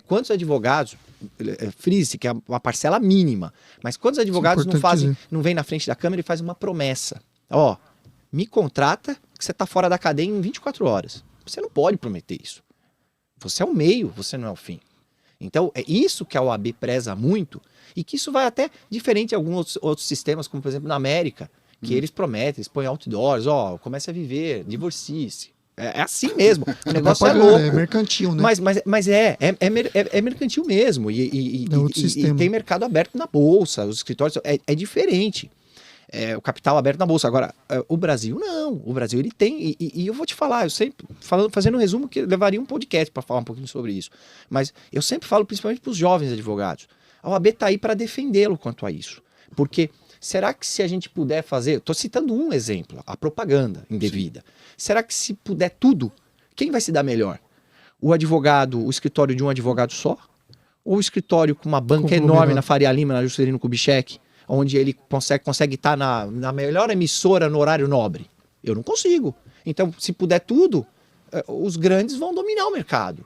Quantos advogados, frise que é uma parcela mínima, mas quantos advogados não vêm na frente da câmera e fazem uma promessa? Me contrata que você está fora da cadeia em 24 horas. Você não pode prometer isso. Você é o meio, você não é o fim. Então, é isso que a OAB preza muito e que isso vai até diferente de alguns outros sistemas, como por exemplo na América, que eles prometem, eles põem outdoors, comece a viver, divorcie-se. É assim mesmo, o negócio é louco. É mercantil, né? Mas é mercantil mesmo, e tem mercado aberto na bolsa, os escritórios, é diferente. O capital aberto na bolsa. Agora, o Brasil não, o Brasil ele tem, e eu vou te falar, eu sempre, fazendo um resumo que levaria um podcast para falar um pouquinho sobre isso, mas eu sempre falo principalmente para os jovens advogados, a OAB está aí para defendê-lo quanto a isso, porque será que se a gente puder fazer... Estou citando um exemplo, a propaganda indevida. Sim. Será que se puder tudo, quem vai se dar melhor? O escritório de um advogado só? Ou o escritório com uma banca enorme na Faria Lima, na Juscelino Kubitschek, onde ele consegue estar na melhor emissora no horário nobre? Eu não consigo. Então, se puder tudo, os grandes vão dominar o mercado.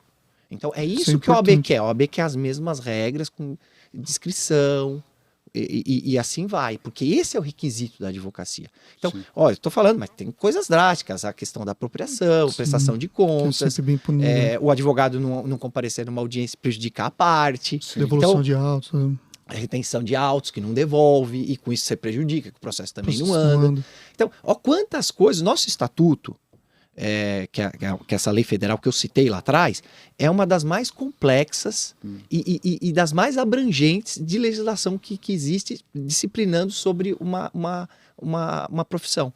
Então, é isso que a OAB quer. A OAB quer as mesmas regras, com discrição, E assim vai, porque esse é o requisito da advocacia. Então, olha, estou falando, mas tem coisas drásticas, a questão da apropriação, prestação de contas, o advogado não comparecer numa audiência prejudicar a parte. Devolução de autos. Retenção de autos que não devolve, e com isso você prejudica, que o processo também não anda. Então, ó, quantas coisas, nosso estatuto, que essa lei federal que eu citei lá atrás, é uma das mais complexas e das mais abrangentes de legislação que existe disciplinando sobre uma profissão.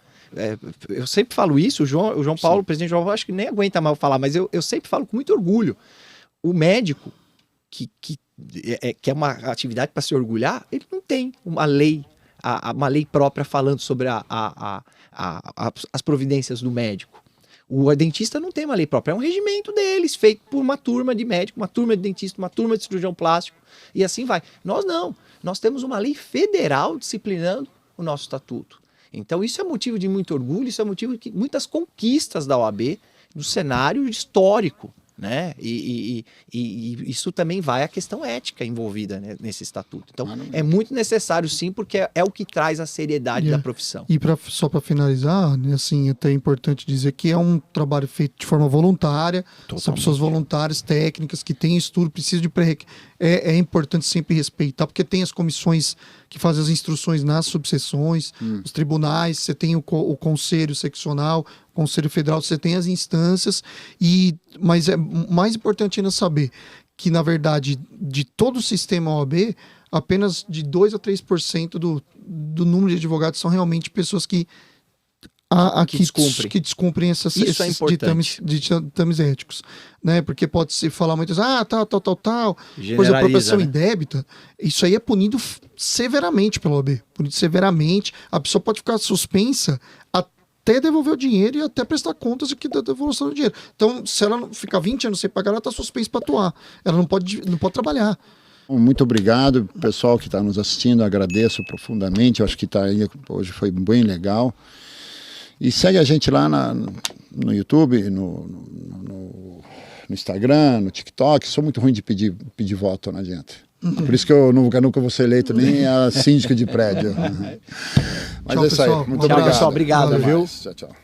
Eu sempre falo isso, o João Paulo, o presidente João Paulo, acho que nem aguenta mais falar, mas eu sempre falo com muito orgulho. O médico, que é uma atividade para se orgulhar, ele não tem uma lei própria falando sobre as providências do médico. O dentista não tem uma lei própria, é um regimento deles, feito por uma turma de médico, uma turma de dentista, uma turma de cirurgião plástico, e assim vai. Nós não, nós temos uma lei federal disciplinando o nosso estatuto. Então isso é motivo de muito orgulho, isso é motivo de muitas conquistas da OAB, do cenário histórico, né? E isso também vai à questão ética envolvida, né, nesse estatuto. Então, é muito necessário, sim, porque é o que traz a seriedade da profissão. E só para finalizar, né, assim, até é importante dizer que é um trabalho feito de forma voluntária. Totalmente. São pessoas voluntárias, técnicas, que têm estudo, precisam de é importante sempre respeitar, porque tem as comissões que fazem as instruções nas subseções, os tribunais, você tem o conselho seccional, o conselho federal, você tem as instâncias, mas é mais importante ainda saber que, na verdade, de todo o sistema OAB, apenas de 2 a 3% do número de advogados são realmente pessoas que descumprem esses ditames éticos, né? Porque pode se falar muito assim, tal, por exemplo, apropriação indébita, isso aí é punido severamente pela OAB, punido severamente, a pessoa pode ficar suspensa até devolver o dinheiro e até prestar contas aqui da devolução do dinheiro. Então, se ela ficar 20 anos sem pagar, ela está suspensa para atuar, ela não pode trabalhar. Muito obrigado, pessoal que está nos assistindo, agradeço profundamente, eu acho que hoje foi bem legal. E segue a gente lá no YouTube, no Instagram, no TikTok. Sou muito ruim de pedir voto, não adianta. Por isso que eu nunca vou ser eleito nem a síndica de prédio. Mas tchau, é isso aí. Pessoal. Muito obrigado. Pessoal. Obrigado, viu? Tchau, tchau.